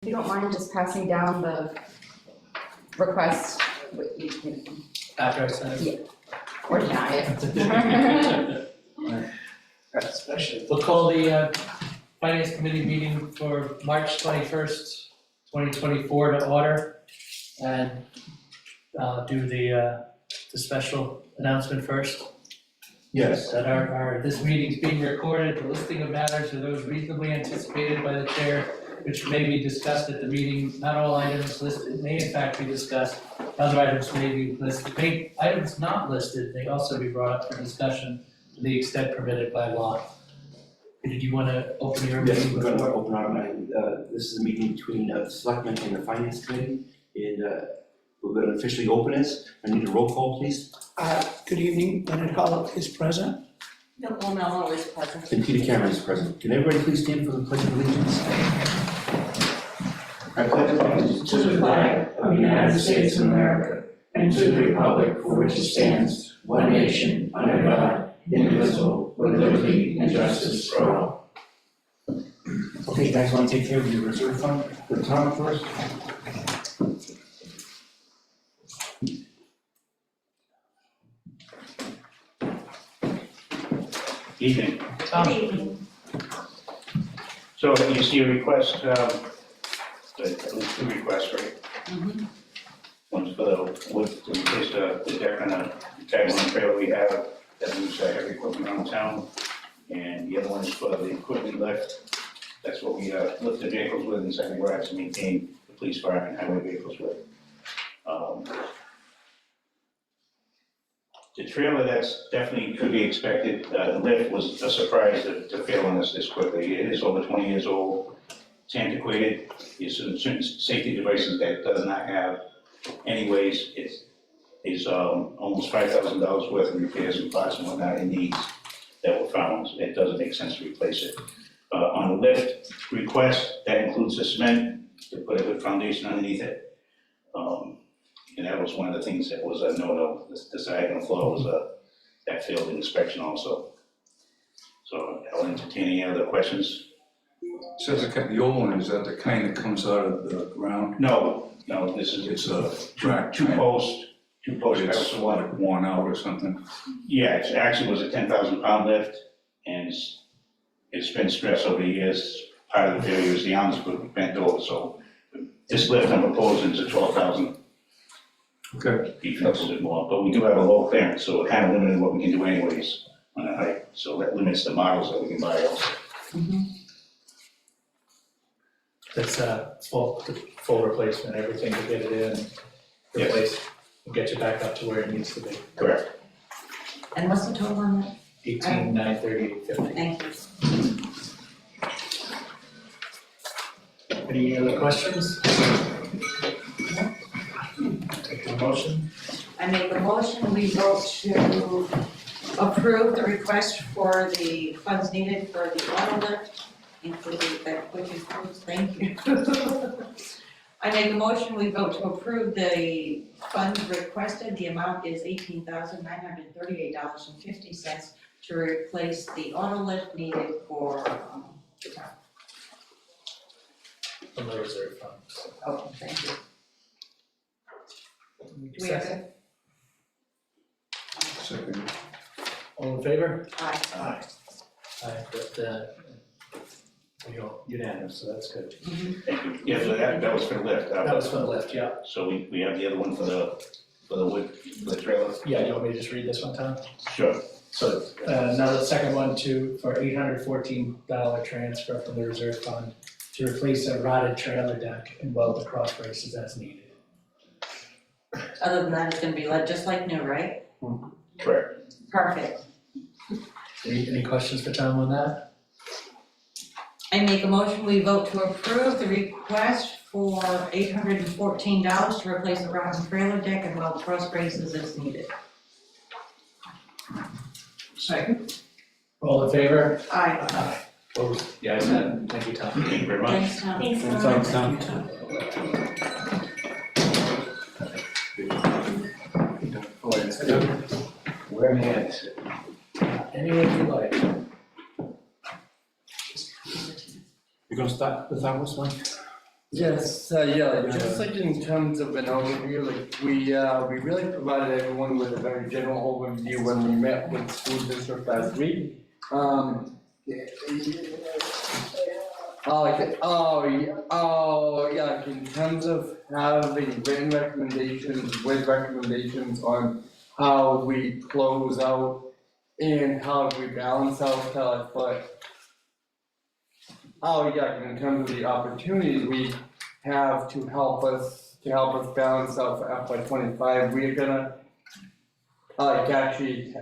If you don't mind just passing down the request, After I send it. Yeah. Or deny it. Especially. We'll call the Finance Committee meeting for March 21st, 2024 to order. And do the special announcement first. Yes. That this meeting's being recorded. The listing of matters are those reasonably anticipated by the chair, which may be discussed at the meeting. Not all items listed may in fact be discussed. Other items may be listed. Items not listed may also be brought up for discussion to the extent permitted by law. Did you want to open your Yes, meeting we're going to before? open our, this is a meeting between the Selectmen and the Finance Committee, and we're going to officially open this. I need a roll call, please. Good evening, Leonard Hollow is present. Bill Mello is present. And Peter Cameron is present. Can everybody please stand for the Pledge of Allegiance? I pledge allegiance To the flag of the United States of America and to the republic for which it stands, one nation, under God, indivisible, with liberty and justice for all. Okay, you guys want to take care of your reserve fund, the town first? Evening. Tom? So you see a request, at least two requests, right? One's for the wood to replace the deck on a tag-along trailer we have that moves heavy equipment around town. And the other one is for the equipment lift. That's what we lift the vehicles with inside the garage to maintain the police, fire, and highway vehicles with. The trailer, that's definitely could be expected. The lift was a surprise to fail on us this quickly. It is over 20 years old. It's antiquated. There's certain safety devices that it does not have. Anyways, it's almost $5,000 worth of repairs and parts and whatnot it needs that were found. It doesn't make sense to replace it. On the lift request, that includes the cement to put a good foundation underneath it. And that was one of the things that was a no-no. The diagonal floor was that failed inspection also. So I'll entertain any other questions. So the old one, is that the kind that comes out of the ground? No, this is, It's a track. two posts But it's pedals to one. like worn out or something? Yeah, it actually was a 10,000 pound lift, and it's been stressed over the years. Part of the failure is the arms were bent over, so this lift I'm proposing is a 12,000. Okay. He feels a little bit more, but we do have a low clearance, so it kind of limited what we can do anyways on the height. So that limits the models that we can buy also. It's full replacement, everything to get it in, Yes. replace, and get you back up to where it needs to be. Correct. And what's the total on that? 18,938.50. Thank you. Any other questions? Take a motion. I make a motion, we vote to approve the request for the funds needed for the auto lift, including that, which includes, thank you. I make a motion, we vote to approve the funds requested, the amount is $18,938.50 to replace the auto lift needed for the town. From the reserve fund. Okay, thank you. Do we have a? Second. All in favor? Aye. Aye. Aye, but, unanimous, so that's good. Thank you. Yeah, so that was for the lift. That was for the lift, yeah. So we have the other one for the wood, for the trailer. Yeah, you want me to just read this one, Tom? Sure. So, now the second one for $814 transfer from the reserve fund to replace a rotted trailer deck and weld the cross braces as needed. Other than that, it's gonna be just like new, right? Correct. Perfect. Any questions for Tom on that? I make a motion, we vote to approve the request for $814 to replace the rotten trailer deck and weld cross braces as needed. Second. All in favor? Aye. Aye. Opposed? The ayes have it. Thank you, Tom. Thank you very much. Thanks, Tom. Thanks, Tom. Where am I at? Any way you like. You're gonna start with that one? Yes, just like in terms of an overview, like we really provided everyone with a very general overview when we met with school district last week. In terms of having written recommendations with recommendations on how we close out and how we balance out, but in terms of the opportunities we have to help us balance out for FY 25, we're gonna actually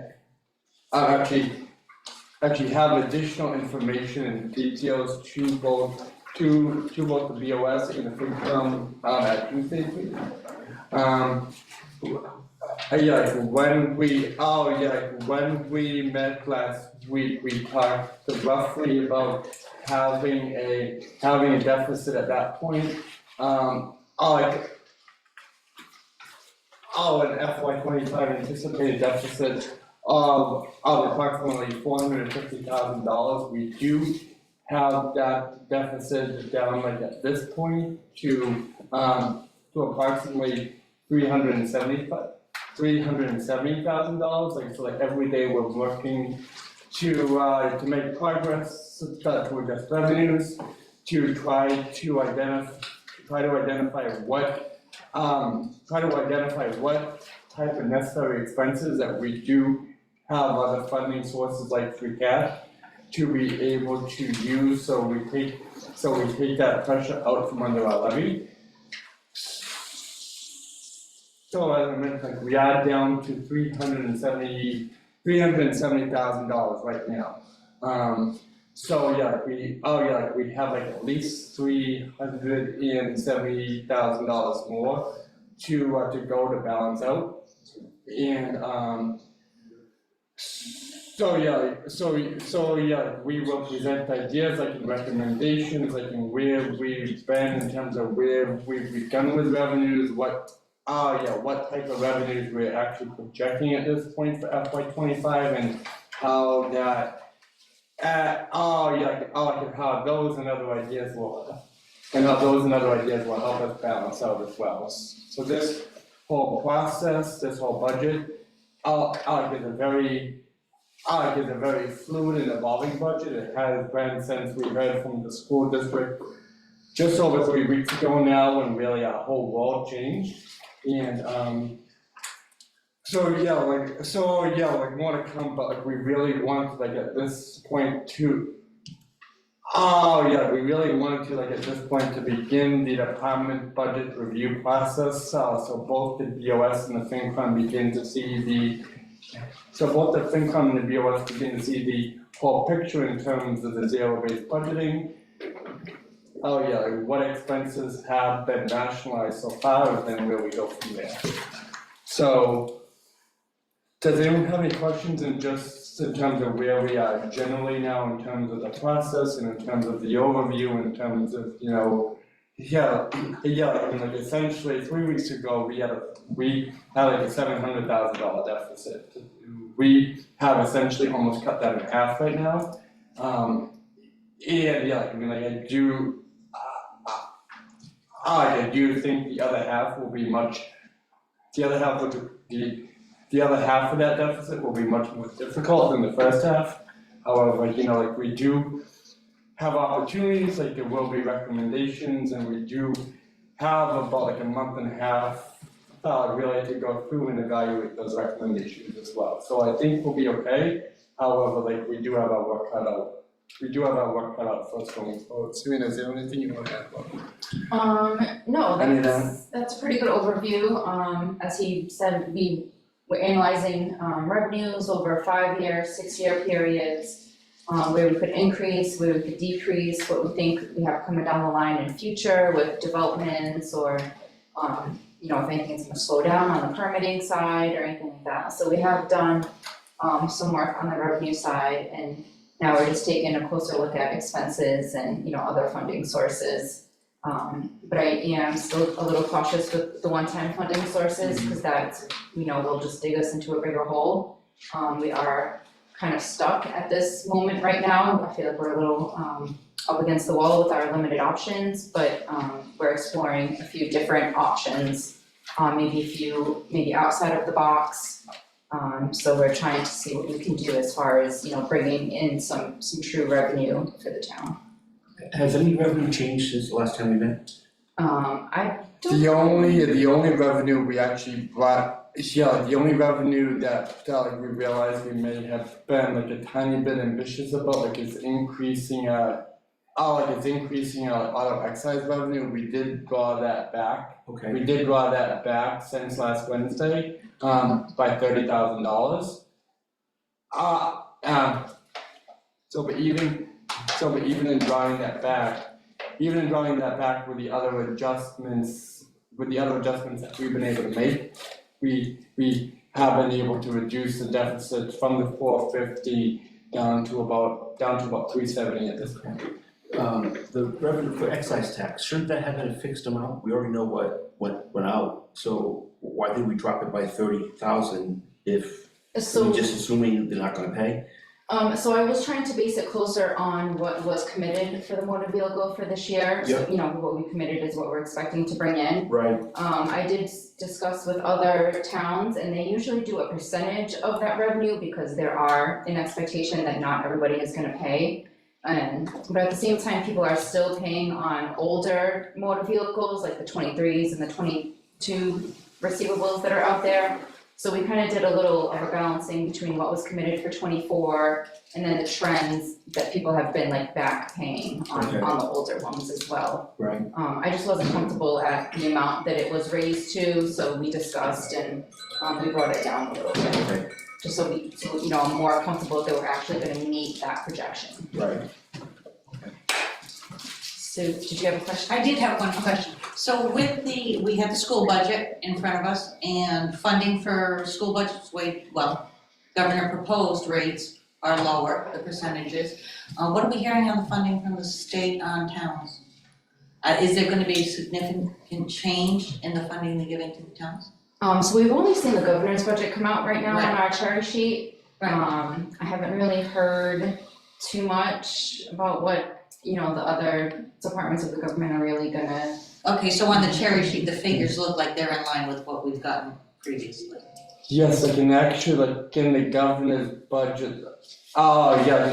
have additional information and details to both the BOS and the FinCom action statement. When we met last week, we talked roughly about having a deficit at that point. An FY 25 anticipated deficit of approximately $450,000. We do have that deficit down like at this point to approximately $370,000. Like every day we're working to make progress to adjust revenues, to try to identify what type of necessary expenses that we do have other funding sources like free cash to be able to use, so we take that pressure out from under our levy. So as I mentioned, we are down to $370,000 right now. We have like at least $370,000 more to go to balance out. And we will present ideas like in recommendations, like in where we've been in terms of where we've begun with revenues, what type of revenues we're actually projecting at this point for FY 25, and how that how those and other ideas will help us balance out as well. So this whole process, this whole budget, is a very fluid and evolving budget. It has been since we heard from the school district just over 3 weeks ago now, when really our whole world changed. And more to come, but like we really want to at this point to begin the department budget review process, so both the BOS and the FinCom begin to see the whole picture in terms of the zero-based budgeting. What expenses have been nationalized so far, and then where we go from there. So, does anyone have any questions in terms of where we are generally now, in terms of the process, and in terms of the overview, in terms of, essentially 3 weeks ago, we had like a $700,000 deficit. We have essentially almost cut that in half right now. I do think the other half of that deficit will be much more difficult than the first half. However, we do have opportunities, there will be recommendations, and we do have about a month and a half really to go through and evaluate those recommendations as well. So I think we'll be okay. However, we do have our work cut out. For us going forward. Serena, is there anything you want to add about? No, that's a pretty good overview. As he said, we're analyzing revenues over 5-year, 6-year periods, where we could increase, where we could decrease, what we think we have coming down the line in future with developments, or if anything's going to slow down on the permitting side or anything like that. So we have done some work on the revenue side, and now we're just taking a closer look at expenses and other funding sources. But I am still a little cautious with the one-time funding sources, because that will just dig us into a bigger hole. We are kind of stuck at this moment right now. I feel like we're a little up against the wall with our limited options, but we're exploring a few different options, maybe outside of the box. So we're trying to see what we can do as far as, bringing in some true revenue for the town. Has any revenue changed since the last time we met? I don't. The only revenue we actually brought, the only revenue that like we realized we may have been like a tiny bit ambitious about, like is increasing auto excise revenue. We did draw that back. Okay. We did draw that back since last Wednesday, by $30,000. But even in drawing that back with the other adjustments that we've been able to make, we have been able to reduce the deficit from the 450 down to about 370 at this point. The revenue for excise tax, shouldn't that have been a fixed amount? We already know what went out, so why did we drop it by 30,000 if we're just assuming they're not gonna pay? So I was trying to base it closer on what was committed for the motor vehicle for this year. Yep. So, what we committed is what we're expecting to bring in. Right. I did discuss with other towns, and they usually do a percentage of that revenue because there are an expectation that not everybody is gonna pay. But at the same time, people are still paying on older motor vehicles, like the 23s and the 22 receivables that are out there. So we kind of did a little of a balancing between what was committed for 24 and then the trends that people have been back paying on the older ones as well. Right. I just wasn't comfortable at the amount that it was raised to, so we discussed and we brought it down a little bit. Okay. Just so I'm more comfortable that we're actually gonna meet that projection. Right. So, did you have a question? I did have one question. So we have the school budget in front of us and funding for school budgets governor proposed rates are lower, the percentages. What are we hearing on the funding from the state on towns? Is there gonna be a significant change in the funding they're giving to the towns? So we've only seen the governor's budget come out right now on Right. our cherry sheet. I haven't really heard too much about what, the other departments of the government are really gonna. Okay, so on the cherry sheet, the figures look like they're in line with what we've gotten previously. Yes, in the governor's budget, in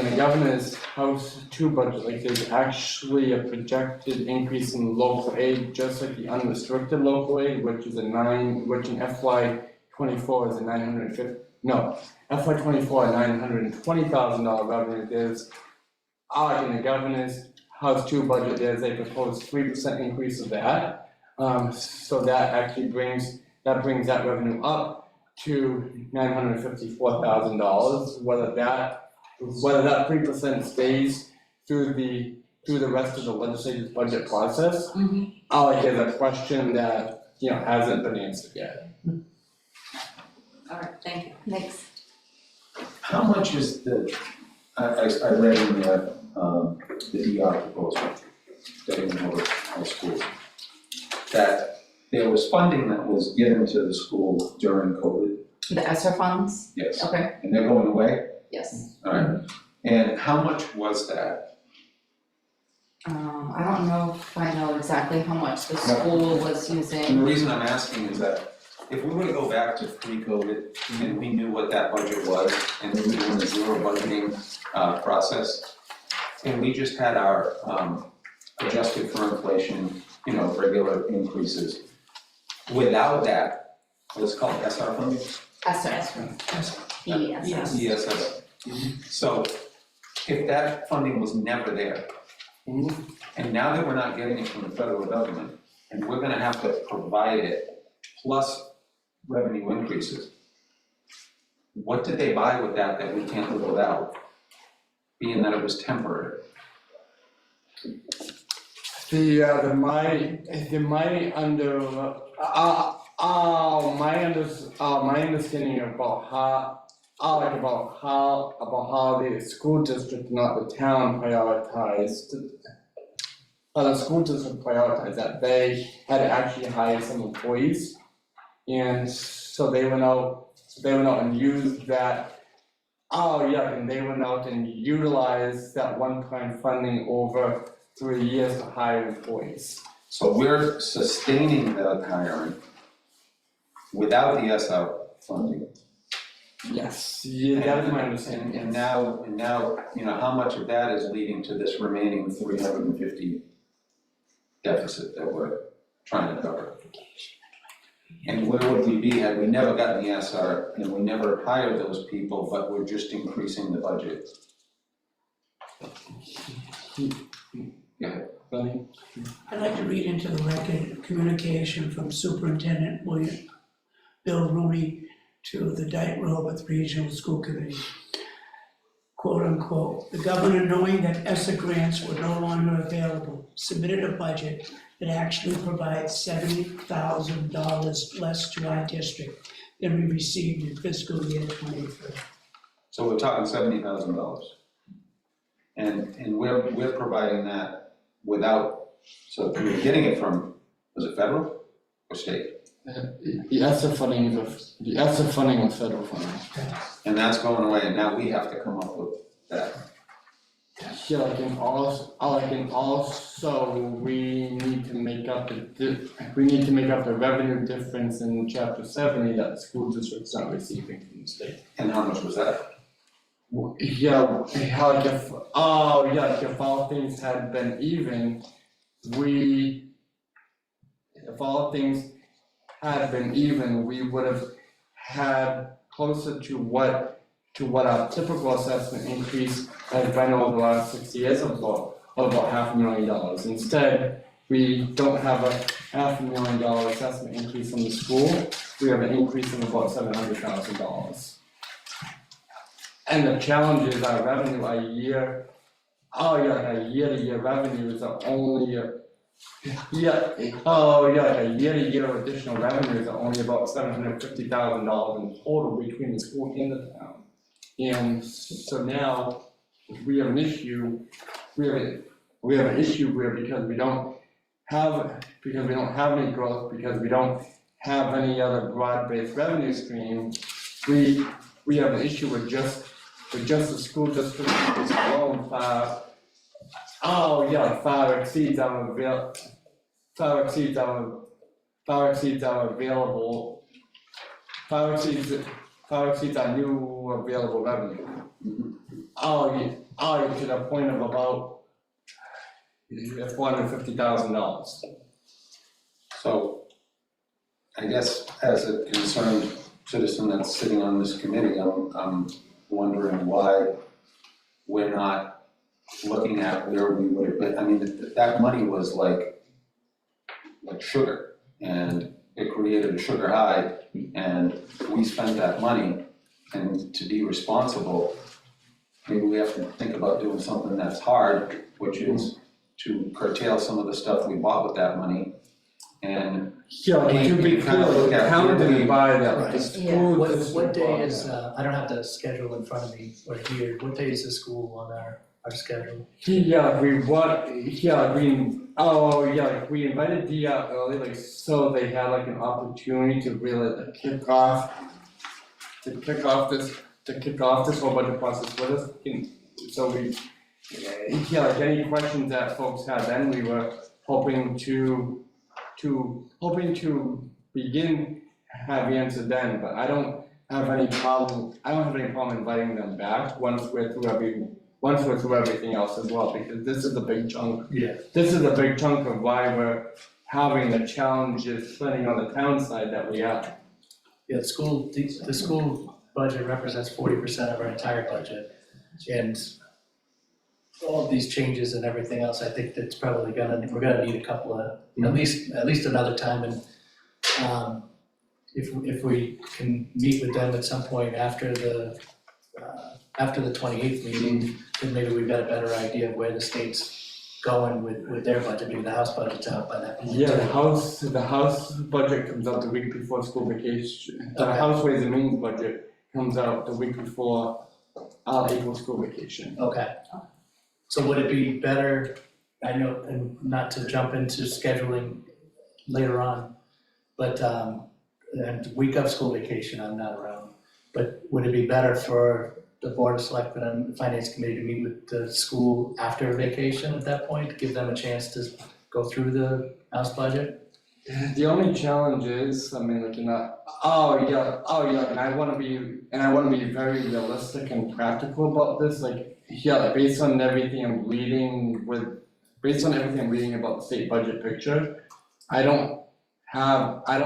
the governor's House 2 budget, there's actually a projected increase in local aid, just like the unrestricted local aid, which in FY24 is FY24 $920,000 revenue. There's in the governor's House 2 budget, there's a proposed 3% increase of that. So that actually brings that revenue up to $954,000. Whether that 3% stays through the rest of the legislative budget process, is a question that hasn't been answered yet. All right, thank you. Next. How much is I read in the DR proposal, getting over high school, that there was funding that was given to the school during COVID, The ESSER funds? yes, Okay, and they're going away? yes. Alright, and how much was that? I don't know if I know exactly how much the school was And using. the reason I'm asking is that if we were to go back to pre-COVID and we knew what that budget was, and we were doing the zero budgeting process, and we just had our adjusted for inflation, regular increases. Without that, what's called SR funding? ESSER. ESSER. ESS. So if that funding was never there, and now that we're not getting it from the federal government, and we're gonna have to provide it plus revenue increases, what did they buy with that we can't live without, being that it was temporary? My understanding about how the school district, not the town, prioritized. The school district prioritized that they had to actually hire some employees, and so they went out and used that Oh, yeah, and they went out and utilized that one-time funding over 3 years to hire employees. So we're sustaining the hiring without the SR funding. Yes, yeah, that is my And, understanding. and now, you know, how much of that is leading to this remaining 350 deficit that we're trying to cover? And where would we be had we never gotten the SR and we never hired those people, but we're just increasing the budget? Funny. I'd like to read into the record communication from Superintendent Bill Rooney to the Dayton Rehoboth Regional School Committee. Quote unquote, "The governor, knowing that ESSA grants were no longer available, submitted a budget that actually provides $70,000 less to our district than we received in fiscal year '23. So we're talking $70,000. And we're providing that without, so we're getting it from, was it federal or state? The ESSA funding was federal funding. And that's going away, and now we have to come up with that. Yeah, also, we need to make up the revenue difference in chapter 70 that the school district's not receiving from the state. And how much was that? Yeah, like if all things had been even, we would have had closer to what our typical assessment increase has been over the last 6 years of about $500,000. Instead, we don't have a $500,000 assessment increase from the school, we have an increase of about $700,000. And the challenge is our revenue, our year-to-year revenues are only a year-to-year additional revenues are only about $750,000 in total between the school and the town. And so now, we have an issue, where because we don't have any growth, because we don't have any other broad-based revenue stream, we have an issue with just the school district is grown far exceeds our new available revenue. To the point of about $450,000. So, I guess as a concerned citizen that's sitting on this committee, I'm wondering why we're not looking at where we would have been. I mean, that money was like sugar, and it created a sugar high, and we spent that money, and to be responsible, maybe we have to think about doing something that's hard, which is to curtail some of the stuff we bought with that money, and To be clear, the town didn't buy that, the Right. school What district day bought is, that. I don't have the schedule in front of me or here, what day is the school on our schedule? We invited Dee out early, like, so they had like an opportunity to really kick off this whole budget process with us. And so like any questions that folks had then, we were hoping to begin have answered then, but I don't have any problem inviting them back once we're through everything else as well, because this is a big chunk. Yeah. This is a big chunk of why we're having the challenges planning on the town side that we have. Yeah, the school budget represents 40% of our entire budget, and all of these changes and everything else, I think that's probably we're gonna need a couple of, at least another time, and if we can meet with them at some point after the 28th meeting, then maybe we've got a better idea of where the state's going with their budget, maybe the House budget's out by that point. Yeah, the house budget comes out the week before school vacation. The Okay. House Ways and Means budget comes out the week before our April school vacation. Okay. So would it be better, I know, and not to jump into scheduling later on, but, and week of school vacation, I'm not around, but would it be better for the Board of Selectmen and the Finance Committee to meet with the school after vacation at that point, give them a chance to go through the House budget? The only challenge is, I mean, like, and I wanna be very realistic and practical about this, like, based on everything I'm reading about the state budget picture, I don't have a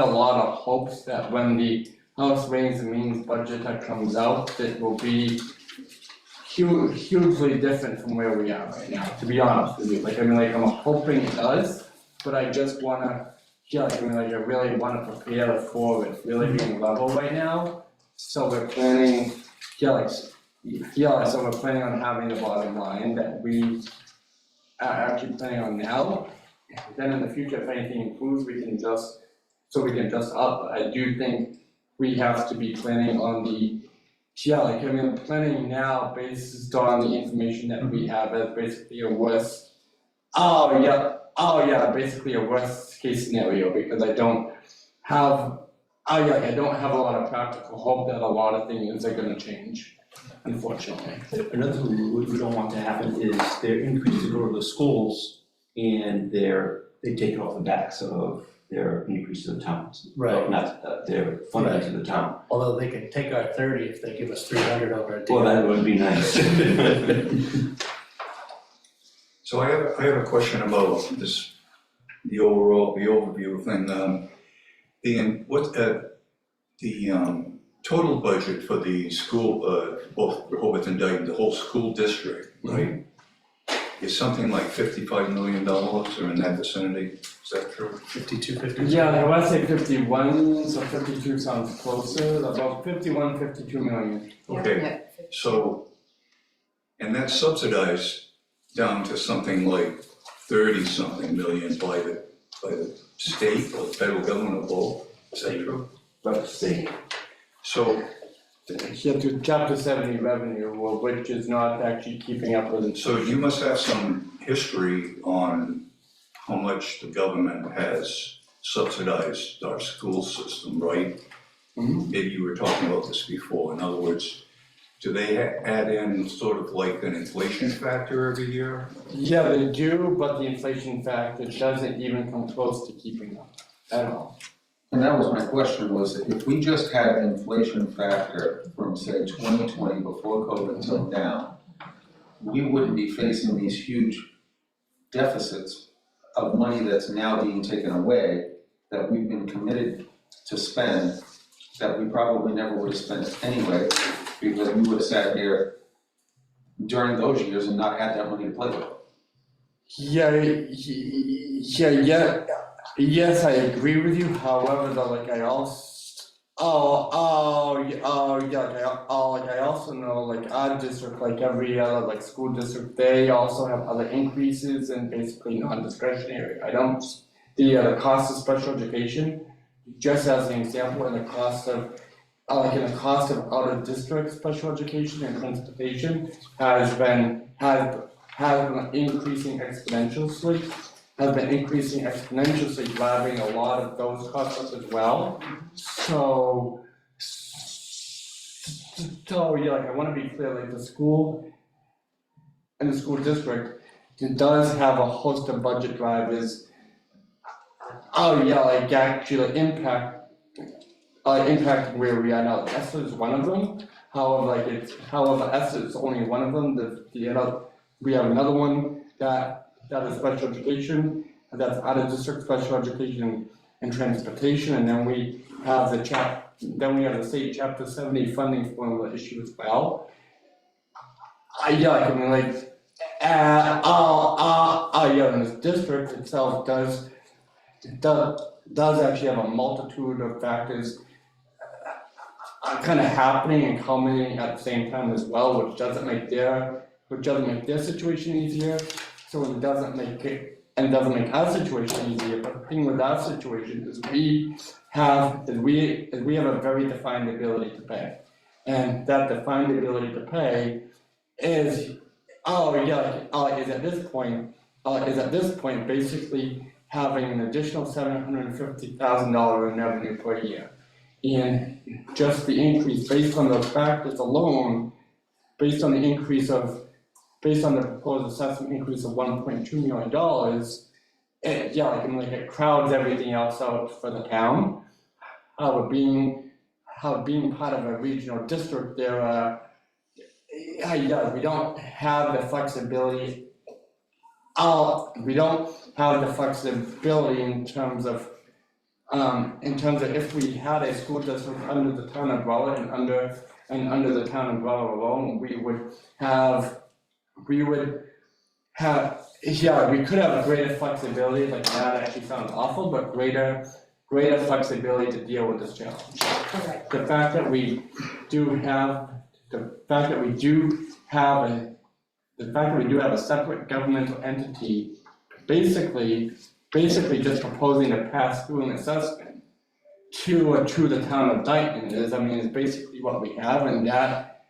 lot of hopes that when the House Ways and Means budget that comes out, it will be hugely different from where we are right now, to be honest with you. I'm hoping it does, but I just wanna, I really wanna prepare for it really being level right now. So we're planning, so we're planning on having the bottom line that we are actually planning on now. Then in the future, if anything improves, we can adjust up. I do think we have to be planning on the planning now based on the information that we have as basically a basically a worst case scenario, because I don't have a lot of practical hope that a lot of things are gonna change, unfortunately. Another thing we don't want to happen is their increases go to the schools and they take it off the backs of their increase to the towns. Right. Not their funding to the town. Although they can take our 30 if they give us 300 over a Well, deal. that would be nice. So I have a question about this, the overview thing. The total budget for the school, both Rehoboth and Dayton, the whole school district, right? Is something like $55 million or in that vicinity, is that true? 52. Yeah, I wanna say 51, so 52 sounds closer, about 52 million. Okay, so, and that's subsidized down to something like 30-something million by the state or the federal government or both, is that true? But state. So, To chapter 70 revenue, which is not actually keeping up with it. so you must have some history on how much the government has subsidized our school system, right? Mhm. Maybe you were talking about this before. In other words, do they add in sort of like an inflation factor every year? Yeah, they do, but the inflation factor doesn't even come close to keeping up at all. And that was my question, was if we just had an inflation factor from, say, 2020 before COVID till now, we wouldn't be facing these huge deficits of money that's now being taken away, that we've been committed to spend, that we probably never would have spent anyway, because we would have sat here during those years and not had that money to play with. Yes, I agree with you, however, though, I also know, our district, every other, school district, they also have other increases in basically non-discretionary items. The cost of special education, just as an example, in the cost of out-of-district special education and transportation has been increasing exponentially, driving a lot of those costs up as well. So I wanna be clear, the school and the school district, it does have a host of budget drivers. Actually impacting where we are now. ESSA is one of them, however, ESSA is only one of them, we have another one that is special education, and that's out-of-district special education and transportation, and then we have the state chapter 70 funding formula issue as well. And this district itself does actually have a multitude of factors kind of happening and culminating at the same time as well, which doesn't make their situation easier. So it doesn't make our situation easier, but the thing with our situation is we have a very defined ability to pay. And that defined ability to pay is at this point basically having an additional $750,000 in revenue per year. And just the increase, based on those factors alone, based on the proposed assessment increase of $1.2 million, it crowds everything else out for the town. How being part of a regional district, we don't have the flexibility. We don't have the flexibility in terms of if we had a school district under the town umbrella and under the town umbrella alone, we could have greater flexibility, like that actually sounds awful, but greater flexibility to deal with this challenge. Correct. The fact that we do have a separate governmental entity, basically just proposing to pass through an assessment to the town of Dayton is basically what we have, and that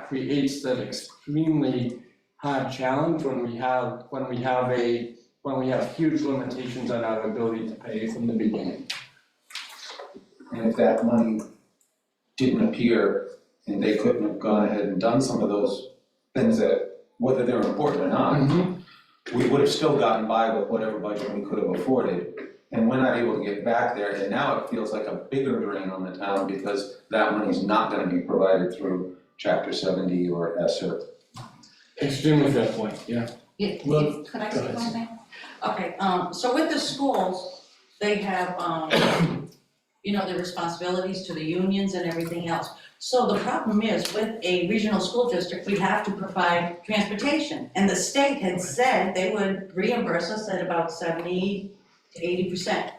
creates an extremely hard challenge when we have huge limitations on our ability to pay from the beginning. And if that money didn't appear and they couldn't have gone ahead and done some of those things that, whether they're important or not, we would have still gotten by with whatever budget we could have afforded. And we're not able to get back there, and now it feels like a bigger drain on the town because that money's not gonna be provided through Chapter 70 or ESSER. Extremely fair point, yeah. Well, Could I go say ahead. one thing? Okay, so with the schools, they have, the responsibilities to the unions and everything else. So the problem is, with a regional school district, we have to provide transportation. And the state had said they would reimburse us at about 70 to 80%.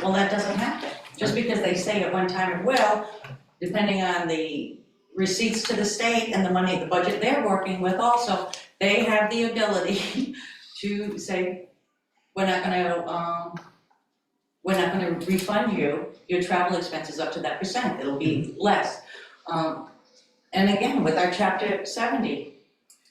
Well, that doesn't happen. Just because they say at one time it will, depending on the receipts to the state and the money, the budget they're working with also, they have the ability to say, we're not gonna refund you your travel expenses up to that percent, it'll be less. And again, with our Chapter 70,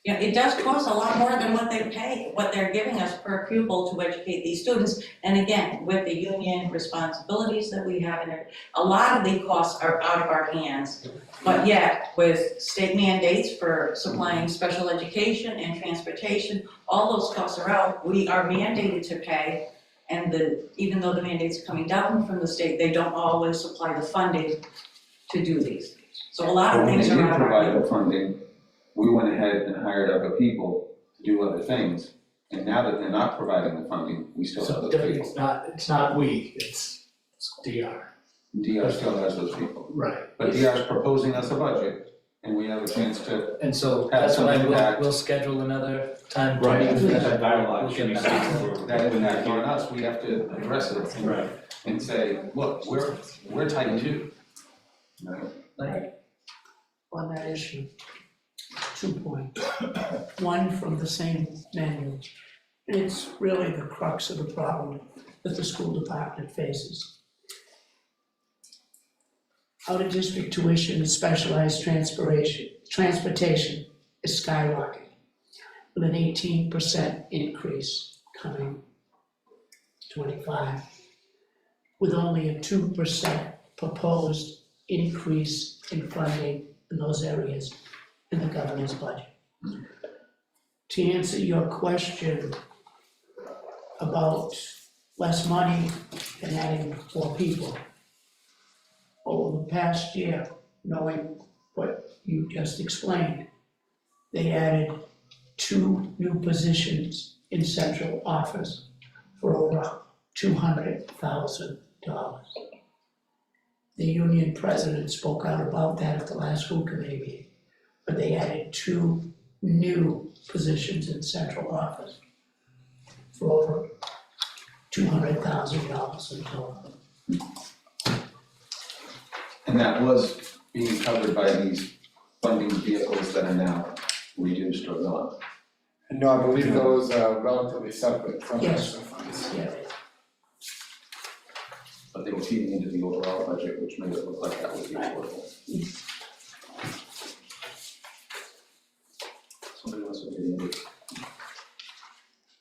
it does cost a lot more than what they pay, what they're giving us per pupil to educate these students. And again, with the union responsibilities that we have, and a lot of the costs are out of our hands. But yet, with state mandates for supplying special education and transportation, all those costs are out, we are mandated to pay. And even though the mandate's coming down from the state, they don't always supply the funding to do these. So a lot of things are out of our When they did provide the funding, we went ahead and hired other people to do other things. And now that they're not providing the funding, we still have So those people. it's not we, it's DR. DR still has those people. Right. But DR is proposing us a budget, and we have a chance to, And so Have that's some why impact. we'll schedule another time to Right, meet with that them. dialogue We'll should be get back to seen. that impact on us, we have to address it and say, look, we're tight too. Right? Like, On that issue, 2 points. One from the same manual. It's really the crux of the problem that the school department faces. Out-of-district tuition and specialized transportation is skyrocketing, with an 18% increase coming 25, with only a 2% proposed increase in funding in those areas in the governor's budget. To answer your question about less money and adding more people, over the past year, knowing what you just explained, they added 2 new positions in central office for over $200,000. The union president spoke out about that at the last school committee meeting, but they added 2 new positions in central office for over $200,000 in total. And that was being covered by these funding vehicles that are now reduced or gone. No, I believe those are relatively separate from Yes. the funds. Yeah. But they were feeding into the overall budget, which made it look like that would be affordable. Somebody wants to get into it.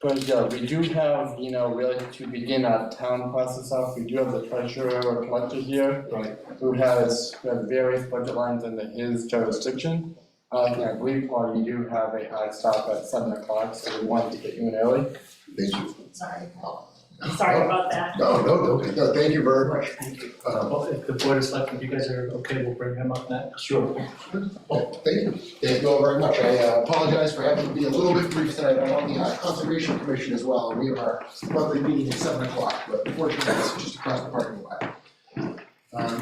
But yeah, we do have, really to begin our town process off, we do have the treasurer or collector here. Right. Who has various budget lines under his jurisdiction. I believe, Paul, you do have a hard stop at 7 o'clock, so we wanted to get you in early. Thank you. Sorry, Paul. I'm sorry about that. No, thank you very much. Well, if the board of selectmen, if you guys are okay, we'll bring him up next. Sure. Thank you all very much. I apologize for having to be a little bit brief tonight. I'm on the Conservation Commission as well, and we have our monthly meeting at 7 o'clock, but unfortunately, it's just across the parking lot.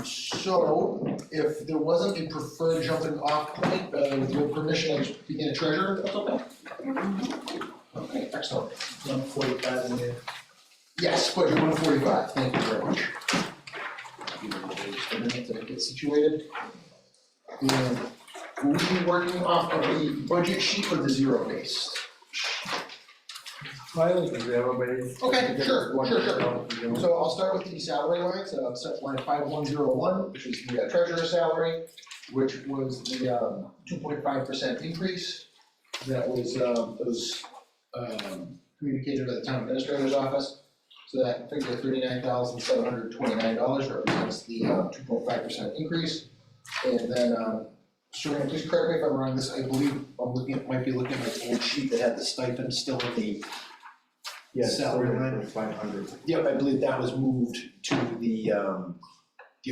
So, if there wasn't a preferred jumping off point, with your permission, I'll just begin a treasurer, if that's okay? Okay, excellent. 145 in there. Yes, budget 145, thank you very much. Give me just a minute to get situated. And will we be working off of the budget sheet or the zero base? I like the zero base. Okay, sure. So I'll start with the salary lines, set line 5101, which is the treasurer's salary, which was the 2.5% increase. That was communicated by the town administrator's office. So that figure $39,729 represents the 2.5% increase. And then, Serena, please correct me if I'm wrong, this, I believe, might be looking at my old sheet that had the stipend still in the salary line. 500. Yep, I believe that was moved to the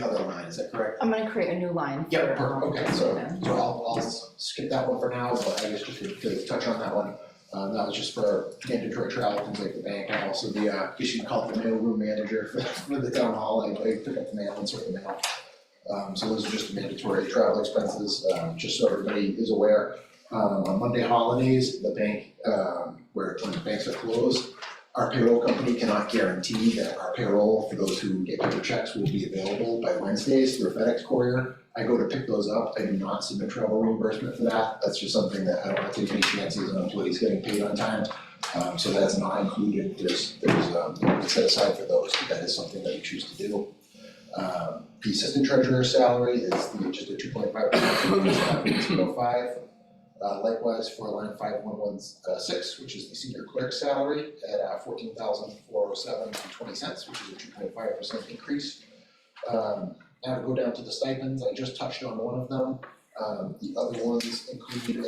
other line, is that correct? I'm gonna create a new line for. Yep, perfect, okay, so then. I'll skip that one for now, but I guess just to touch on that one. That was just for mandatory travel, things like the bank, and also the, I guess you can call it the mailroom manager for the town hall, I pick up the mail and sort the mail. So those are just the mandatory travel expenses, just so everybody is aware. On Monday holidays, the bank, when the banks are closed, our payroll company cannot guarantee that our payroll for those who get paper checks will be available by Wednesdays through FedEx courier. I go to pick those up, I do not submit travel reimbursement for that, that's just something that I don't want to take any chances on employees getting paid on time. So that's not included, there's set aside for those, but that is something that we choose to do. The assistant treasurer's salary is just a 2.5% increase, 5.05. Likewise for line 5116, which is the senior clerk salary at $14,407.20, which is a 2.5% increase. Now to go down to the stipends, I just touched on one of them. The other ones include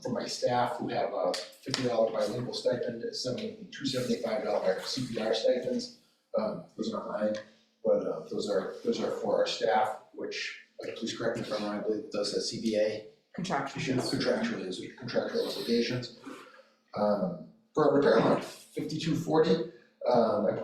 for my staff who have a $50 bilingual stipend, $275 CPR stipends. Those are not mine, but those are for our staff, which, please correct me if I'm wrong, I believe it does have CBA. Contractual. Contractual obligations. For our repair line, 5240,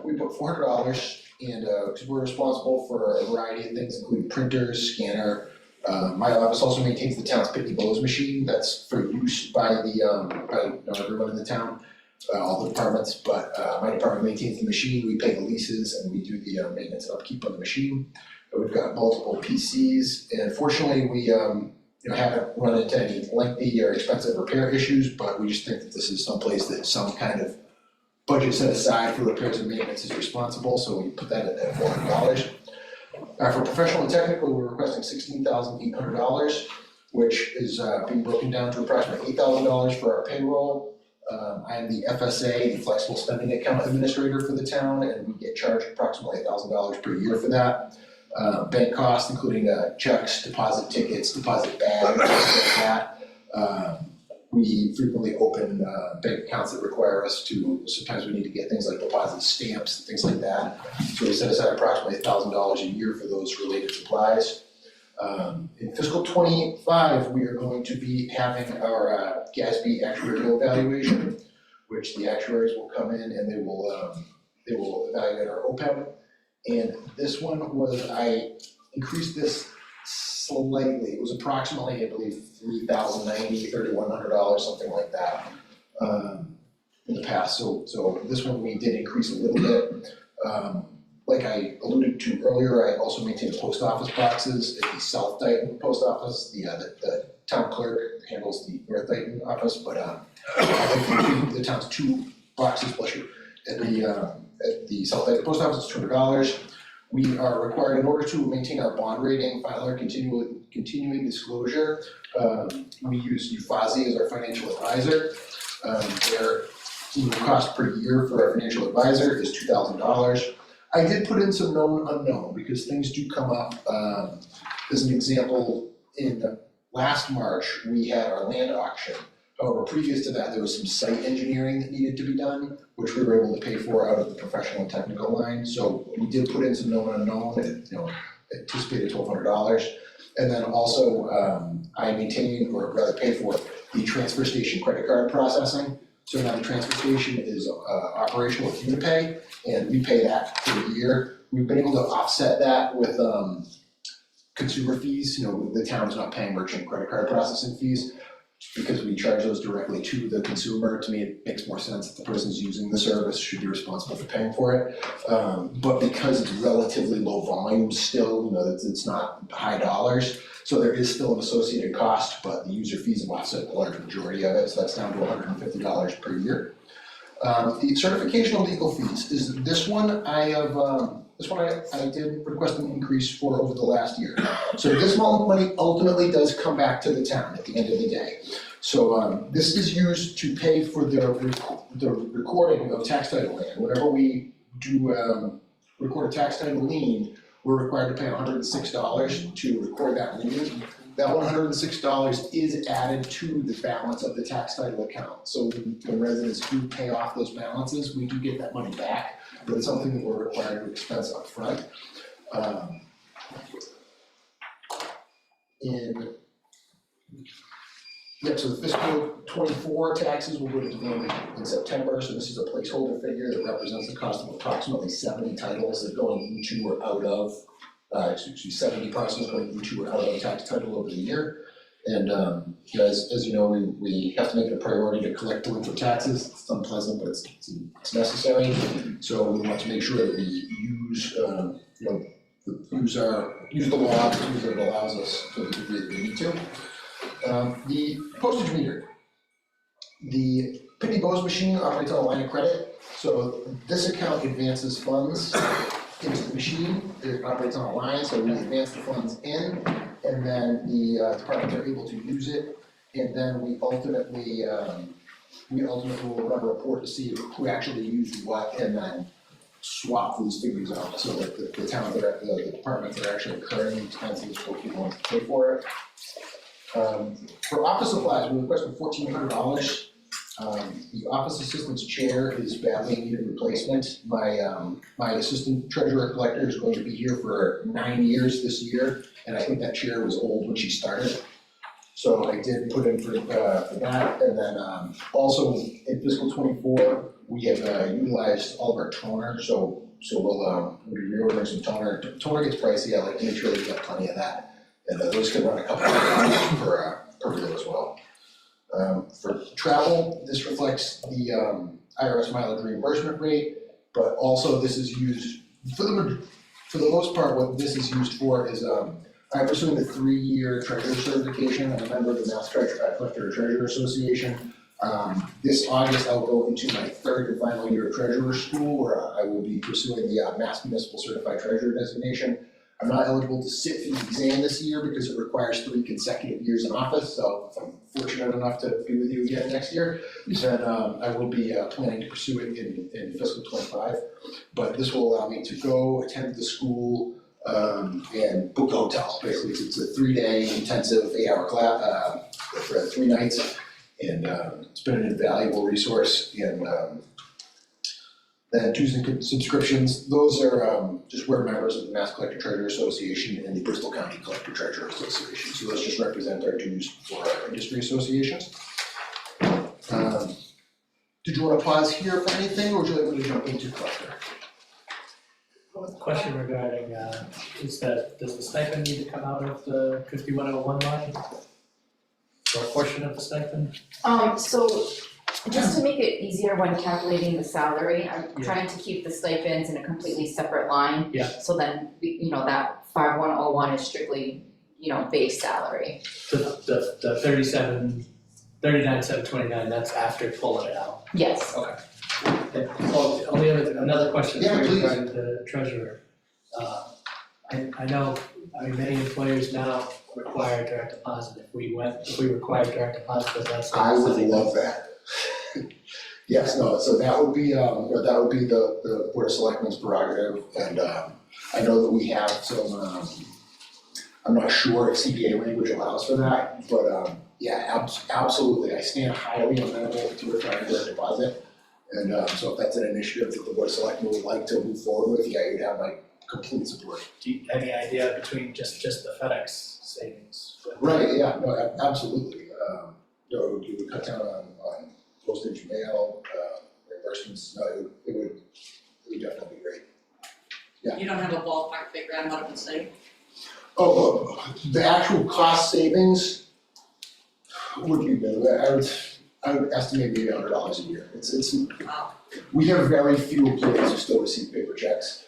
we put $400, and because we're responsible for a variety of things, including printers, scanner. My office also maintains the town's Pitney Bowes machine, that's for use by everyone in the town, all the departments, but my department maintains the machine, we pay the leases, and we do the maintenance and upkeep of the machine. We've got multiple PCs, and fortunately, we haven't run into any lengthy or expensive repair issues, but we just think that this is someplace that some kind of budget set aside for repairs and maintenance is responsible, so we put that at $400. For professional and technical, we're requesting $16,800, which is being broken down to approximately $8,000 for our payroll. I am the FSA, the Flexible Spending Account Administrator for the town, and we get charged approximately $1,000 per year for that. Bank costs, including checks, deposit tickets, deposit bags, things like that. We frequently open bank accounts that require us to, sometimes we need to get things like deposit stamps, things like that. So we set aside approximately $1,000 a year for those related supplies. In fiscal '25, we are going to be having our GASB actuarial evaluation, which the actuaries will come in and they will evaluate our OPEB. And this one I increased this slightly, it was approximately, I believe, $3,090, $3,100, something like that, in the past, so this one we did increase a little bit. Like I alluded to earlier, I also maintain the post office boxes at the South Dayton Post Office, the town clerk handles the North Dayton office, but the town's two boxes, bless you, at the South Dayton Post Office, it's $200. We are required, in order to maintain our bond rating, file our continuing disclosure, we use UFASI as our financial advisor. The cost per year for a financial advisor is $2,000. I did put in some known unknown because things do come up. As an example, in last March, we had our land auction. However, previous to that, there was some site engineering that needed to be done, which we were able to pay for out of the professional and technical line. So we did put in some known unknown, and, anticipated $1,200. And then also, I maintain, or rather pay for, the transfer station credit card processing. So now the transfer station is operational with UniPay, and we pay that for the year. We've been able to offset that with consumer fees. The town is not paying merchant credit card processing fees because we charge those directly to the consumer. To me, it makes more sense that the person's using the service should be responsible for paying for it. But because it's relatively low volume still, it's not high dollars, so there is still an associated cost, but the user fees have offset the large majority of it, so that's down to $150 per year. The certification of legal fees is this one I did request an increase for over the last year. So this money ultimately does come back to the town at the end of the day. So this is used to pay for the recording of tax title land. Whenever we do record a tax title lien, we're required to pay $106 to record that lien. That $106 is added to the balance of the tax title account. So when residents do pay off those balances, we do get that money back, but it's something that we're required to expense up front. So the fiscal '24 taxes will go to development in September, so this is a placeholder figure that represents the cost of approximately 70 titles that are going into or out of 70 parcels going into or out of tax title over the year. And as you know, we have to make it a priority to collect delinquent taxes. It's unpleasant, but it's necessary. So we want to make sure that we use use the law to use it allows us to the degree that we need to. The postage meter. The Pitney Bowes machine operates on a line of credit. So this account advances funds into the machine. It operates on a line, so we advance the funds in, and then the departments are able to use it. And then we ultimately will run a report to see who actually used what, and then swap these figures out so that the towns that are, the departments that are actually incurring the expenses will be the ones to pay for it. For office supplies, we requested $1,400. The office assistant's chair is badly in need of replacement. My assistant treasurer collector is going to be here for 9 years this year, and I think that chair was old when she started. So I did put in for that, and then also in fiscal '24, we have utilized all of our toner, so we'll be reordering some toner. Toner gets pricey, I like to make sure that we got plenty of that, and those can run a couple of dollars per bill as well. For travel, this reflects the IRS mileage reimbursement rate, but also this is used, for the most part, what this is used for is, I'm pursuing the 3-year treasurer certification. I'm a member of the Mass Collector Treasurer Association. This August, I'll go into my 3rd and final year of treasurer school, where I will be pursuing the Mass Municipal Certified Treasurer designation. I'm not eligible to sit for the exam this year because it requires 3 consecutive years in office, so if I'm fortunate enough to be with you again next year, then I will be planning to pursue it in fiscal '25. But this will allow me to go attend the school and book a hotel. Basically, it's a 3-day intensive 8-hour class for 3 nights, and it's been an invaluable resource. And then dues and subscriptions, those are just we're members of the Mass Collector Treasurer Association and the Bristol County Collector Treasurer Association. So those just represent our dues for our industry associations. Did you want to pause here for anything, or would you like me to jump into collector? Question regarding, does the stipend need to come out of the 5101 line? Or a portion of the stipend? So just to make it easier when calculating the salary, I'm Yeah. trying to keep the stipends in a completely separate line. Yeah. So then, that 5101 is strictly, base salary. The 39,729, that's after pulling it out. Yes. Okay. Well, another question Yeah, please. regarding the treasurer. I know, many employers now require direct deposit. If we require direct deposit, does that I would something? love that. Yes, no, so that would be the Board of Selectmen's prerogative, and I know that we have some, I'm not sure if CBA language allows for that, but yeah, absolutely, I stand highly amenable to requiring direct deposit. And so if that's an initiative that the Board of Selectmen would like to move forward with, yeah, you'd have my complete support. Do you have any idea between just the FedEx savings? Right, yeah, no, absolutely, you would cut down on postage, mail, reimbursements, no, it would definitely be great. You don't have a ballpark figure on what it would save? Oh, the actual cost savings would be better, I would estimate maybe $100 a year, it's, Wow. we have very few employees who still receive paper checks.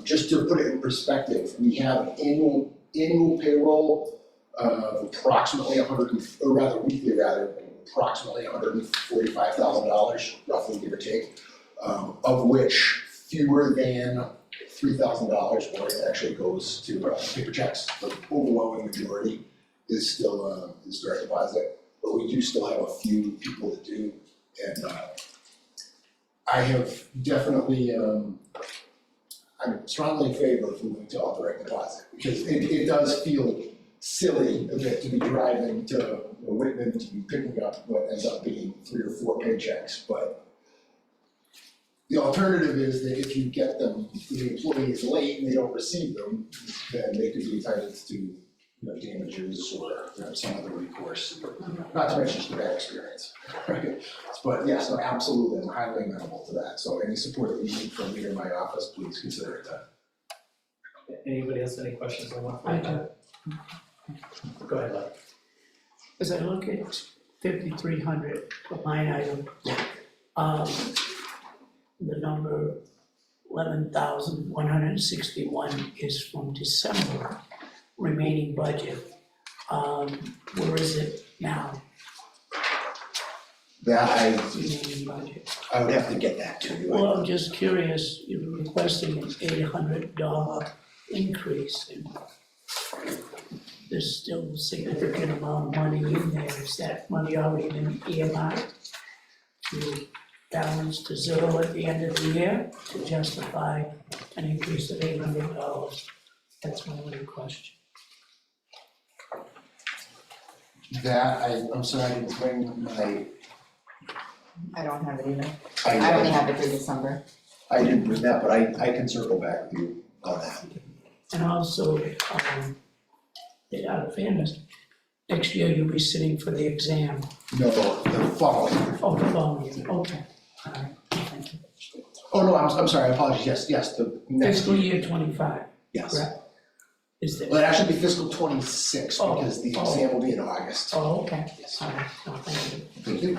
Just to put it in perspective, we have annual payroll of approximately approximately $145,000, roughly give or take, of which fewer than $3,000 worth actually goes to paper checks. The overwhelming majority is still direct deposit, but we do still have a few people that do, and I have definitely I'm strongly in favor of moving to all direct deposit, because it does feel silly a bit to be driving to Whitman to be picking up what ends up being 3 or 4 paychecks, but the alternative is that if you get them, the employees late and they don't receive them, then they could be entitled to, damages or some other recourse, not to mention just a bad experience, right? But yes, no, absolutely, I'm highly amenable to that, so any support that you need from me or my office, please consider it done. Anybody else have any questions on what? I do. Go ahead, Bob. As I look at 5,300 line item, the number 11,161 is from December remaining budget. Where is it now? That Remaining budget. I would have to get that to you. Well, I'm just curious, you're requesting an $800 increase, and there's still a significant amount of money in there. Is that money already been earmarked to balance to zero at the end of the year to justify an increase of $800? That's my only question. That, I'm sorry, I didn't bring my, I don't have it either. I I only have it through December. didn't bring that, but I can circle back with you on that. And also, out of fairness, next year you'll be sitting for the exam. No, the following. Oh, the following year, okay, all right, thank you. Oh, no, I'm sorry, I apologize, yes, the next. Fiscal year 25, Yes. correct? Is there? Well, it actually be fiscal 26 Oh, because the oh. exam will be in August. Oh, okay, Yes. all right, no, thank you. Thank you.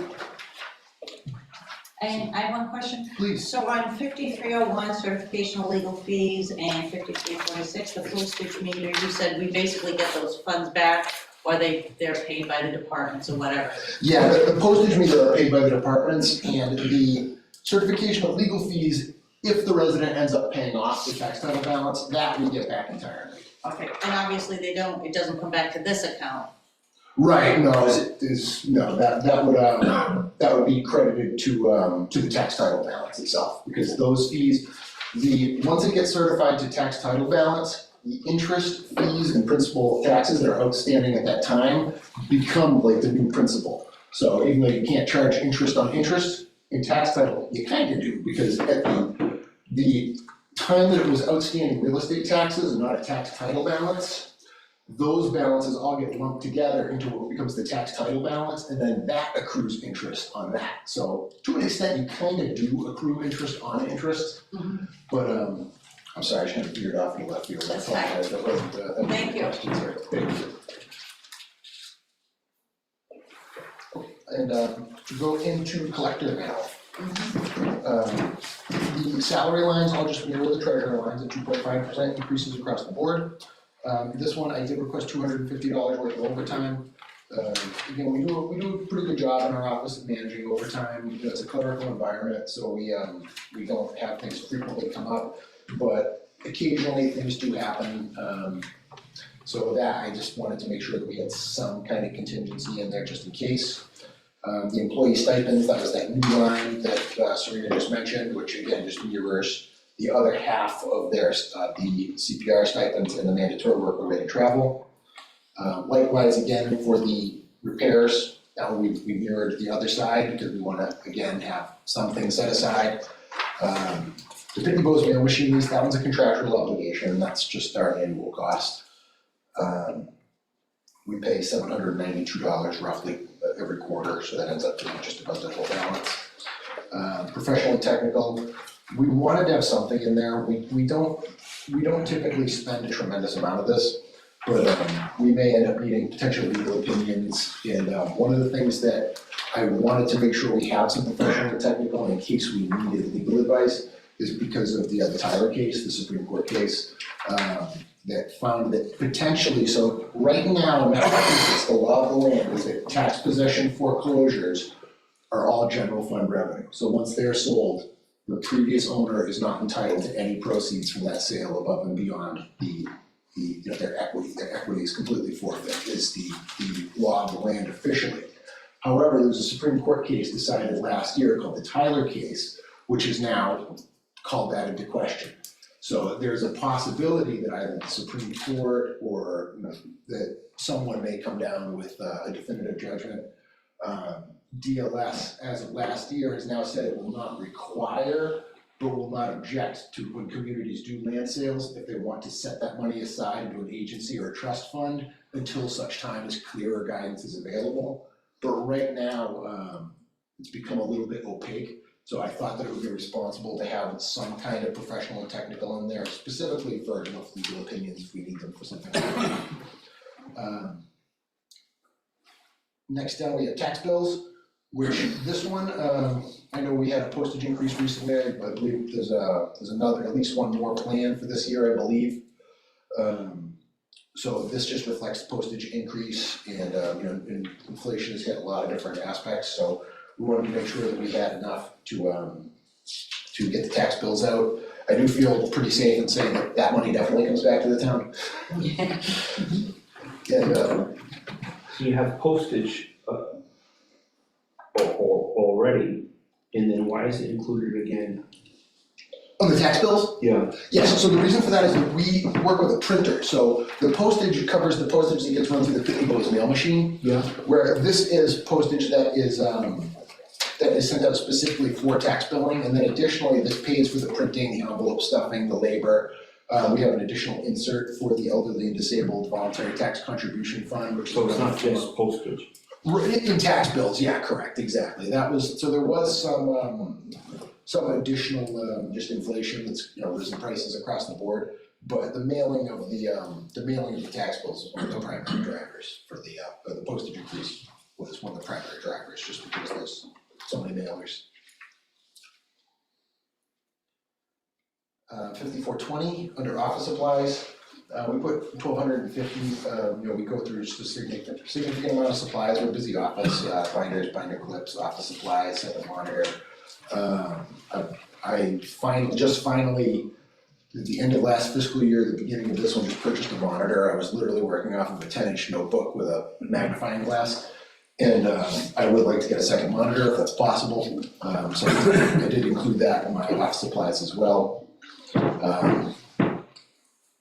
And I have one question. Please. So on 5301, certification of legal fees, and 5326, the postage meter, you said we basically get those funds back, or they're paid by the departments or whatever. Yeah, the postage meter are paid by the departments, and the certification of legal fees, if the resident ends up paying off the tax title balance, that we get back entirely. Okay, and obviously it doesn't come back to this account. Right, no, that would be credited to the tax title balance itself, because those fees, once it gets certified to tax title balance, the interest, fees, and principal taxes that are outstanding at that time become like the new principal. So even though you can't charge interest on interest, in tax title, you kind of do, because at the time that it was outstanding real estate taxes and not a tax title balance, those balances all get lumped together into what becomes the tax title balance, and then that accrues interest on that. So to an extent, you kind of do accrue interest on interest, but I'm sorry, I just kind of veered off in the left field. That's fine. That wasn't the Thank you. question, sorry. Thank you. And to go into collector mail. The salary lines, I'll just mirror the treasurer lines at 2.5% increases across the board. This one, I did request $250 worth of overtime. Again, we do a pretty good job in our office of managing overtime. It's a clerical environment, so we don't have things frequently come up, but occasionally things do happen. So that, I just wanted to make sure that we had some kind of contingency in there just in case. The employee stipends, that was that new line that Serena just mentioned, which again just mirrors the other half of their, the CPR stipends and the mandatory work-related travel. Likewise, again, for the repairs, now we mirrored the other side because we wanna, again, have something set aside. The Pitney Bowes mail machines, that one's a contractual obligation, that's just our annual cost. We pay $792 roughly every quarter, so that ends up being just about the whole balance. Professional and technical, we wanted to have something in there, we don't typically spend a tremendous amount of this, but we may end up needing potential legal opinions, and one of the things that I wanted to make sure we have some professional and technical in case we needed legal advice is because of the Tyler case, the Supreme Court case, that found that potentially, so right now in Massachusetts, the law of the land is that tax possession foreclosures are all general fund revenue. So once they're sold, the previous owner is not entitled to any proceeds from that sale above and beyond their equity. Their equity is completely forfeit, is the law of the land officially. However, there was a Supreme Court case decided last year called the Tyler case, which is now called that into question. So there's a possibility that either the Supreme Court or that someone may come down with a definitive judgment. DLS, as of last year, has now said it will not require, but will not object to when communities do land sales, if they want to set that money aside into an agency or a trust fund until such time as clearer guidance is available. But right now, it's become a little bit opaque. So I thought that it would be responsible to have some kind of professional and technical in there, specifically for legal opinions if we need them for something like that. Next down, we have tax bills, which this one, I know we had a postage increase recently. I believe there's another, at least one more planned for this year, I believe. So this just reflects the postage increase, and and inflation has hit a lot of different aspects. So we wanted to make sure that we had enough to get the tax bills out. I do feel pretty safe in saying that that money definitely comes back to the town. And So you have postage already, and then why is it included again? on the tax bills? Yeah. Yes, so the reason for that is that we work with a printer, so the postage covers the postage that gets run through the Pitney Bowes mail machine. Yeah. Where this is postage that is sent out specifically for tax billing, and then additionally, this pays for the printing, the envelope stuffing, the labor. We have an additional insert for the elderly and disabled voluntary tax contribution fund, which is. So it's not just postage? In tax bills, yeah, correct, exactly, that was, so there was some additional, just inflation that's, risen prices across the board. But the mailing of the tax bills is one of the primary drivers for the postage increase was one of the primary drivers, just because there's so many mailers. 5420 under office supplies, we put 1,250. We go through just a significant amount of supplies. We're a busy office, binders, binder clips, office supplies, second monitor. I finally, at the end of last fiscal year, the beginning of this one, just purchased a monitor. I was literally working off of a 10-inch notebook with a magnifying glass. And I would like to get a second monitor if that's possible. So I did include that in my office supplies as well.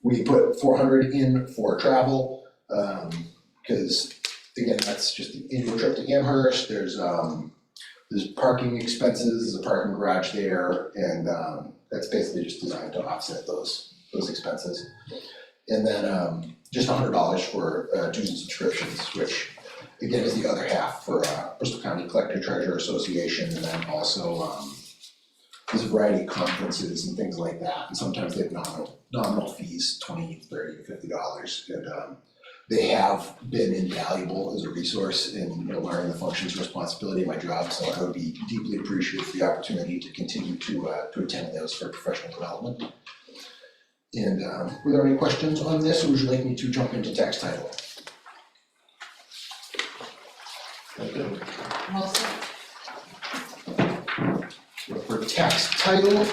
We put 400 in for travel, because again, that's just the annual trip to Amherst. There's parking expenses, there's a parking garage there, and that's basically just designed to offset those expenses. And then just $100 for dues and subscriptions, which again is the other half for Bristol County Collector Treasurer Association, and then also there's a variety of conferences and things like that, and sometimes they have nominal fees, $20, $30, $50, and they have been invaluable as a resource in learning the functions and responsibility of my job, so I would be deeply appreciative for the opportunity to continue to attend those for professional development. And were there any questions on this, or would you like me to jump into tax title? Well, For tax title,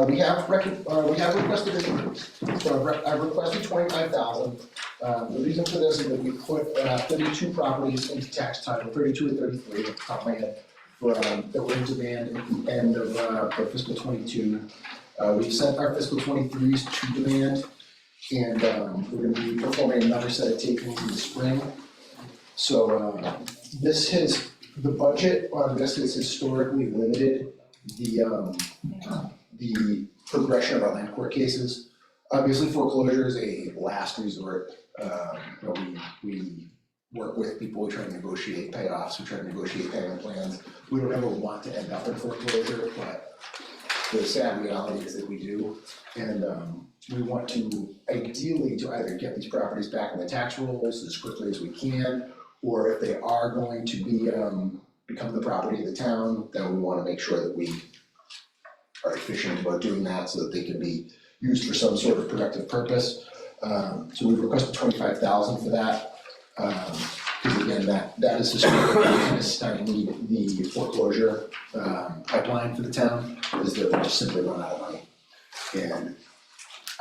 we have requested an increase. So I've requested 25,000. The reason for this is that we put 32 properties into tax title, 32 or 33 at the top of my head, that were in demand at the end of our fiscal 22. We've sent our fiscal 23s to demand, and we're gonna be performing another set of takings in the spring. So the budget on this has historically limited the progression of our land court cases. Obviously, foreclosure is a last resort. We work with people, we try to negotiate payoffs, we try to negotiate payment plans. We don't ever want to end up in foreclosure, but the sad reality is that we do. And we want to ideally to either get these properties back in the tax rolls as quickly as we can, or if they are going to be become the property of the town, then we want to make sure that we are efficient about doing that so that they can be used for some sort of productive purpose. So we've requested 25,000 for that. Because again, that is historically kind of stymied the foreclosure pipeline for the town, is that they just simply run out of money. And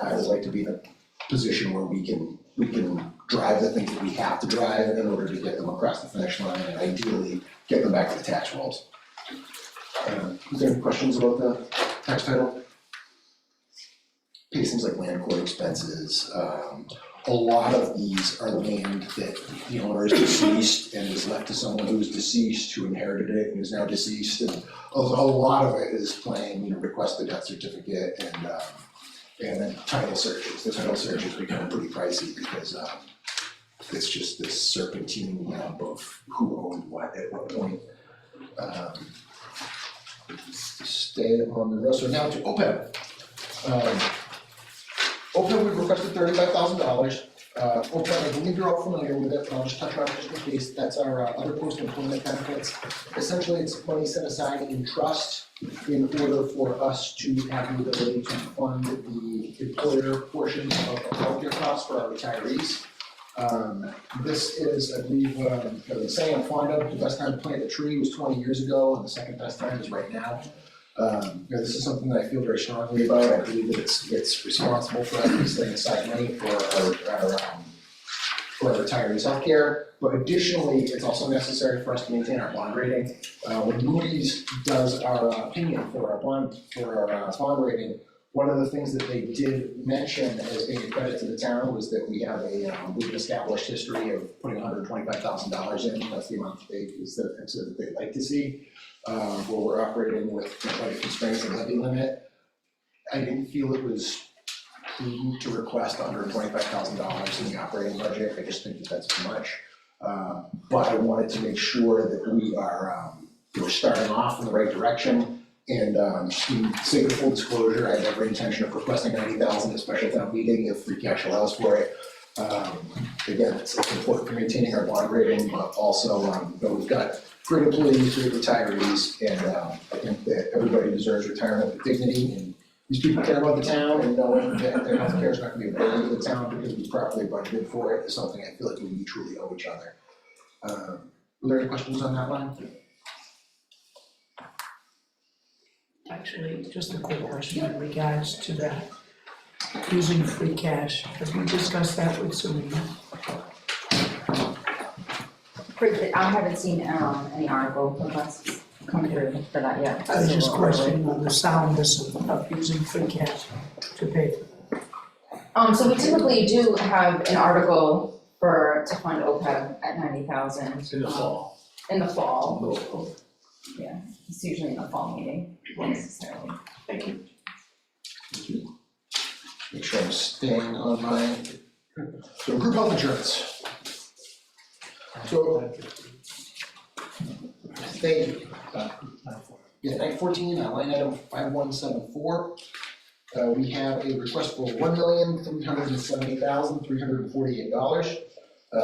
I would like to be in a position where we can drive the things that we have to drive in order to get them across the finish line and ideally get them back to the tax rolls. Is there any questions about the tax title? Pays things like land court expenses. A lot of these are land that the owner is deceased and is left to someone who is deceased who inherited it and is now deceased. And a lot of it is playing, request the death certificate and then title searches. The title searches become pretty pricey because it's just this serpentine web of who owned what at what point. Stay on the road. So now to OPEB. OPEB, we've requested $35,000. OPEB, I believe you're all familiar with it, but I'll just touch on it just in case. That's our other post-employment benefits. Essentially, it's money set aside in trust in order for us to have the ability to fund the employer portion of healthcare costs for our retirees. This is, I believe, the saying I'm fond of, the best time to plant a tree was 20 years ago, and the second best time is right now. This is something that I feel very strongly about. I believe that it's responsible for us to stay aside money for our retirees' healthcare. But additionally, it's also necessary for us to maintain our bond rating. When Moody's does our opinion for our bond rating, one of the things that they did mention as being a credit to the town was that we have we've an established history of putting $125,000 in. That's the amount that they'd like to see. Where we're operating with budget constraints and levy limit. I didn't feel it was prudent to request $125,000 in the operating budget. I just think that that's too much. But I wanted to make sure that we are we're starting off in the right direction. And in sake of full disclosure, I have every intention of requesting $90,000 at special town meeting if free cash allows for it. Again, it's important for maintaining our bond rating, but also we've got great employees, great retirees, and I think that everybody deserves retirement with dignity. And these people care about the town, and knowing that their health care is not going to be a burden to the town because we properly budgeted for it is something I feel like we mutually owe each other. Were there any questions on that line? Actually, just a quick question in regards to that, using free cash. Have we discussed that with Serena? I haven't seen any article requests come through for that yet. I was just questioning on the soundness of using free cash to pay for that. So we typically do have an article to fund OPEB at 90,000. In the fall. In the fall. Yeah, it's usually in a fall meeting, not necessarily. Thank you. Make sure I'm staying on my, so group health insurance. So, thank you. Yeah, 914, line item 5174. We have a request for $1,370,348.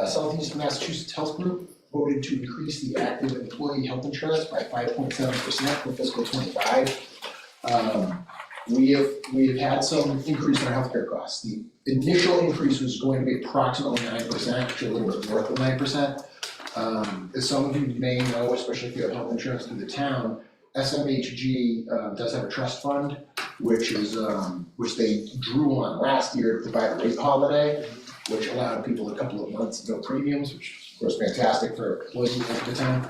Southeast Massachusetts Health Group voted to increase the active employee health insurance by 5.7% for fiscal 25. We have had some increase in our healthcare costs. The initial increase was going to be approximately 9%, actually a little bit north of 9%. As some of you may know, especially if you have health insurance through the town, SMHG does have a trust fund, which they drew on last year to provide a rate holiday, which allowed people a couple of months of no premiums, which of course fantastic for employees at the time.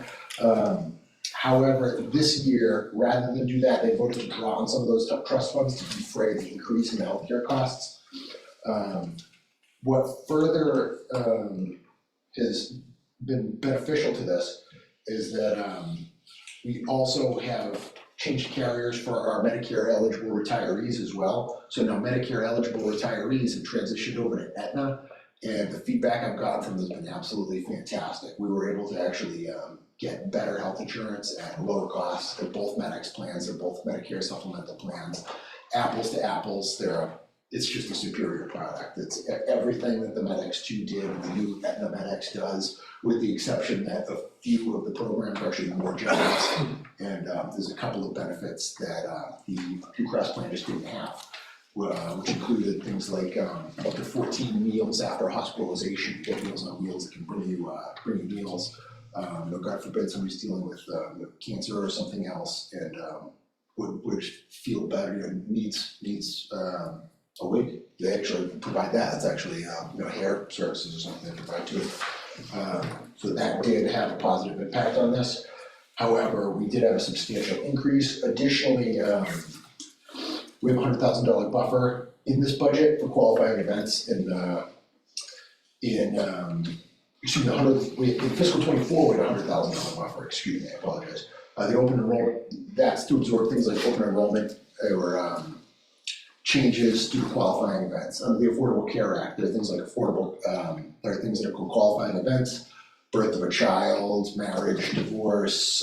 However, this year, rather than do that, they voted to draw on some of those trust funds to defray the increase in the healthcare costs. What further has been beneficial to this is that we also have changed carriers for our Medicare eligible retirees as well. So now Medicare eligible retirees have transitioned over to Aetna, and the feedback I've gotten from them has been absolutely fantastic. We were able to actually get better health insurance at lower costs. They're both Medex plans, they're both Medicare supplemental plans. Apples to apples, it's just a superior product. It's everything that the Medex 2 did, the new Aetna Medex does, with the exception that a few of the programs are actually more generous. And there's a couple of benefits that the Blue Cross plan just didn't have, which included things like up to 14 meals after hospitalization. You get Meals on Wheels that can bring you meals. God forbid somebody's dealing with cancer or something else and would feel better and needs a wig. They actually provide that. It's actually hair services or something they provide too. So that did have a positive impact on this. However, we did have a substantial increase. Additionally, we have a $100,000 buffer in this budget for qualifying events in fiscal '24, we had a $100,000 buffer, excuse me, I apologize. The open enrollment, that's to absorb things like open enrollment or changes due to qualifying events. Under the Affordable Care Act, there are things like there are things that are called qualifying events, birth of a child, marriage, divorce,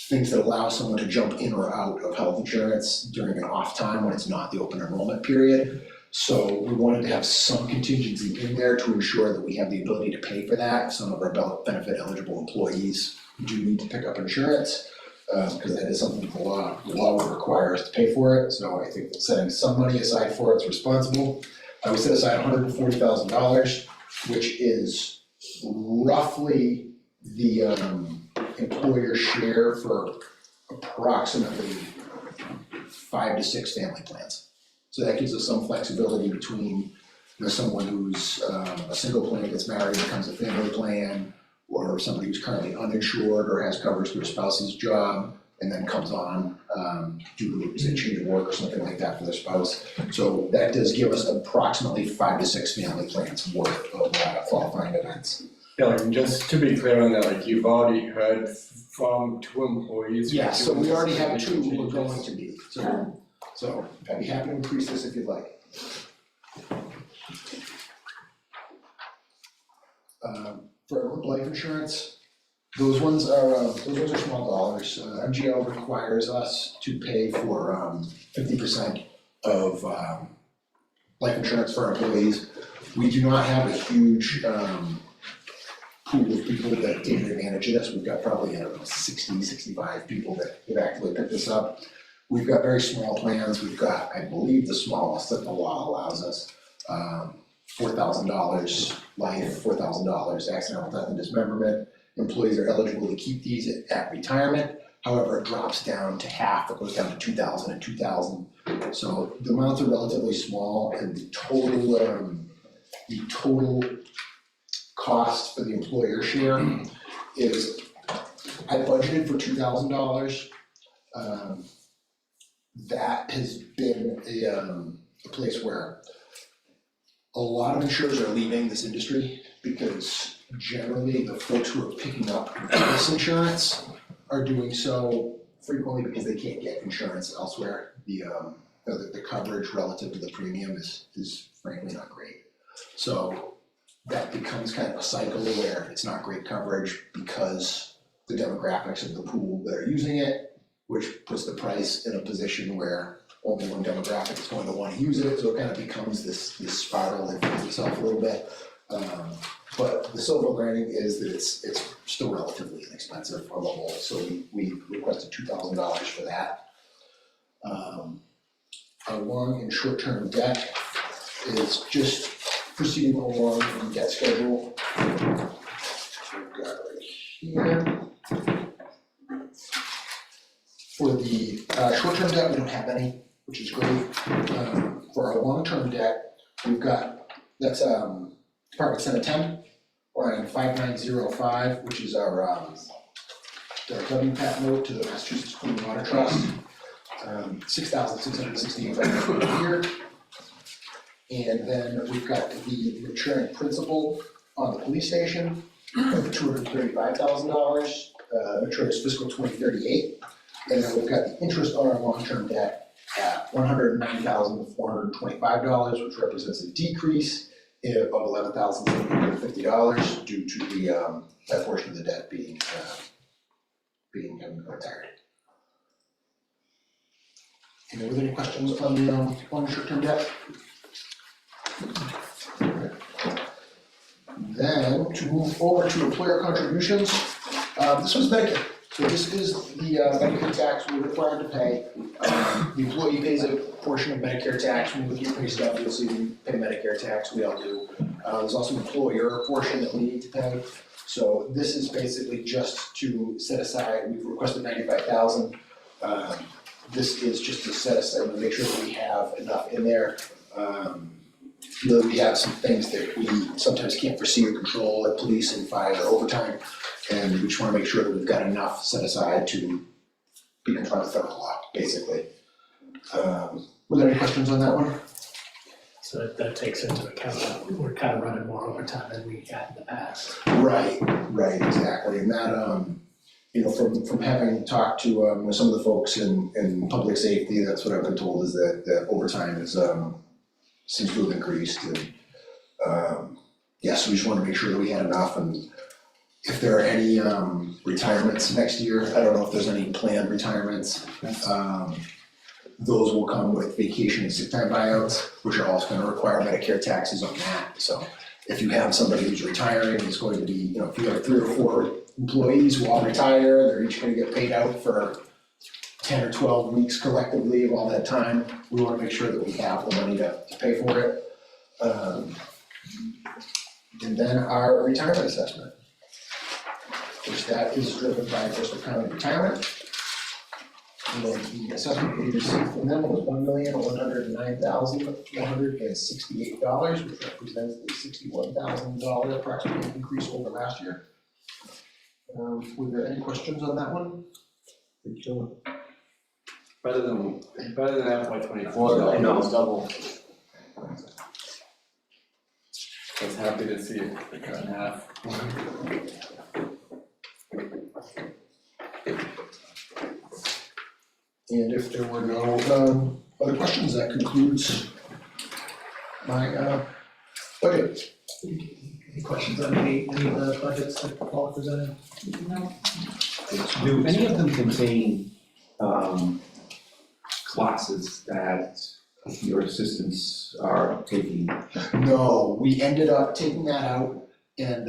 things that allow someone to jump in or out of health insurance during an off time when it's not the open enrollment period. So we wanted to have some contingency in there to ensure that we have the ability to pay for that. Some of our benefit eligible employees do need to pick up insurance, because that is something the law would require us to pay for it. So I think that setting some money aside for it's responsible. We set aside $140,000, which is roughly the employer share for approximately 5 to 6 family plans. So that gives us some flexibility between someone who's a single plan gets married, becomes a family plan, or somebody who's currently uninsured or has coverage through a spouse's job and then comes on due to say change of work or something like that for their spouse. So that does give us approximately 5 to 6 family plans worth of qualifying events. Yeah, and just to be clear on that, you've already heard from 2 employees. Yeah, so we already have 2 who are going to be, so I'd be happy to increase this if you'd like. For group life insurance, those ones are small dollars. MGL requires us to pay for 50% of life insurance for our employees. We do not have a huge pool of people that take advantage of this. We've got probably 60, 65 people that have actively picked this up. We've got very small plans. We've got, I believe, the smallest that the law allows us. $4,000 life, $4,000 accidental death and dismemberment. Employees are eligible to keep these at retirement. However, it drops down to half. It goes down to $2,000 and $2,000. So the amounts are relatively small, and the total cost for the employer share is, I budgeted for $2,000. That has been a place where a lot of insurers are leaving this industry because generally the folks who are picking up this insurance are doing so frequently because they can't get insurance elsewhere. The coverage relative to the premium is frankly not great. So that becomes kind of a cycle where it's not great coverage because the demographics of the pool that are using it, which puts the price in a position where only one demographic is going to want to use it, so it kind of becomes this spiral that feeds itself a little bit. But the silver lining is that it's still relatively inexpensive on the whole, so we requested $2,000 for that. Our long and short-term debt is just proceeding along in the debt schedule. We've got right here. Short-term debt, we don't have any, which is great. For our long-term debt, we've got, that's Department Senate 10, line 5905, which is our WPAT note to the Massachusetts Clean Water Trust, $6,668 per year. And then we've got the maturing principal on the police station of $235,000, matures fiscal 2038. And then we've got the interest on our long-term debt at $109,425, which represents a decrease of $11,750 due to the that portion of the debt being retired. And are there any questions on short-term debt? Then to move forward to employer contributions, this was Medicare. So this is the Medicare tax we're required to pay. The employee pays a portion of Medicare tax. When we get pay stuff, you'll see we pay Medicare tax, we all do. There's also an employer portion that we need to pay. So this is basically just to set aside, we've requested $95,000. This is just to set aside, to make sure that we have enough in there. We have some things that we sometimes can't foresee or control, like police and fire overtime. And we just wanna make sure that we've got enough set aside to be compliant with federal law, basically. Were there any questions on that one? So that takes into account that we're kind of running more overtime than we had in the past. Right, exactly. And that, from having talked to some of the folks in public safety, that's what I've been told is that overtime is seems to have increased. And so we just wanted to make sure that we had enough. And if there are any retirements next year, I don't know if there's any planned retirements. Those will come with vacation and sick time buyouts, which are also gonna require Medicare taxes on that. So if you have somebody who's retiring, it's going to be, if you have 3 or 4 employees who all retire, they're each gonna get paid out for 10 or 12 weeks collectively of all that time. We wanna make sure that we have the money to pay for it. And then our retirement assessment, which that is driven by Bristol County Retirement. And then the assessment we received from them was $1,109,168, which represents a $61,000 approximate increase over last year. Were there any questions on that one? Better than FY24 though, I know. it was double. I was happy to see it cut in half. And if there were no other questions, that concludes my budget. Any questions on any of the budgets that Paul presented? No. Do any of them contain classes that your assistants are taking? No, we ended up taking that out, and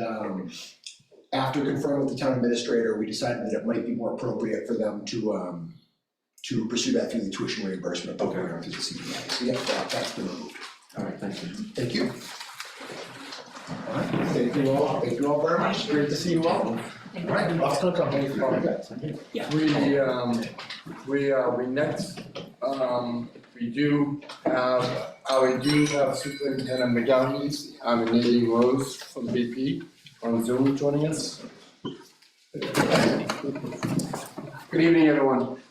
after confirming with the town administrator, we decided that it might be more appropriate for them to pursue that through the tuition reimbursement program through the CBA. So yeah, that's been removed. All right, thank you. Thank you. All right, thank you all very much, great to see you all. All right, I'll still come home for We next, we do have Superintendent McGowan and Nadine Rose from BP on Zoom joining us. Good evening, everyone.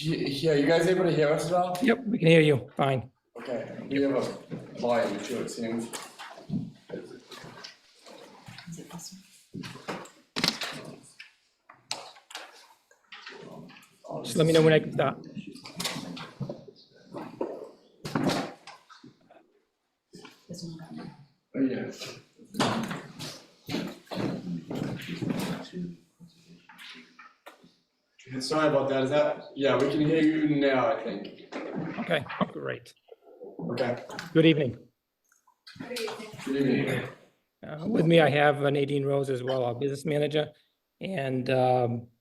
Yeah, you guys able to hear us at all? Yep, we can hear you, fine. Okay, we have a volume issue, it seems. Just let me know when I can stop. This one got me. Oh, yeah. Sorry about that, yeah, we can hear you now, I think. Okay, great. Okay, Good evening. good evening. With me, I have Nadine Rose as well, our business manager, and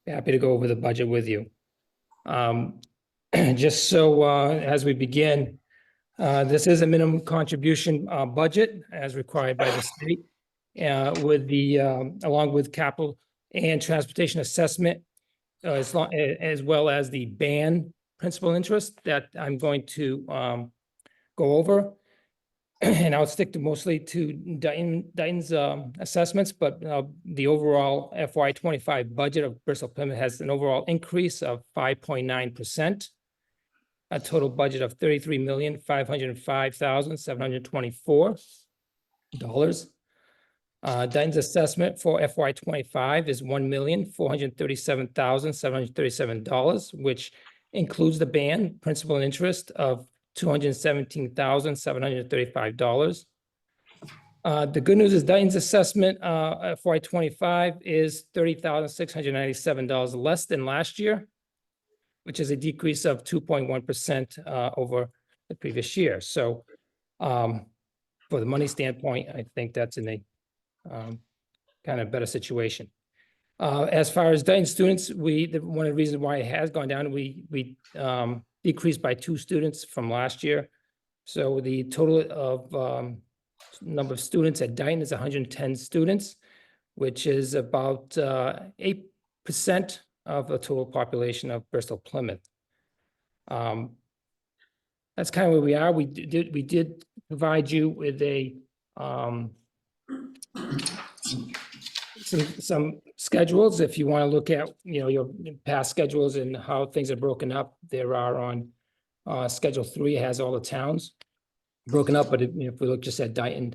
happy to go over the budget with you. Just so as we begin, This is a minimum contribution budget as required by the state. With the, along with capital and transportation assessment, as well as the ban principal interest that I'm going to go over. And I'll stick to mostly to Dayton's assessments, but the overall FY 25 budget of Bristol Plymouth has an overall increase of 5.9%. A total budget of $33,505,724. Dayton's assessment for FY 25 is $1,437,737, which includes the ban, principal and interest of $217,735. The good news is Dayton's assessment FY 25 is $30,697 less than last year, which is a decrease of 2.1% over the previous year. So for the money standpoint, I think that's in a kind of better situation. As far as Dayton students, one of the reasons why it has gone down, we decreased by 2 students from last year. So the total of number of students at Dayton is 110 students, which is about 8% of the total population of Bristol Plymouth. That's kind of where we are. We did provide you with a some schedules if you want to look at, your past schedules and how things are broken up. There are on Schedule 3 has all the towns broken up, but if we look just at Dayton,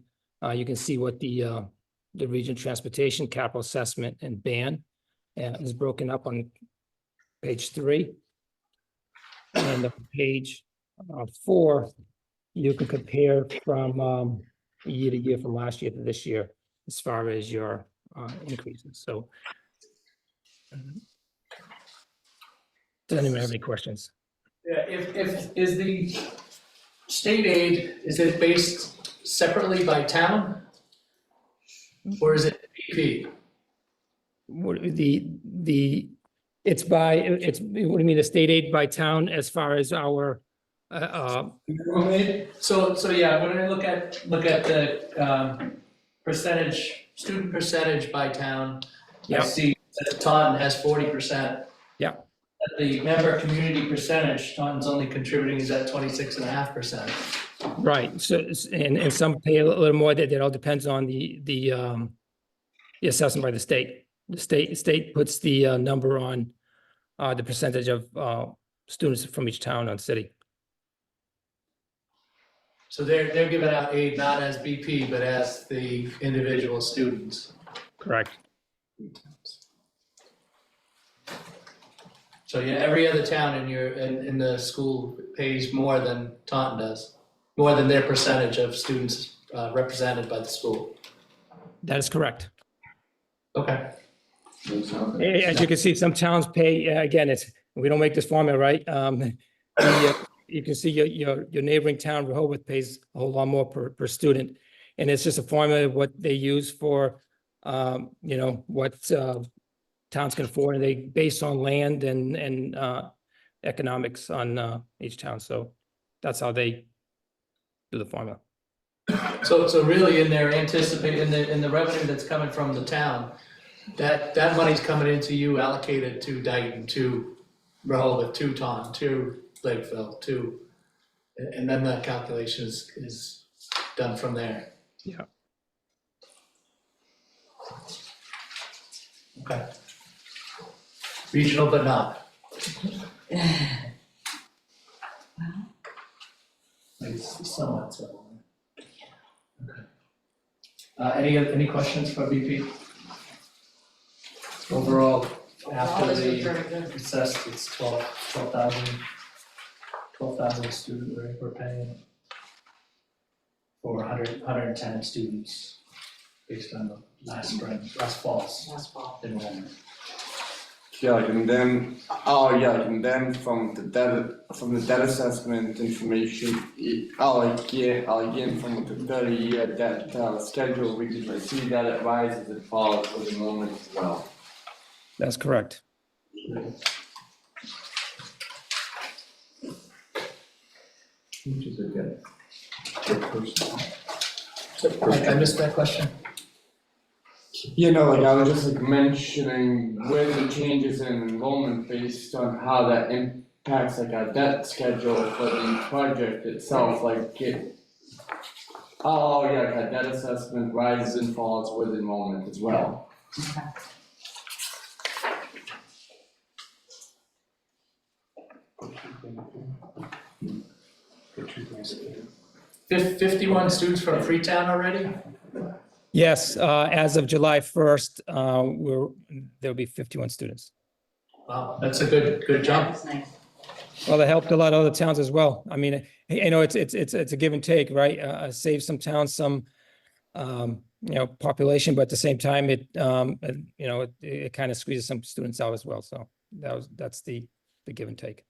you can see what the region transportation, capital assessment, and ban is broken up on page 3. And on page 4, you can compare from year to year, from last year to this year, as far as your increases. So, does anyone have any questions? Yeah, if is the state aid, is it based separately by town? Or is it BP? What it's by, what do you mean, the state aid by town as far as our So yeah, when I look at the student percentage by town, I Yeah. see that Taunton has 40%. Yeah. The member community percentage, Taunton's only contributing is at 26.5%. right, so and some pay a little more. That all depends on the assessment by the state. The state puts the number on the percentage of students from each town and city. So they're giving out aid not as BP, but as the individual students. Correct. So yeah, every other town in the school pays more than Taunton does, more than their percentage of students represented by the school. That is correct. Okay. As you can see, some towns pay, again, we don't make this formula, right? You can see your neighboring town, Rehoboth, pays a whole lot more per student. And it's just a formula of what they use for, what towns can afford, and they base on land and economics on each town. So that's how they do the formula. So really in their in the revenue that's coming from the town, that money's coming into you allocated to Dayton, to Rehoboth, to Taunton, to Lakeville, and then the calculation is done from there. Yeah. Okay. Regional but not. It's somewhat so. Okay. Any questions for BP? Overall, after This is the very good. assessed, it's 12,000 student we're paying for 110 students based on the last fall's Last fall. enrollment. And then from the debt assessment information, again, from the 30-year debt schedule, we can see that it rises and falls with enrollment as well. That's correct. Which is a good chairperson. I missed that question. You know, like I was just like mentioning where the changes in enrollment based on how that impacts like our debt schedule for the project itself, like it. Oh, yeah, like our debt assessment rises and falls with enrollment as well. 51 students from Freetown already? Yes, as of July 1st, there'll be 51 students. Wow, that's a good jump. That's nice. Well, it helped a lot of other towns as well. I mean, you know, it's a give and take, right? Save some towns, some, you know, population, but at the same time, it you know, it kind of squeezes some students out as well. So that's the give and take.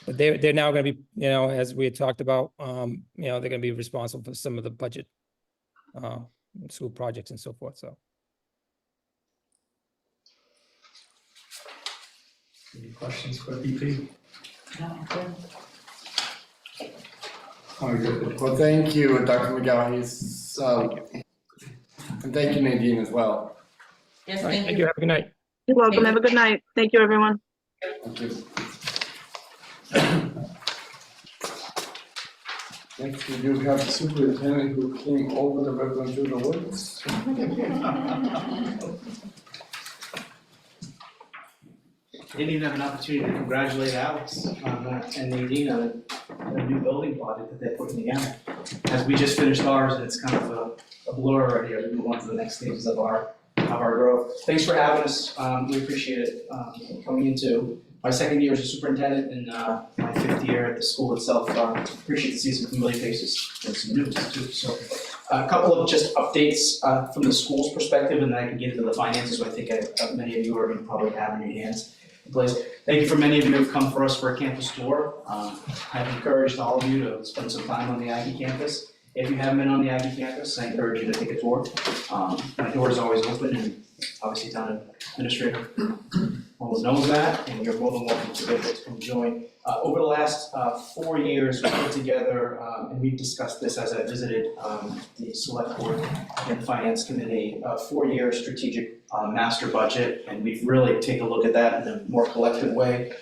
But they're now going to be, you know, as we had talked about, you know, they're going to be responsible for some of the budget, school projects and so forth. So. Any questions for VP? Well, thank you, Dr. McGowan, and thank you, Nadine, as well. Yes, All right, thank you. Have a good night. You're welcome. Have a good night. Thank you, everyone. Thank you. Next, we do have the superintendent who came over the river and through the woods. Didn't even have an opportunity to congratulate Alex and Nadine on a new building project that they're putting together. As we just finished ours, and it's kind of a blur already as we move on to the next stages of our growth. Thanks for having us. We appreciate it. Coming into my second year as a superintendent and my fifth year at the school itself. Appreciate to see some familiar faces and some new ones too. So a couple of just updates from the school's perspective, and then I can get into the finances, which I think many of you are going to probably have in your hands. Place. Thank you for many of you who have come for us for a campus tour. I've encouraged all of you to spend some time on the Aggie campus. If you haven't been on the Aggie campus, I encourage you to take a tour. My door is always open, and obviously town administrator always knows that, and you're more than welcome to be able to come join. Over the last 4 years, we put together, and we've discussed this as I visited the select board and finance committee, a 4-year strategic master budget, and we've really taken a look at that in a more collective way.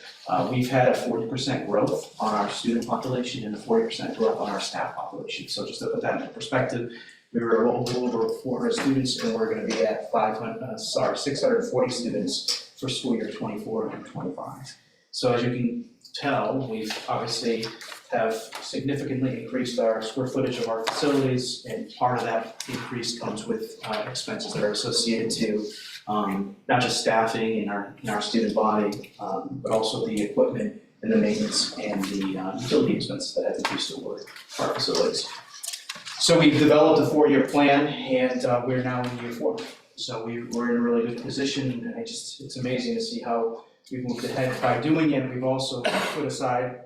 We've had a 40% growth on our student population and a 40% growth on our staff population. So just to put that in perspective, we were a little over 400 students, and we're going to be at 640 students for school year 24 and 25. So as you can tell, we've obviously have significantly increased our square footage of our facilities, and part of that increase comes with expenses that are associated to not just staffing in our student body, but also the equipment and the maintenance and the utility expenses that have increased over our facilities. So we've developed a 4-year plan, and we're now in year 4. So we're in a really good position, and it's amazing to see how we've moved ahead by doing it. We've also put aside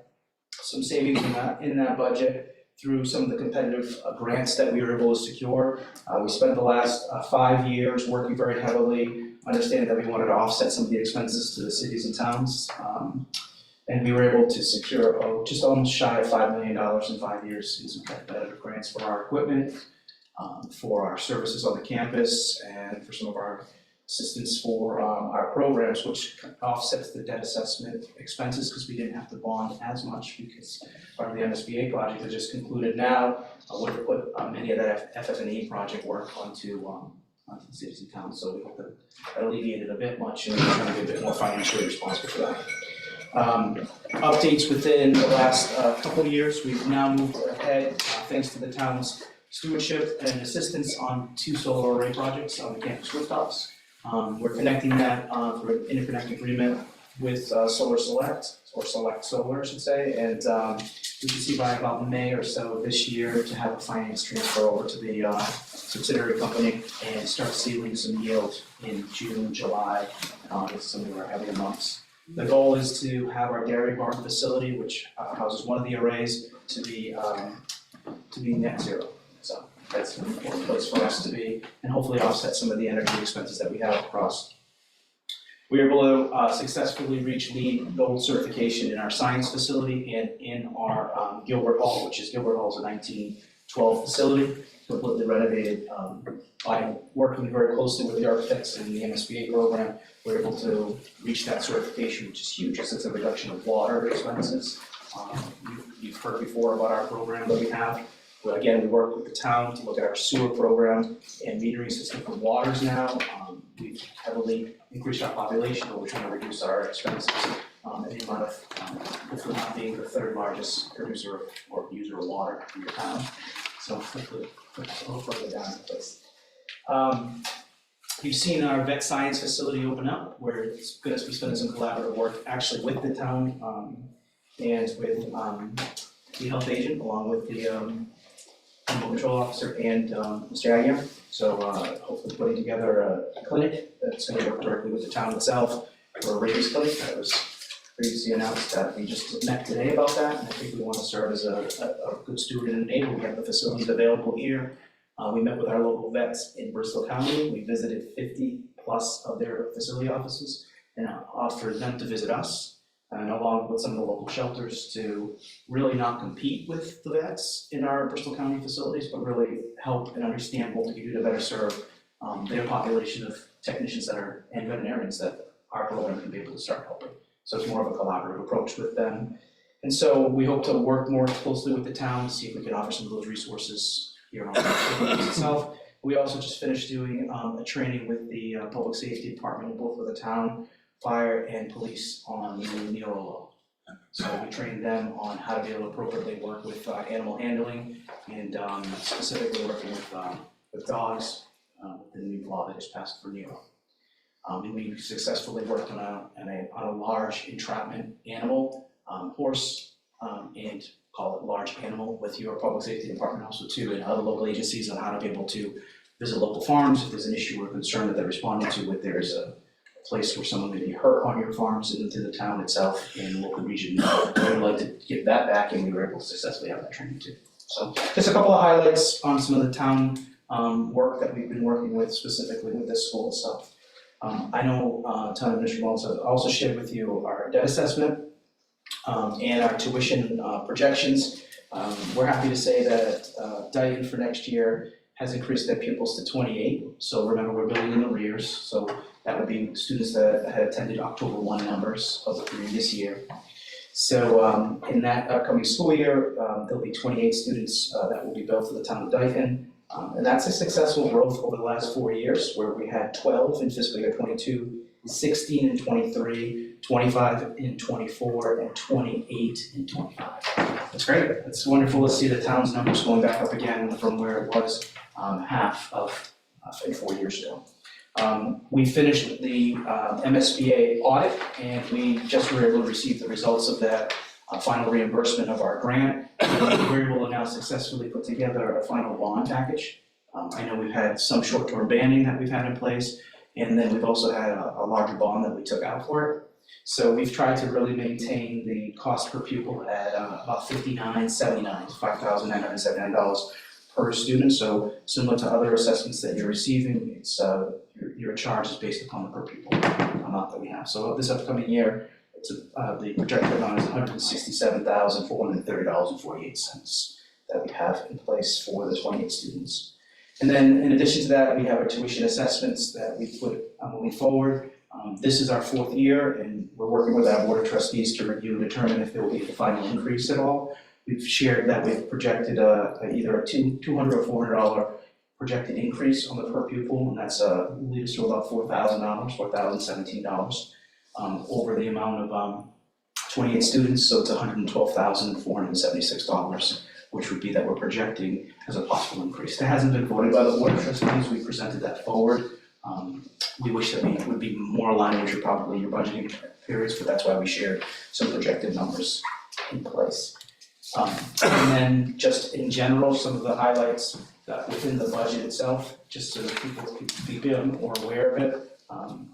some savings in that budget through some of the competitive grants that we were able to secure. We spent the last 5 years working very heavily, understanding that we wanted to offset some of the expenses to the cities and towns. And we were able to secure just almost shy of $5 million in 5 years in some competitive grants for our equipment, for our services on the campus, and for some of our assistance for our programs, which offsets the debt assessment expenses because we didn't have to bond as much because part of the MSBA project that just concluded now would have put many of that FF&E project work onto the cities and towns. So we hope that alleviated a bit much, and we're trying to be a bit more financially responsible for that. Updates within the last couple of years, we've now moved ahead thanks to the town's stewardship and assistance on 2 solar array projects on the campus rooftops. We're connecting that through an interconnect agreement with Solar Select, or Select Solar, I should say, and we should see by about May or so this year to have a finance transfer over to the subsidiary company and start sealing some yield in June, July, and August, some of our heavier months. The goal is to have our dairy barn facility, which houses one of the arrays, to be net zero. So that's an important place for us to be, and hopefully offset some of the energy expenses that we have across. We were able to successfully reach LEED Gold certification in our science facility and in our Gilbert Hall, which is Gilbert Hall is a 1912 facility, completely renovated. By working very closely with the architects in the MSBA program, we're able to reach that certification, which is huge, because it's a reduction of water expenses. You've heard before about our program that we have. But again, we work with the town to look at our sewer program and metering system for waters now. We've heavily increased our population, but we're trying to reduce our expenses and the amount of, hopefully not being the third largest producer or user of water in the town. So hopefully, a little further down the list. You've seen our vet science facility open up, where it's going to be spending some collaborative work actually with the town and with the health agent, along with the animal control officer and Mr. Aguirre. So hopefully putting together a clinic that's going to work directly with the town itself for a rabies clinic. That was previously announced that we just met today about that. And I think we want to serve as a good steward and enabler. We have the facilities available here. We met with our local vets in Bristol County. We visited 50 plus of their facility offices and offered them to visit us, and along with some of the local shelters, to really not compete with the vets in our Bristol County facilities, but really help and understand what we can do to better serve their population of technicians that are, and veterinarians that our program can be able to start helping. So it's more of a collaborative approach with them. And so we hope to work more closely with the town to see if we can offer some of those resources here on the campus itself. We also just finished doing a training with the public safety department, both with the town, fire, and police on the NERO law. So we trained them on how to be able to appropriately work with animal handling and specifically working with dogs, the new law that just passed for NERO. And we successfully worked on a large entrapment animal, horse, and call it large animal, with your public safety department also too, and other local agencies, on how to be able to visit local farms if there's an issue or concern that they're responding to, if there's a place where someone may be hurt on your farms and into the town itself and the local region. We'd like to get that back, and we were able to successfully have that training too. So just a couple of highlights on some of the town work that we've been working with, specifically with this school itself. I know Town Administrator also shared with you our debt assessment and our tuition projections. We're happy to say that Dayton for next year has increased their pupils to 28. So remember, we're building in arrears. So that would be students that had attended October 1 numbers of the previous year. So in that upcoming school year, there'll be 28 students that will be built for the town of Dayton. And that's a successful growth over the last 4 years, where we had 12 in fiscal year 22, 16 in 23, 25 in 24, and 28 in 25. That's great. It's wonderful to see the town's numbers going back up again from where it was half of 4 years ago. We finished the MSBA audit, and we just were able to receive the results of that final reimbursement of our grant. We were able to now successfully put together a final bond package. I know we've had some short-term banding that we've had in place, and then we've also had a larger bond that we took out for it. So we've tried to really maintain the cost per pupil at about $59.79, $5,979 per student. So similar to other assessments that you're receiving, it's your charge is based upon the per pupil amount that we have. So this upcoming year, it's the projected amount is $167,430.48 that we have in place for the 28 students. And then in addition to that, we have our tuition assessments that we put moving forward. This is our 4th year, and we're working with our board of trustees to review and determine if there will be a final increase at all. We've shared that we've projected either a $200 or $400 projected increase on the per pupil, and that's lead us to about $4,000, $4,017 over the amount of 28 students. So it's $112,476, which would be that we're projecting as a possible increase. It hasn't been voted by the board of trustees. We presented that forward. We wish that we would be more aligned with your budgeting periods, but that's why we shared some projected numbers in place. And then just in general, some of the highlights within the budget itself, just so that people can be a bit more aware of it.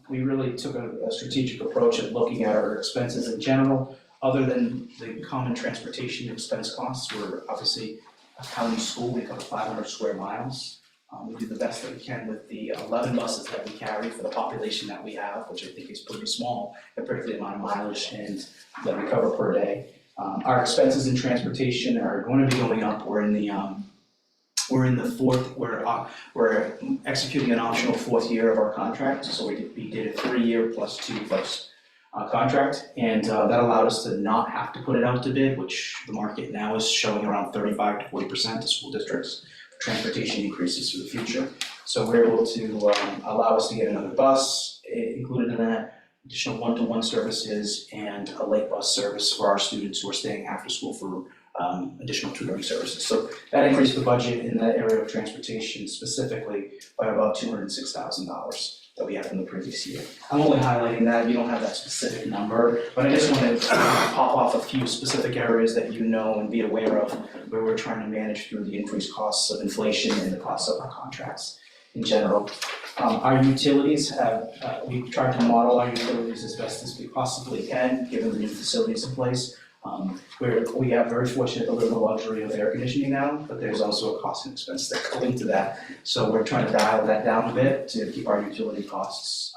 We really took a strategic approach at looking at our expenses in general, other than the common transportation expense costs. We're obviously a county school, we cover 500 square miles. We do the best that we can with the 11 buses that we carry for the population that we have, which I think is pretty small, compared to the amount of mileage and that we cover per day. Our expenses in transportation are going to be going up. We're in the fourth, we're executing an optional fourth year of our contract, so we did a 3-year plus 2 plus contract, and that allowed us to not have to put it out to bid, which the market now is showing around 35 to 40% to school districts for transportation increases for the future. So we're able to allow us to get another bus included in that, additional one-to-one services, and a late bus service for our students who are staying after school for additional tutoring services. So that increased the budget in that area of transportation specifically by about $206,000 that we had from the previous year. I'm only highlighting that, you don't have that specific number, but I just wanted to pop off a few specific areas that you know and be aware of where we're trying to manage through the increased costs of inflation and the costs of our contracts in general. Our utilities have, we've tried to model our utilities as best as we possibly can, given the new facilities in place. We have very fortunate to live in the luxury of air conditioning now, but there's also a cost and expense that go into that. So we're trying to dial that down a bit to keep our utility costs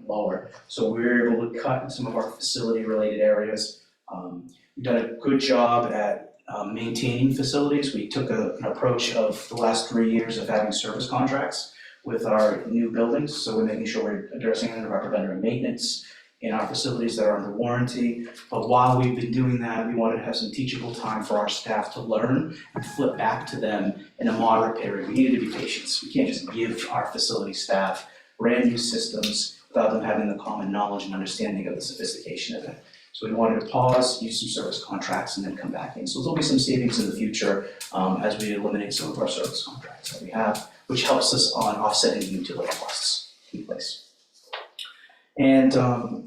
lower. So we're able to cut in some of our facility related areas. We've done a good job at maintaining facilities. We took an approach of the last 3 years of having service contracts with our new buildings. So we're making sure we're addressing any of our preventative maintenance in our facilities that are under warranty. But while we've been doing that, we wanted to have some teachable time for our staff to learn and flip back to them in a moderate period. We needed to be patient. We can't just give our facility staff brand new systems without them having the common knowledge and understanding of the sophistication of it. So we wanted to pause, use some service contracts, and then come back in. So there'll be some savings in the future as we eliminate some of our service contracts that we have, which helps us on offsetting the utility costs in place. And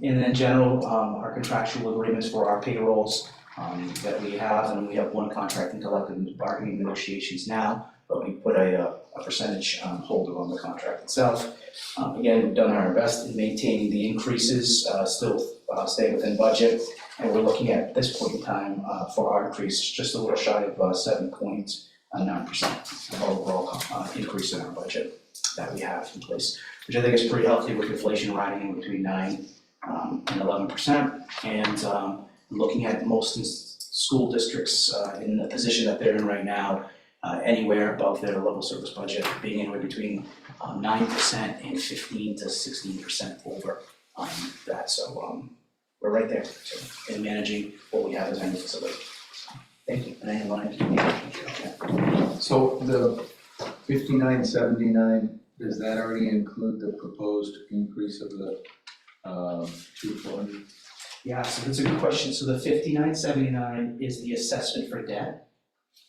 in general, our contractual agreements for our payrolls that we have, and we have one contract in collective bargaining negotiations now, but we put a percentage holder on the contract itself. Again, we've done our best in maintaining the increases, still stay within budget, and we're looking at this point in time for our increase just a little shy of 7.9% overall increase in our budget that we have in place, which I think is pretty healthy with inflation riding in between 9 and 11%. And looking at most school districts in the position that they're in right now, anywhere above their level service budget, being anywhere between 9% and 15 to 16% over that. So we're right there in managing what we have as our new facility. Thank you. And I wanted to So the 5979, does that already include the proposed increase of the 240? Yeah, so that's a good question. So the 5979 is the assessment for debt.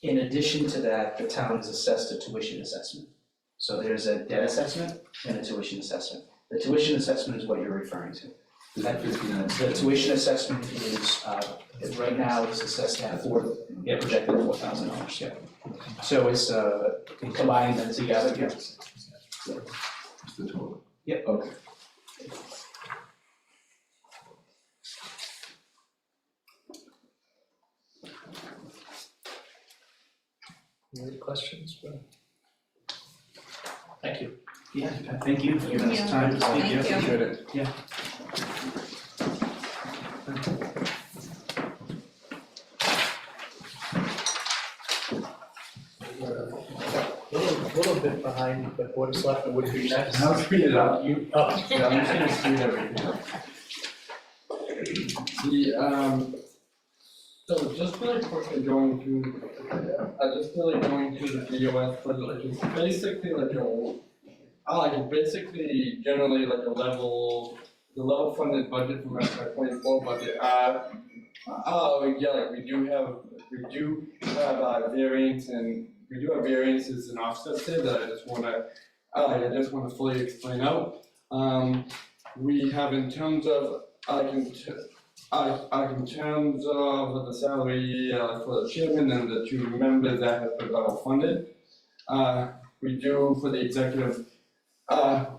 In addition to that, the town is assessed a tuition assessment. So there's a debt assessment and a tuition assessment. The tuition assessment is what you're referring to. That 59. The tuition assessment is right now it's assessed at projected at $4,000. Yeah. So it's combining them together. Yeah. It's the total? Yep. Okay. Any questions? Thank you. Yeah, thank you for giving us time to speak. Thank you. Appreciate it. Yeah. A little bit behind, but Board of Selectmen would be next. I'll speed it up. Yeah, I'm just gonna speed everything up. So just really quickly going through the DOS budget, it's basically generally like the level funded budget from FY24 budget. We do have variance and we do have variances and offsets there that I just wanna fully explain out. We have in terms of in terms of the salary for the chairman and the 2 members that has been level funded. We do for the executive,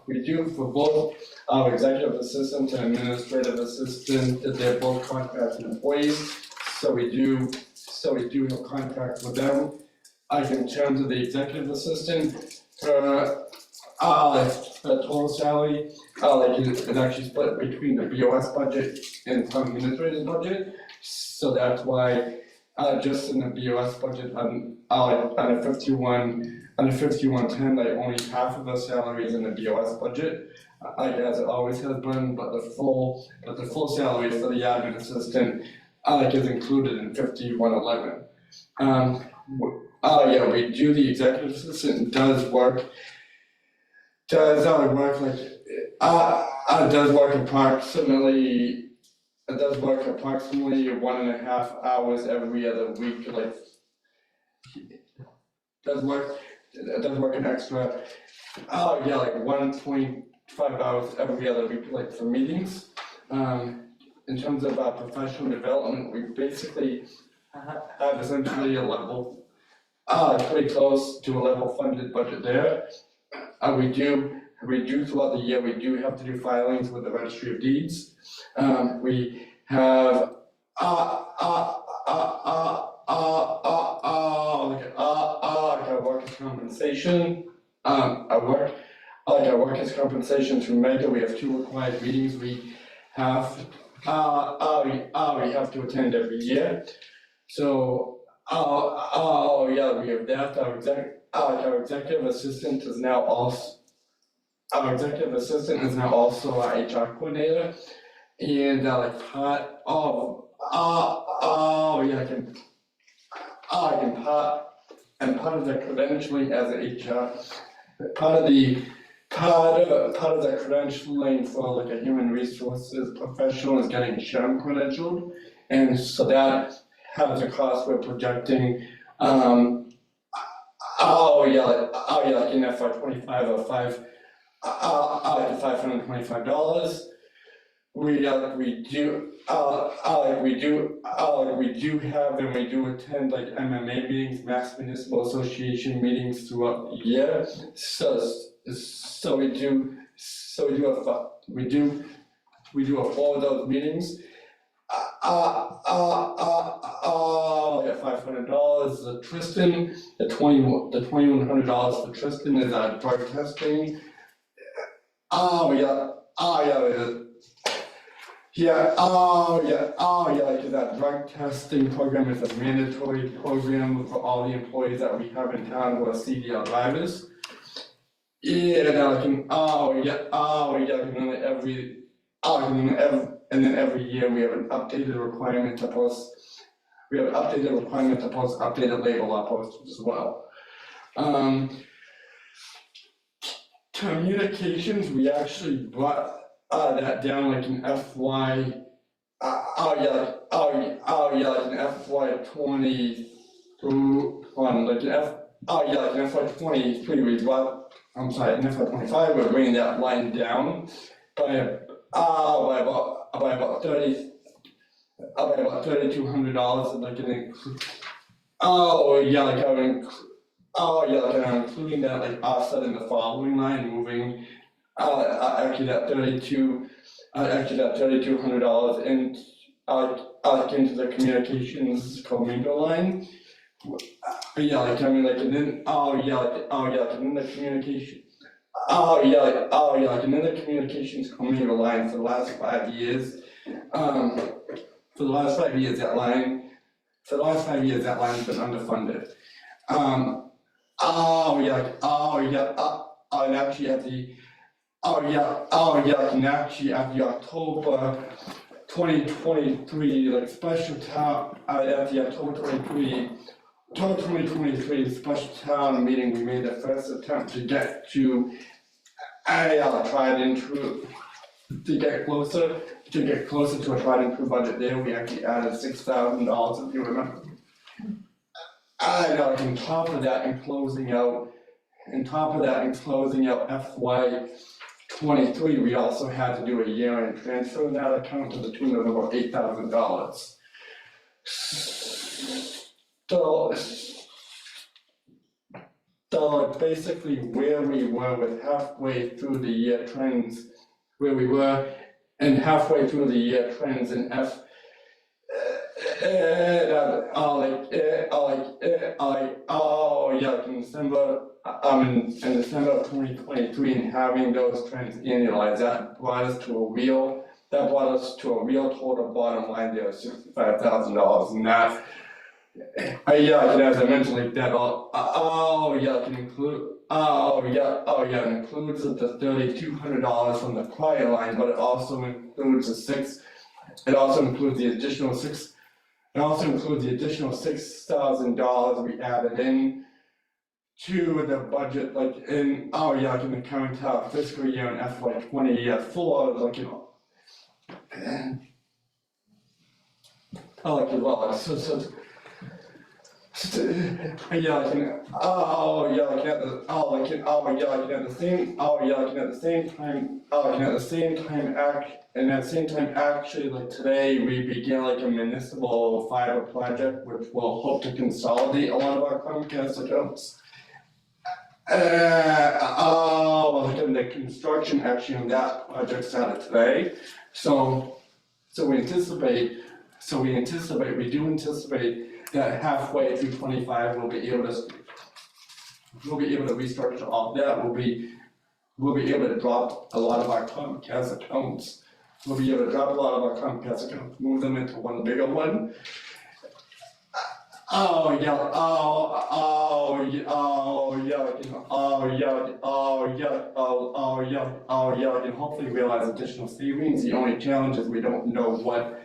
we do for both our executive assistant and administrative assistant, that they're both contracted employees. So we do have contracts with them. In terms of the executive assistant, The total salary, like is actually split between the BOS budget and town administrator's budget. So that's why, just in the BOS budget, under 5110, like only half of the salary is in the BOS budget. As it always has been, but the full salary for the admin assistant, is included in 5111. Yeah, we do, the executive assistant does work does work approximately 1.5 hours every other week, like does work an extra like 1.5 hours every other week, like for meetings. In terms of our professional development, we basically have essentially a level pretty close to a level funded budget there. We do throughout the year, we do have to do filings with the Registry of Deeds. We have workers' compensation. Our workers' compensation through MEGA, we have 2 required meetings we have to attend every year. So yeah, we have that. Our executive assistant is now also our HR coordinator, and part of part of the credentialing as an HR, part of the credentialing for like a human resources professional is getting SHRM credentialed, and so that has a cost we're projecting. Like in FY25 of $525. We do have and we do attend like MMA meetings, Mass Municipal Association meetings throughout the year. So we do all of those meetings. At $500, the Tristan, the $2,100 for Tristan is our drug testing. Because that drug testing program is a mandatory program for all the employees that we have in town who are CDL drivers. And then every year we have an updated requirement to post. We have an updated requirement to post updated label law posters as well. Communications, we actually brought that down like in FY. Like in FY23 we brought. I'm sorry, in FY25 we're bringing that line down by about $3,200, like an including that, like offsetting the following line, moving that $3,200 into the communications commingle line. And then the communication. And then the communications commingle line for the last 5 years. For the last 5 years, that line's been underfunded. And actually at the October 2023, like special town, at the October 2023 special town meeting, we made the first attempt to get to get closer to a tried and true budget there. We actually added $6,000, if you remember. And on top of that, in closing out FY23, we also had to do a year-end transfer in that account to the tune of about $8,000. So basically where we were with halfway through the year trends, where we were and halfway through the year trends in in December, in December of 2023 and having those trends annualized, that brought us to a real total bottom line there of $65,000, and that, as I mentioned, like that, it can include, it includes the $3,200 from the prior line, but it also includes the additional $6,000 we added in to the budget, like in the current fiscal year in FY24, like, you know. At the same time, actually, like today, we began like a municipal fiber project, which will hope to consolidate a lot of our Comcast accounts. The construction actually on that project started today, we do anticipate that halfway through 25, we'll be able to restructure all that, we'll be able to drop a lot of our Comcast accounts. Move them into one bigger one. And hopefully realize additional savings. The only challenge is we don't know what,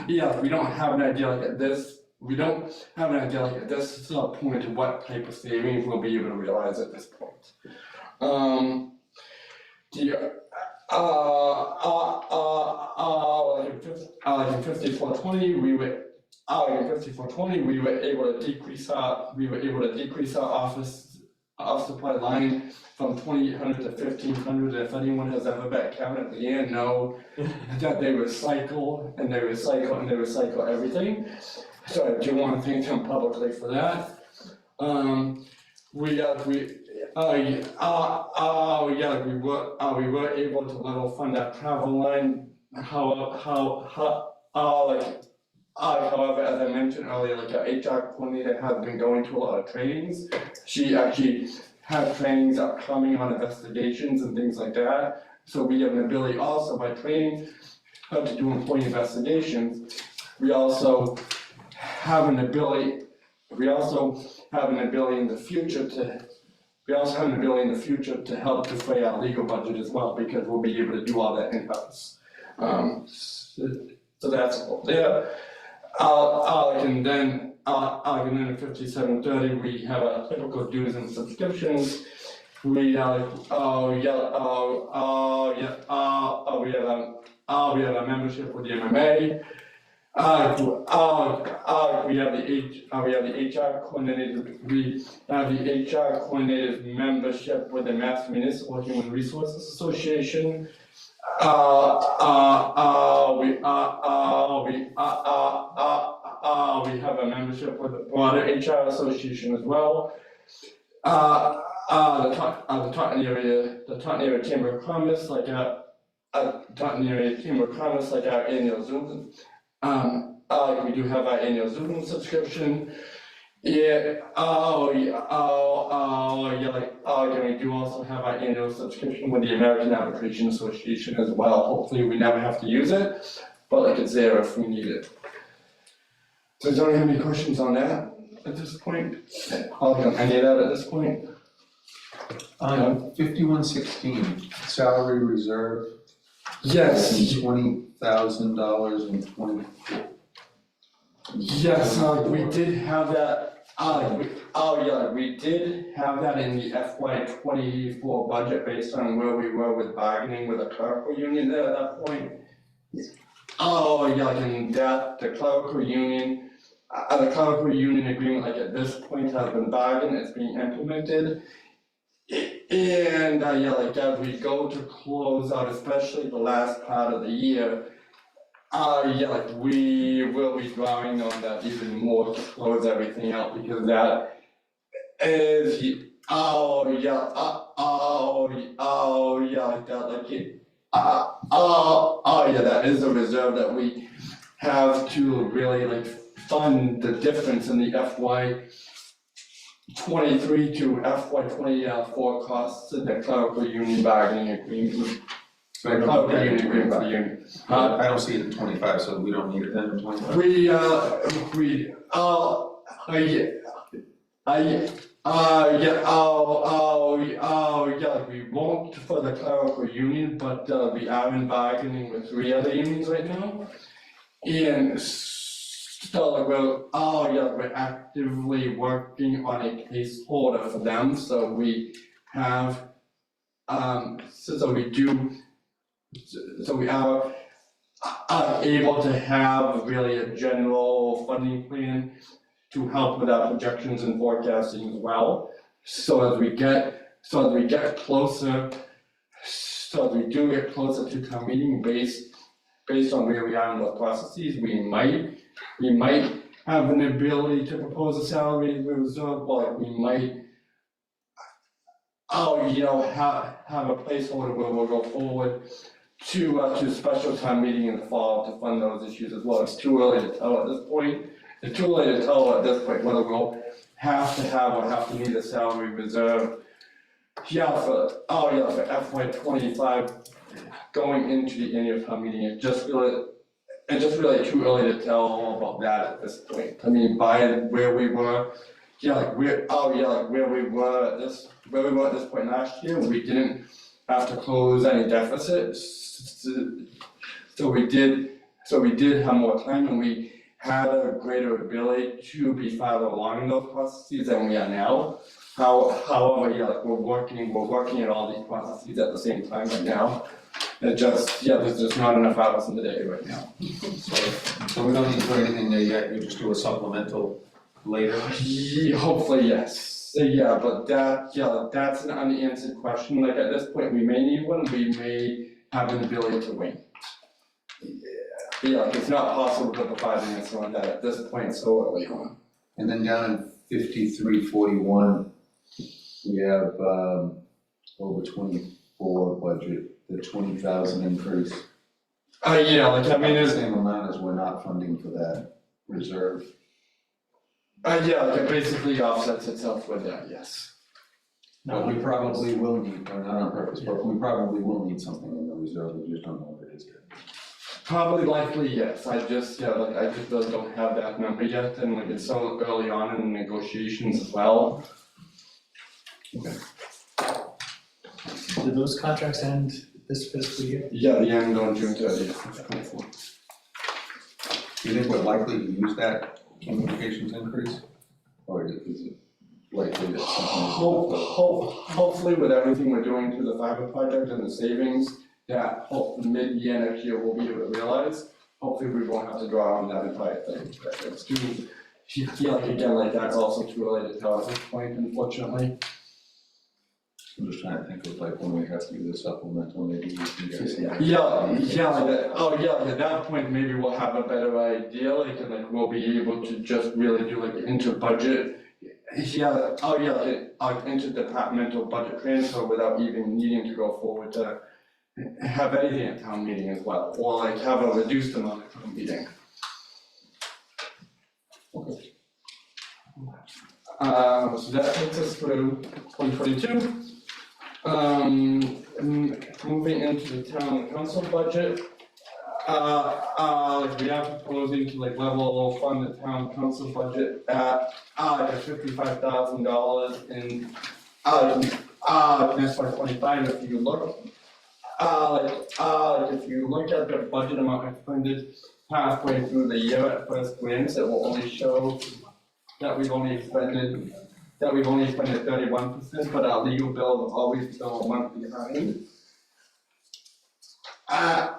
we don't have an idea like at this. We don't have an idea like at this point of what type of savings we'll be able to realize at this point. In 5420, we were able to decrease our office supply line from 2,800 to 1,500. If anyone has ever back counted the year, know that they recycle everything. So I do want to thank them publicly for that. We were able to level fund that travel line. However, as I mentioned earlier, like our HR coordinator has been going to a lot of trainings. She actually has trainings upcoming on investigations and things like that. So we have an ability also by training how to do employee investigations. We also have an ability in the future to help defray our legal budget as well, because we'll be able to do all that in-house. So that's all there. And then in 5730, we have a typical dues and subscriptions. We have a membership with the MMA. We have the HR coordinated. We have the HR coordinated membership with the Mass Municipal Human Resources Association. We have a membership with the broader HR Association as well. The Taunton Area Chamber of Commerce, like our annual Zoom. We do have our annual Zoom subscription. We do also have our annual subscription with the American Arbitration Association as well. Hopefully we never have to use it, but like it's there if we need it. So does anyone have any questions on that at this point? Any of that at this point? 5116, salary reserve. Yes. $20,000 in 24. Yes, we did have that. We did have that in the FY24 budget based on where we were with bargaining with the clerical union there at that point. And that the clerical union agreement, like at this point, has been bargained. It's being implemented. And as we go to close out, especially the last part of the year, we will be drawing on that even more to close everything out, because that is that is a reserve that we have to really fund the difference in the 23 to FY 24 costs and the clerical union bargaining agreement. So I don't Clerical need that in union agreement for the 25. union. I don't see it in 25, so we don't need it then in 25? We won't for the clerical union, but we are in bargaining with 3 other unions right now. And so we're actively working on a placeholder for them, so we have, so we are able to have really a general funding plan to help with our projections and forecasting as well. So as we get closer, so as we do get closer to town meeting based on where we are in those processes, we might have an ability to propose a salary reserve, but we might have a placeholder where we'll go forward to special town meeting in the fall to fund those issues as well. It's too early to tell at this point. It's too early to tell at this point whether we'll have to have or have to need a salary reserve. For FY 25 going into the annual town meeting. It's just really too early to tell about that at this point. I mean, by where we were, where we were at this point last year, we didn't have to close any deficits. So we did have more time, and we had a greater ability to be farther along in those processes than we are now. However, we're working at all these processes at the same time right now. It just, there's just not enough hours in the day right now. So we don't need to put anything there yet, you just do a supplemental later? Hopefully, yes. But that's an unanswered question. Like at this point, we may need one, we may have an ability to wait. It's not possible to provide an answer on that at this point so early on. And then down in 5341, we have over 24 budget, the 20,000 increase. It's the same amount as we're not funding for that reserve. It basically offsets itself with that, yes. But we probably will need, or not on purpose, but we probably will need something in the reserve, we just don't know what it is yet. Probably likely, yes. I just really don't have that number yet, and it's so early on in the negotiations as well. Do those contracts end this fiscal year? The end on June 30th, 24. Do you think we're likely to use that communications increase? Or is it likely that something? Hopefully with everything we're doing through the fiber project and the savings, that mid-year next year we'll be able to realize. Hopefully we won't have to draw on that entire thing. It's too, that's also too early to tell at this point, unfortunately. I'm just trying to think of like when we have to do the supplemental, maybe we can get some. At that point, maybe we'll have a better idea, we'll be able to just really do inter-budget. Interdepartmental budget transfer without even needing to go forward to have anything at town meeting as well, or have a reduced amount at town meeting. Okay. So that takes us through 2022. Moving into the town council budget, we are proposing to level fund the town council budget at $55,000 in FY 25. If you look, if you look at the budget amount expended halfway through the year at first glance, it will only show that we've only expended 31%, but our legal bill is always still a month behind. A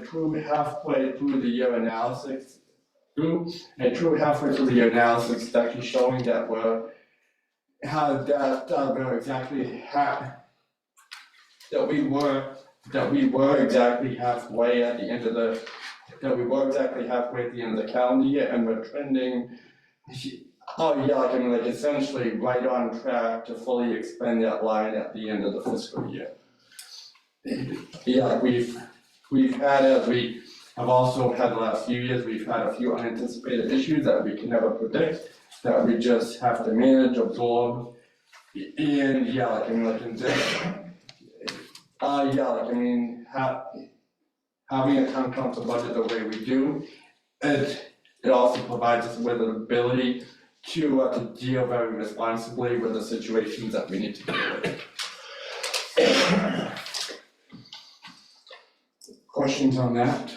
true halfway through the year analysis. A true halfway through the year analysis is actually showing that we're we were exactly halfway at the end of the calendar year, and we're trending Oh, yeah, like, I mean, like essentially right on track to fully expend that line at the end of the fiscal year. Yeah, like we've had, as we have also had the last few years, we've had a few unanticipated issues that we can never predict, that we just have to manage, absorb. And yeah, like, I mean, like in this, yeah, like, I mean, having a town council budget the way we do, it also provides us with an ability to deal very responsibly with the situations that we need to deal with. Questions on that?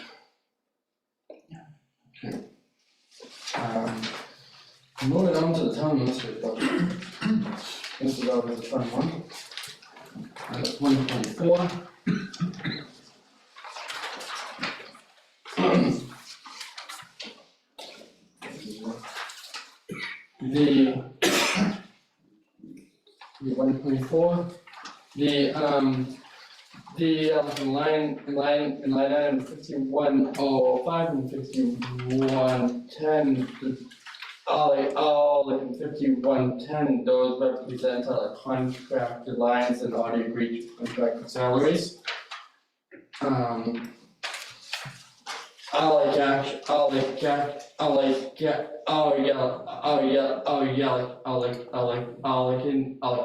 Okay. Moving on to the town administrative budget. This is always a fun one. That's 124. The 124, the line item 5105 and 5110, all in 5110, those represent contracted lines and already agreed contracted salaries.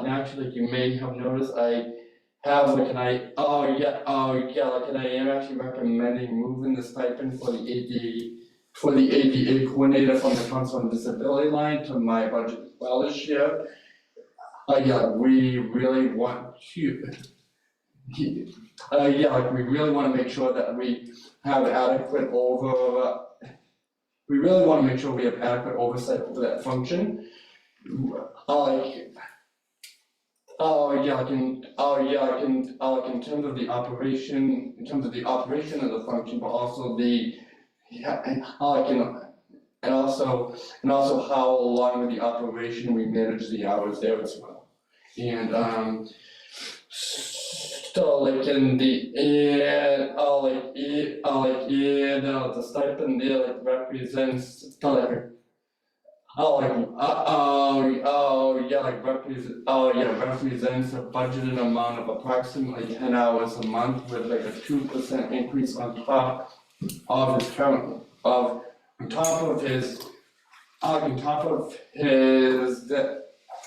Actually, you may have noticed I have like an I am actually recommending moving the stipend for the ADA coordinator from the Council on Disability line to my budget as well this year. We really want to. We really want to make sure that we have adequate we really want to make sure we have adequate oversight over that function. In terms of the operation, of the function, but also and also how along with the operation we manage the hours there as well. And so like in the end, the stipend there like represents represents a budgeted amount of approximately 10 hours a month with like a 2% increase on top of his current on top of his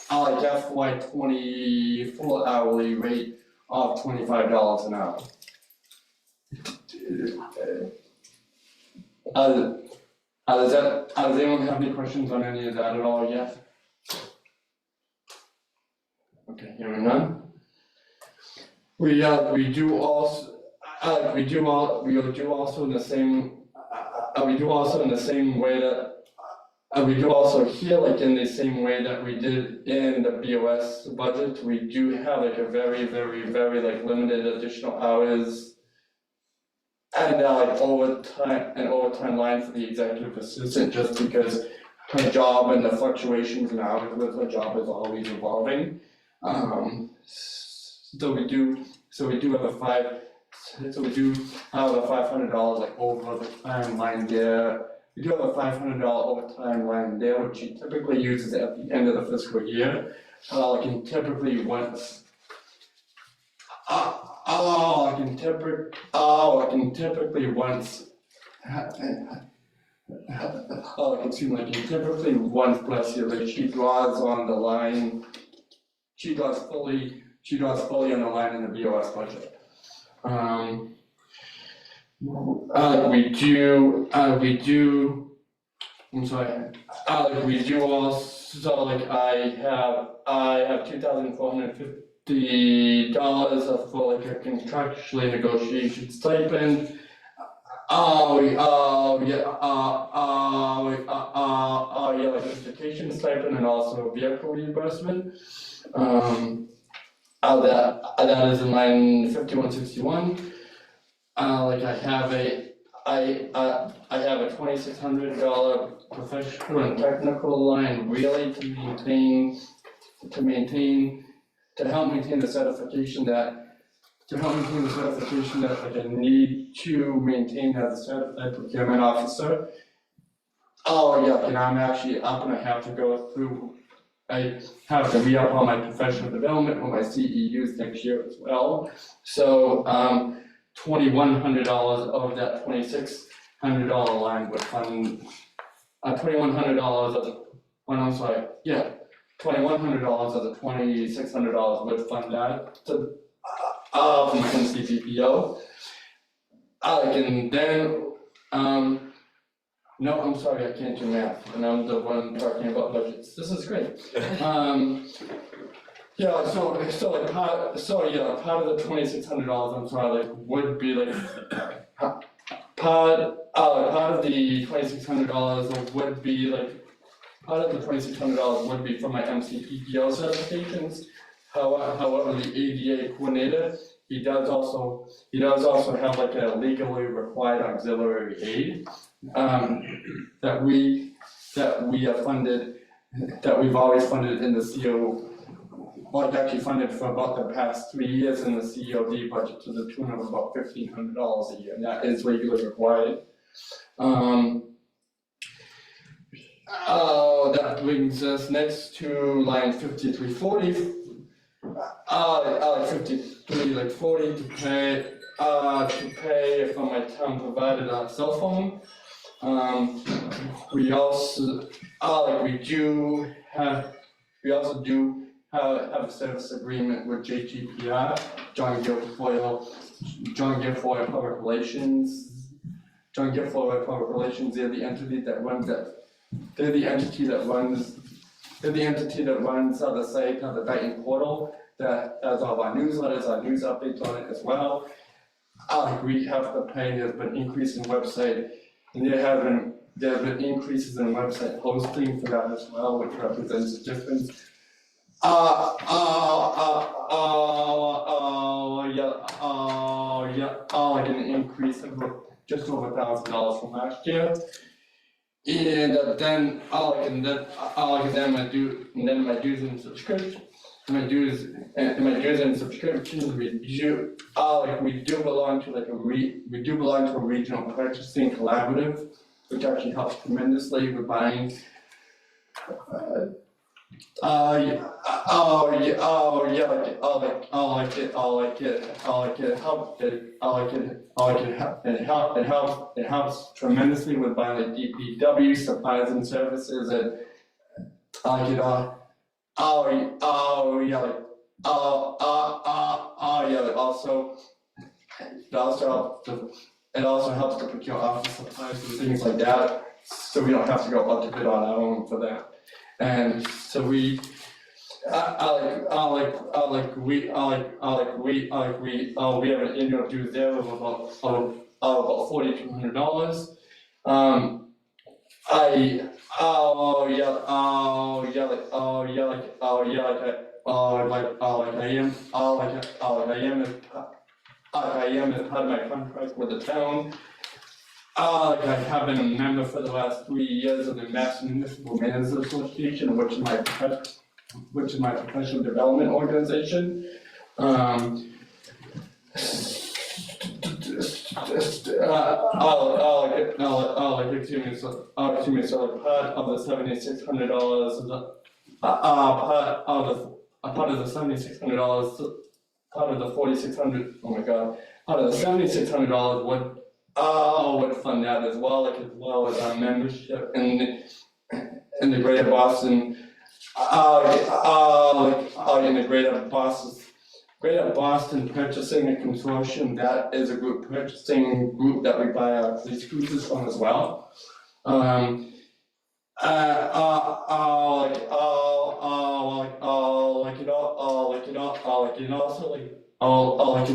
FY 24 hourly rate of $25 an hour. Does anyone have any questions on any of that at all yet? Okay, hearing none. We do also in the same way that we do also here, like in the same way that we did in the BOS budget, we do have like a very like limited additional hours and overtime line for the executive assistant, just because her job and the fluctuations in hours with her job is always evolving. So we do have a $500 like overtime line there. We do have a $500 overtime line there, which she typically uses at the end of the fiscal year. I can typically once. I can typically once. Typically once, bless you, like she draws on the line. She draws fully on the line in the BOS budget. We do also, like I have $2,450 for like a contractually negotiation stipend. Like a vacation stipend and also vehicle reimbursement. That is in line 5161. Like I have a $2,600 professional and technical line really to help maintain the certification that like I need to maintain as a certified procurement officer. Oh, yeah, and I'm gonna have to go through, I have to re-up on my professional development with my CEUs next year as well. So, $2,100 of that $2,600 line would fund, $2,100 of the, I'm sorry, yeah, $2,100 of the $2,600 would fund that to, from NCPPO. And then, no, I'm sorry, I can't do math, and I'm the one talking about budgets, this is great. Yeah, so like part of the $2,600, I'm sorry, like would be like, part of the $2,600 would be like, part of the $2,600 would be for my MCPPO certifications. However, the ADA coordinator, he does also have like a legally required auxiliary aid, that we have funded, that we've always funded in the CO, well, actually funded for about the past 3 years in the COD budget to the tune of about $1,500 a year, and that is legally required. That brings us next to line 5340. 5340 to pay for my town provided cell phone. We also do have a service agreement with JGPR, John Guilfoyle Public Relations. John Guilfoyle Public Relations, they're the entity that runs the site, the Dayton portal, that has all our newsletters, our news updates on it as well. We have to pay, there's been increase in website, and there have been increases in website hosting for that as well, which represents the difference. Like an increase of just over $1,000 from last year. And then my dues and subscriptions. My dues and subscriptions, we do belong to a regional purchasing collaborative, which actually helps tremendously with buying. It helps tremendously with buying like DPW supplies and services, and it also helps to procure office supplies and things like that, so we don't have to go out to bid on our own for that. And so we have an annual due there of about $4,200. I am as part of my contract with the town. I have been a member for the last 3 years of the Mass Municipal Managers Association, which is my professional development organization. So part of the $7,600, part of the $7,600, part of the $4,600, oh my God, part of the $7,600 would fund that as well as our membership in the Greater Boston, in the Greater Boston Purchasing and Consortium. That is a purchasing group that we buy our police cruisers from as well. And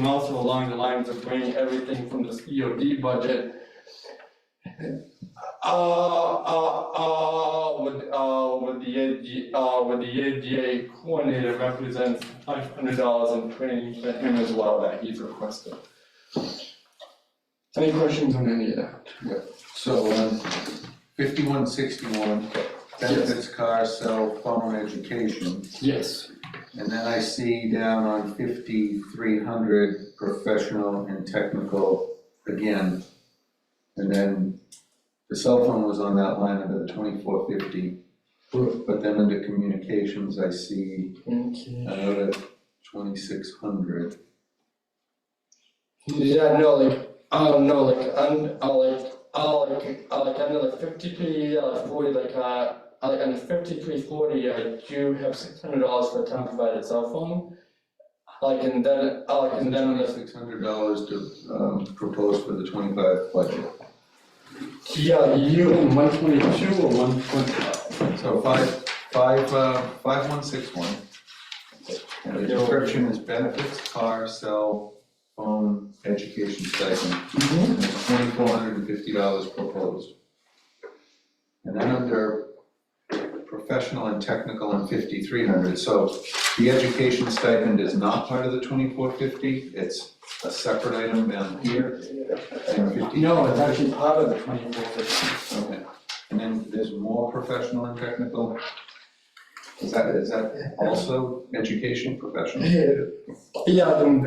also along the lines of bringing everything from the COD budget, with the ADA coordinator represents $500 in training for him as well that he's requested. Any questions on any of that? Yeah. So, 5161, benefits, car, cell phone, education. Yes. And then I see down on 5300, professional and technical again. And then The cell phone was on that line under the 2450. But then under communications, I see another 2600. Yeah, no, like, no, like, under like 53, 40, like under 5340, I do have $600 for a town provided cell phone. And then, and then the $600 to propose for the 25 budget. yeah, you in 122 or 120? So 5161. And the description is benefits, car, cell, phone, education stipend. And it's $2,450 proposed. And then under professional and technical and 5,300. So the education stipend is not part of the 2,450. It's a separate item down here. And 50. No, it's actually part of the 2450. Okay. And then there's more professional and technical. Is that also education professional? Yeah, then,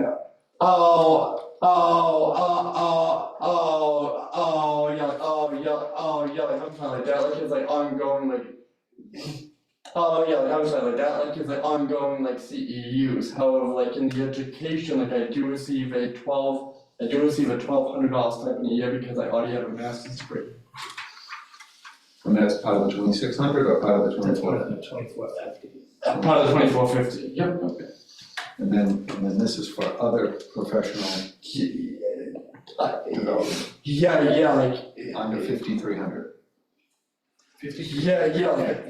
yeah, like, I'm sorry, that, like, is like ongoing, like, yeah, like, I'm sorry, like, that, like, is like ongoing, like, CEUs, however, like, in the education, like, I do receive a $1,200 stipend a year because I already have a master's degree. And that's part of the 2,600 or part of the 2,400? 2450. Part of the 2450, yep. Okay. And then this is for other professional development Yeah, like, under 5,300. yeah, like, yeah, like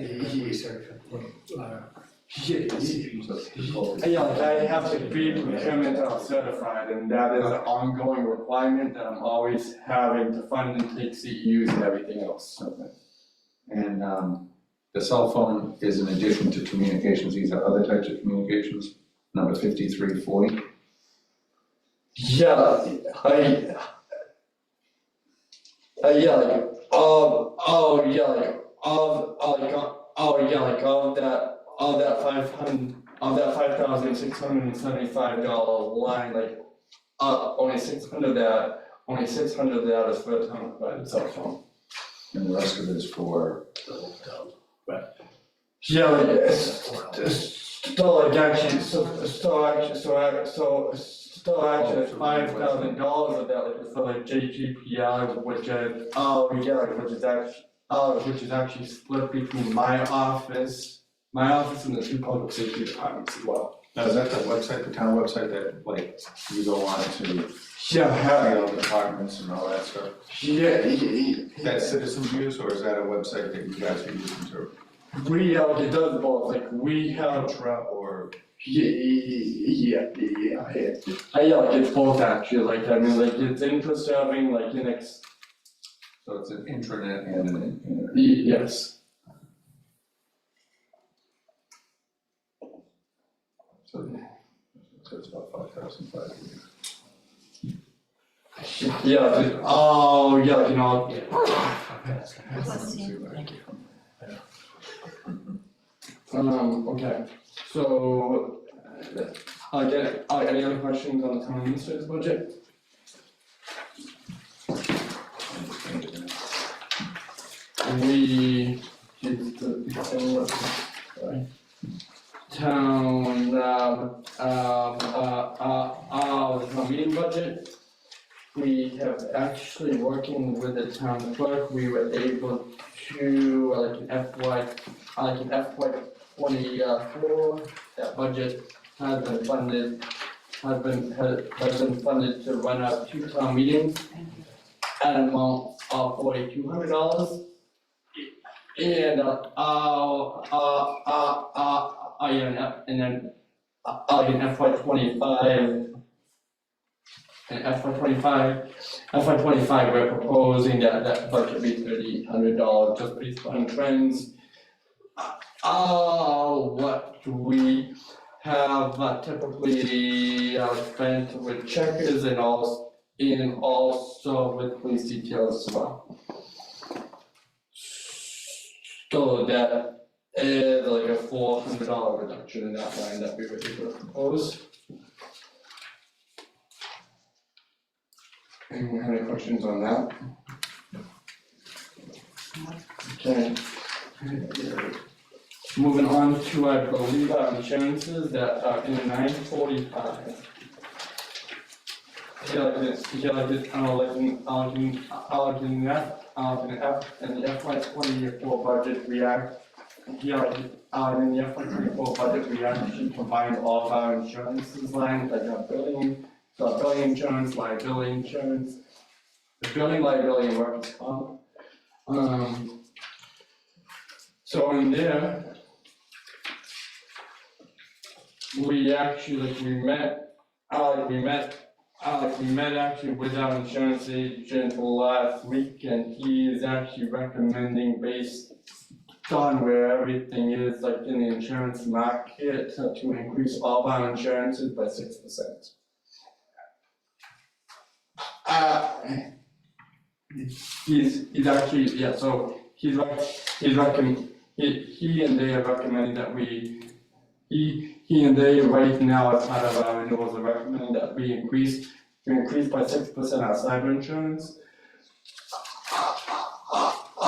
I have to be procurement certified, and that is an ongoing requirement that I'm always having to fund and take CEUs and everything else. Okay. And the cell phone is in addition to communications. These are other types of communications, number 5340. Yeah, yeah, like, of that $5,675 line, like, only 600 of that is for the town provided cell phone. And the rest of it is for, Yeah, like, actually, $5,000 of that, like, is for like JGPI, which is actually split between my office and the two public safety departments as well. now is that the website, the town website that like you go on to see Yeah, all the departments and all that stuff? That citizens use, or is that a website that you guys are using to? it does both, like, we have, Or yeah, like, it's both actually, like, I mean, like, it's interest-serving, like, so it's an intranet and an internet. yes. So it's about 5,500. Yeah, like, yeah, you know. Thank you. Okay, so, any other questions on the town administrator's budget? Sorry. Town, town meeting budget. We have actually, working with the town clerk, we were able to, like in FY 24, that budget has been funded to run our 2 town meetings at an amount of $4,200. And, and then, in FY 25, we're proposing that budget be $3,800, just based on trends. What we have typically spent with checkers and also with police details as well. So that is like a $400 reduction in that line that we were able to propose. Anyone have any questions on that? Okay. Moving on to, I believe, our insurances that are in 945. In the FY 24 budget, we act, in the FY 24 budget, we actually combined all of our insurances lines, like our building insurance, liability insurance, the building liability and workers' comp. So in there, we actually, we met actually with our insurance agent last week, and he is actually recommending, based on where everything is, like in the insurance market, to increase all of our insurances by 6%. He's actually, yeah, so he and they are recommending that he and they right now, as part of our renewals, are recommending that we increase by 6% our cyber insurance. I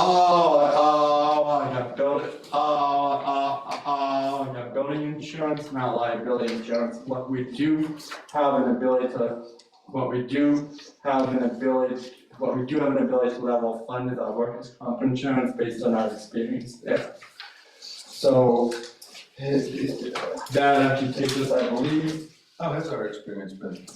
got building insurance, not liability insurance. What we do have an ability to level fund is our workers' comp insurance based on our experience there. So that actually takes us, I believe. How has our experience been?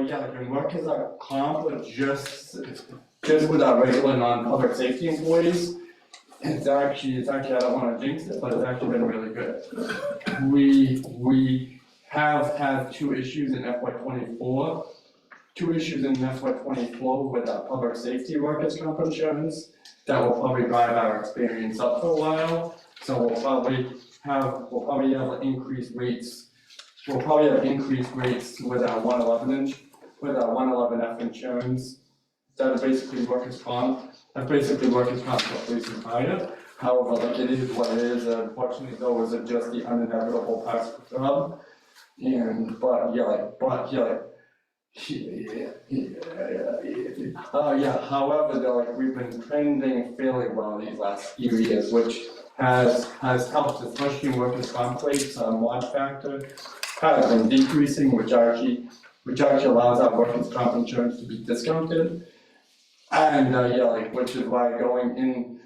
Yeah, like in workers' comp, but just with our regular non-public safety employees, it's actually, I don't wanna jinx it, but it's actually been really good. We have had two issues in FY 24 with our public safety workers' comp insurance that will probably drive our experience up for a while. So we'll probably have increased rates with our 111F insurance. That's basically workers' comp. Police and fire. However, like it is what it is. Unfortunately, those are just the uninevitable parts of the job. However, though, like we've been trending fairly well these last few years, which has helped, especially in workers' comp rates. Mod factor has been decreasing, which actually allows our workers' comp insurance to be discounted. And which is why going in.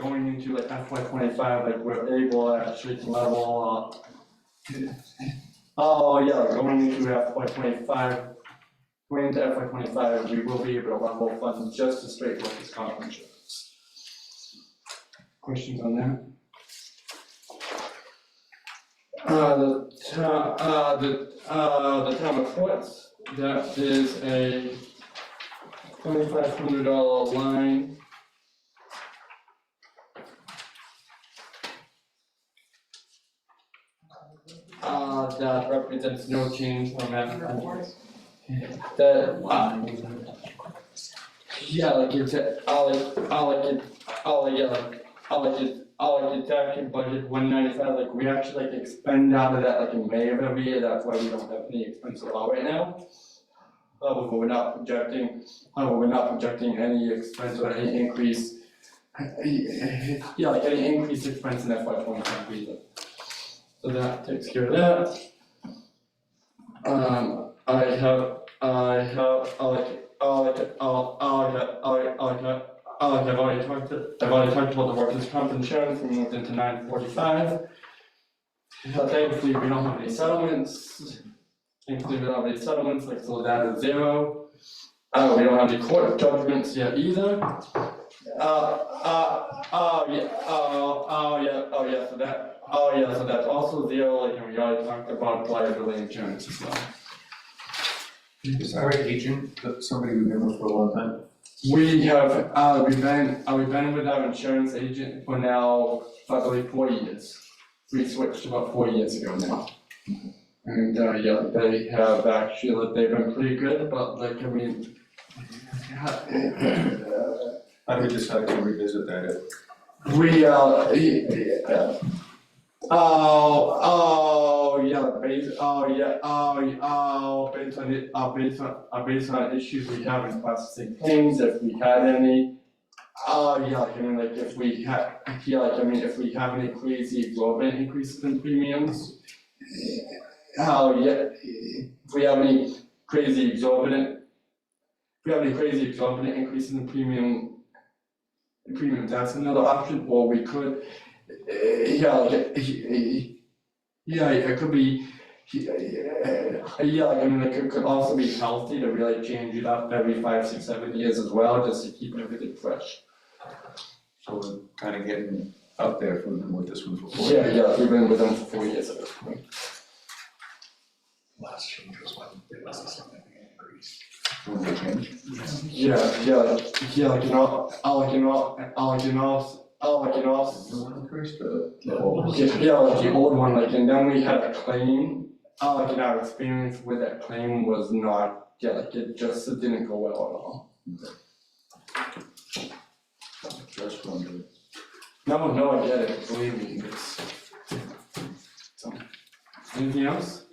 Going into like FY 25, like we're able actually to level. Going into FY 25. Going into FY 25, we will be able to level fund just a straight workers' comp insurance. Questions on that? The town of courts, that is a $2,500 line. That represents no change from that. It's actually budget 195, like we actually like expend out of that like in May of every year, that's why we don't have any expense at all right now. However, we're not projecting any expense or any increase. Any increased expense in FY 25 either. So that takes care of that. I've already talked about the workers' comp insurance. We moved into 945. Thankfully, we don't have any settlements. Like so that is 0. We don't have any court judgments yet either. So that's also 0. Like, and we already talked about liability insurance as well. Is our agent somebody we've been with for a long time? We've been with our insurance agent for now, I believe 4 years. We switched about 4 years ago now. And they have actually, they've been pretty good, but like, I mean. How do we decide to revisit that? Based on issues we have in processing claims, if we had any. If we have, if we have any crazy exorbitant increases in premiums. If we have any crazy exorbitant increases in premium, that's another option, or we could, it could be, it could also be healthy to really change it up every 5, 6, 7 years as well, just to keep everything fresh. So we're kind of getting up there if we've been with this one for 4 years. Yeah, we've been with them for 4 years at this point. Last change was when there was a significant increase. When they change. The old one, and then we had a claim, our experience with that claim was not, it didn't go well at all. Just wondering. No, I get it, believe me, so, anything else?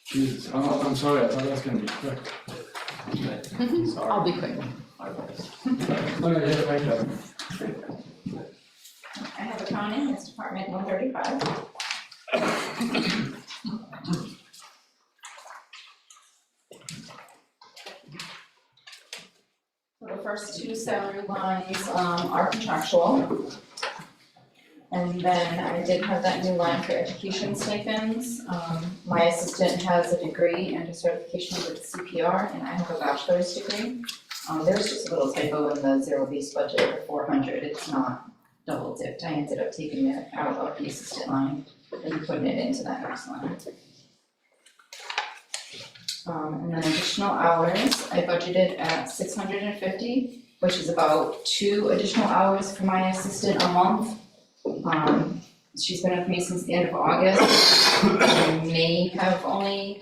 Jesus, I'm sorry, I thought that was gonna be quick. I'll be quick. I have accounting, it's Department 135. So the first two salary lines are contractual. And then I did have that new line for education stipends. My assistant has a degree and a certification with CPR, and I have a bachelor's degree. There's just a little typo in the zero-based budget of 400, it's not double dipped. I ended up taking it out of the assistant line and putting it into that next line. And then additional hours, I budgeted at 650, which is about 2 additional hours for my assistant a month. She's been with me since the end of August. I may have only,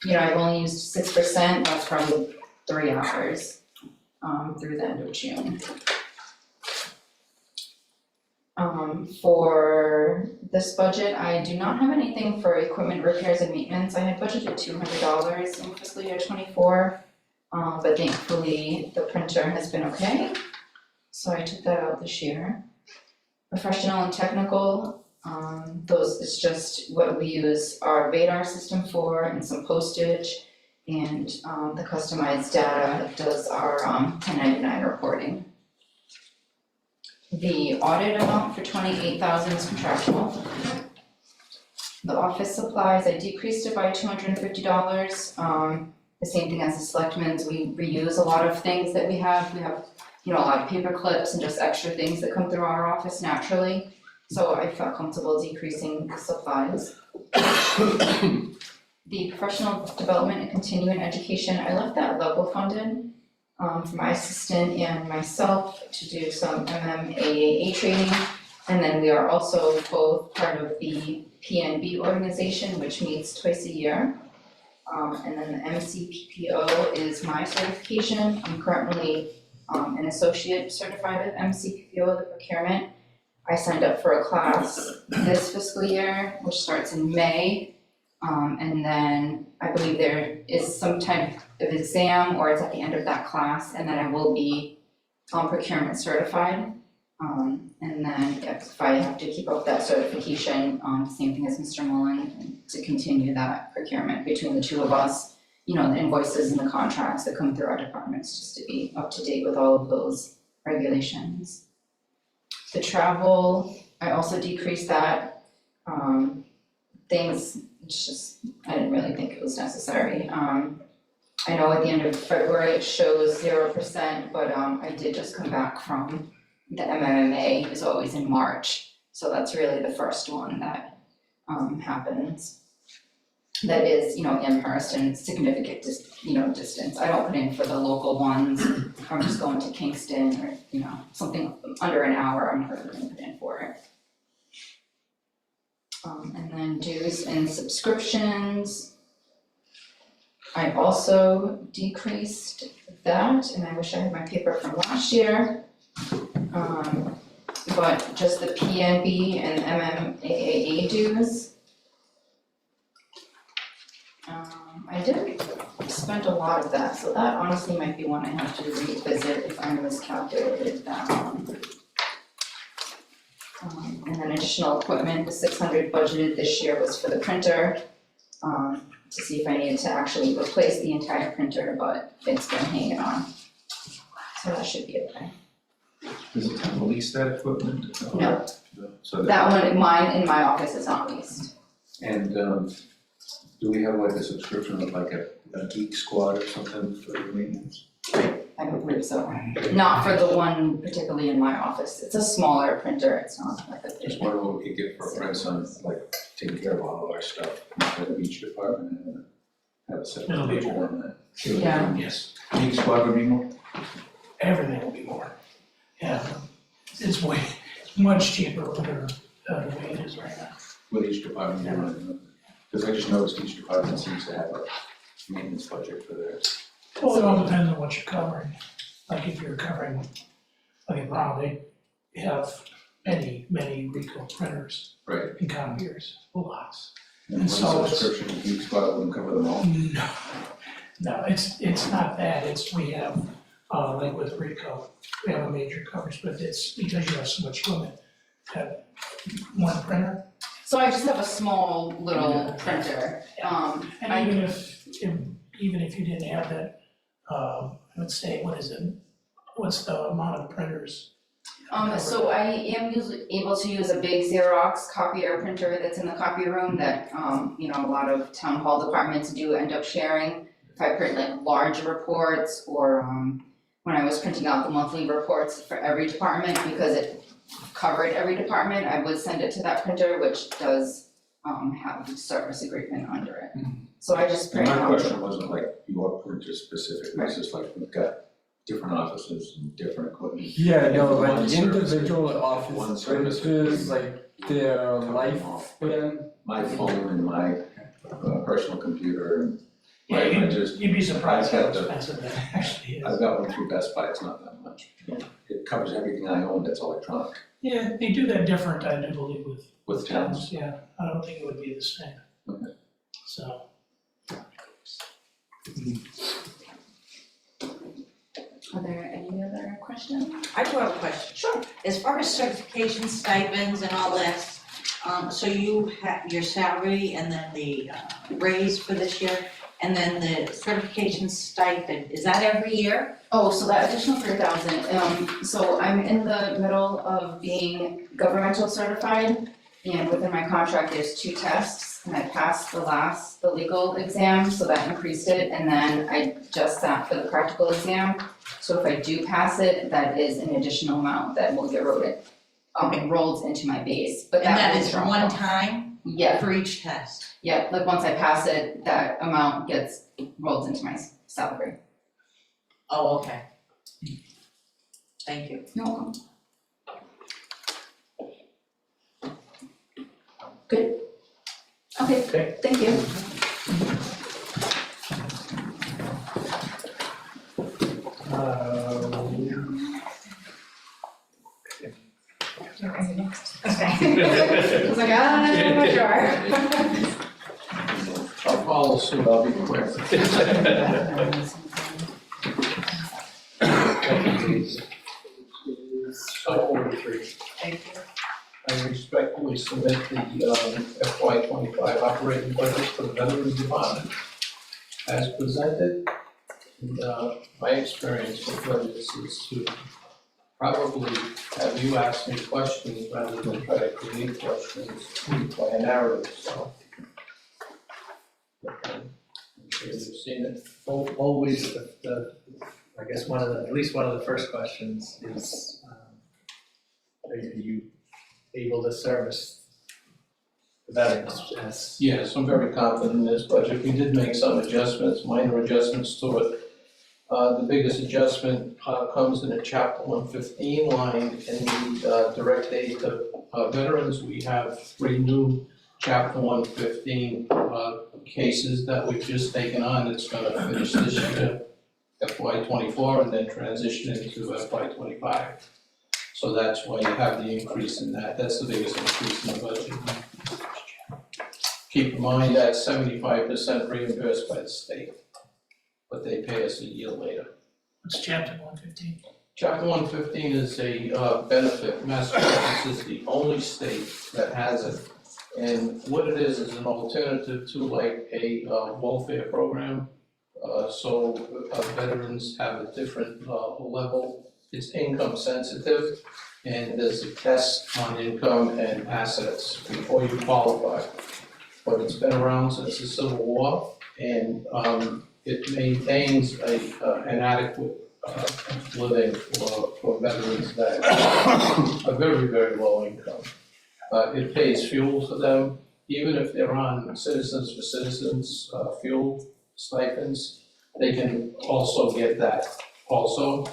I've only used 6%, that's probably 3 hours through the end of June. For this budget, I do not have anything for equipment repairs and maintenance. I had budgeted $200 in fiscal year '24, but thankfully the printer has been okay, so I took that out this year. Professional and technical, those is just what we use our Vadar system for and some postage, and the customized data does our 1099 reporting. The audit amount for $28,000 is contractual. The office supplies, I decreased it by $250. The same thing as the Selectmen's, we reuse a lot of things that we have. We have, a lot of paper clips and just extra things that come through our office naturally. So I felt comfortable decreasing the supplies. The professional development and continuing education, I left that level funded for my assistant and myself to do some MMAAA training. And then we are also both part of the PNB organization, which meets twice a year. And then the MCPPO is my certification. I'm currently an associate certified with MCPPO, the procurement. I signed up for a class this fiscal year, which starts in May. And then I believe there is some type of exam, or it's at the end of that class, and then I will be procurement certified. And then if I have to keep up that certification, same thing as Mr. Mullen, to continue that procurement between the two of us, the invoices and the contracts that come through our departments, just to be up to date with all of those regulations. The travel, I also decreased that. I didn't really think it was necessary. I know at the end of February it shows 0%, but I did just come back from the MMA, is always in March. So that's really the first one that happens. That is, Amherst and significant distance. I don't put in for the local ones. If I'm just going to Kingston or, something under an hour, I'm never gonna put in for it. And then dues and subscriptions. I also decreased that, and I wish I had my paper from last year. but just the PNB and MMAA dues. I did spend a lot of that, so that honestly might be one I have to revisit if I miscalculated that one. And then additional equipment, the 600 budgeted this year was for the printer, to see if I needed to actually replace the entire printer, but it's been hanging on. So that should be okay. Does the town lease that equipment? No. So That one, mine in my office is not leased. And do we have like a subscription of like a geek squad or something for the maintenance? I don't believe so. Not for the one particularly in my office. It's a smaller printer, it's not like a big. Just wonder what we could get for our grandson, like taking care of all of our stuff, instead of each department and have a separate It'll be budget more. on that. Yeah. Yes, Geek squad would be more? everything will be more. Yeah, it's way, much cheaper under the way it is right now. With each department, you know, because I just noticed each department seems to have a maintenance budget for theirs. Well, it all depends on what you're covering. Like if you're covering, like in Brown, they have many Ricoh printers Right. and copiers, lots. And And so one it's- subscription to Geek Squad wouldn't cover them all. No, it's not that, it's we have, like with Ricoh, we have a major coverage, but it's because you have so much limit. Have one printer, So I just have a small little printer. and even if you didn't have that, let's say, what is it? What's the amount of printers? So I am able to use a big Xerox copier printer that's in the copy room that, a lot of town hall departments do end up sharing. If I print like large reports or, when I was printing out the monthly reports for every department, because it covered every department, I would send it to that printer, which does, have a service agreement under it. So I just And print my out. question wasn't like your printer specifically, it's just like we've got different offices and different equipment. Yeah, no, One like service- individual one office service printers, like their lifespan. My phone and my personal computer and Yeah, my printers. you'd be surprised how I've got the- expensive that actually is. I've got one through Best Buy, it's not that much. It covers everything I own that's electronic Yeah, they do that different, I do believe, with with towns. towns, yeah, I don't think it would be the same. Okay. So, Are there any other questions? I do have a question. Sure. As far as certification stipends and all that, so you have your salary and then the raise for this year, and then the certification stipend, is that every year? Oh, so that additional 3,000, so I'm in the middle of being governmental certified, and within my contract, there's 2 tests, and I passed the legal exam, so that increased it, and then I just sat for the practical exam. So if I do pass it, that is an additional amount that will get rolled into my base, but And that that is is one time Yeah, for each test? yeah, like once I pass it, that amount gets rolled into my salary. Oh, okay. Thank you. You're welcome. Good. Okay, thank you. Okay. I was like, I'm not sure. I'll follow suit, I'll be quick. Thank you. I respectfully submit the FY 25 operating budget for the Veterans Department as presented. And my experience with budgets is to probably have you ask me questions rather than try to create questions by a narrative, so. I'm sure you've seen it. Always, I guess at least one of the first questions is, are you able to service the veterans as? Yes, I'm very confident in this budget. We did make some adjustments, minor adjustments to it. The biggest adjustment comes in a chapter 115 line in the direct aid to veterans. We have 3 new chapter 115 cases that we've just taken on. It's gonna finish this year, FY 24, and then transition into FY 25. So that's why you have the increase in that, that's the biggest increase in the budget. Keep in mind that 75% reimbursed by the state, but they pay us a year later. What's chapter 115? Chapter 115 is a benefit, Massachusetts is the only state that has it. And what it is an alternative to like a welfare program. So veterans have a different level, it's income sensitive, and there's a test on income and assets before you qualify. But it's been around since the Civil War, and it maintains an adequate living for veterans that are very, very low income. It pays fuel for them, even if they're on Citizens for Citizens fuel stipends, they can also get that also.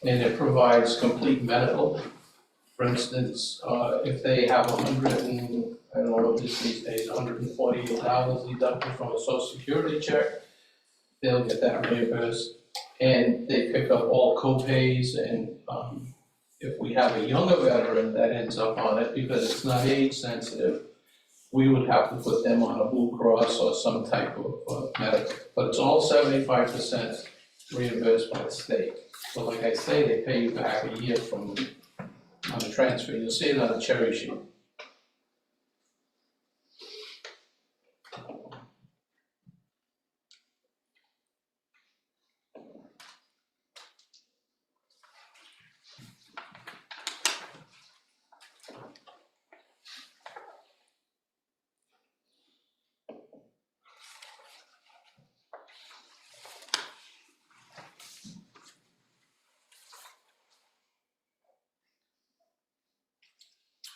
And it provides complete medical. For instance, if they have I don't know what this these days, $148 deducted from a social security check, they'll get that reimbursed. And they pick up all co-pays, and if we have a younger veteran that ends up on it, because it's not age sensitive, we would have to put them on a Blue Cross or some type of medical. But it's all 75% reimbursed by the state. So like I say, they pay you back a year from on the transfer. You'll see it on the cherry sheet.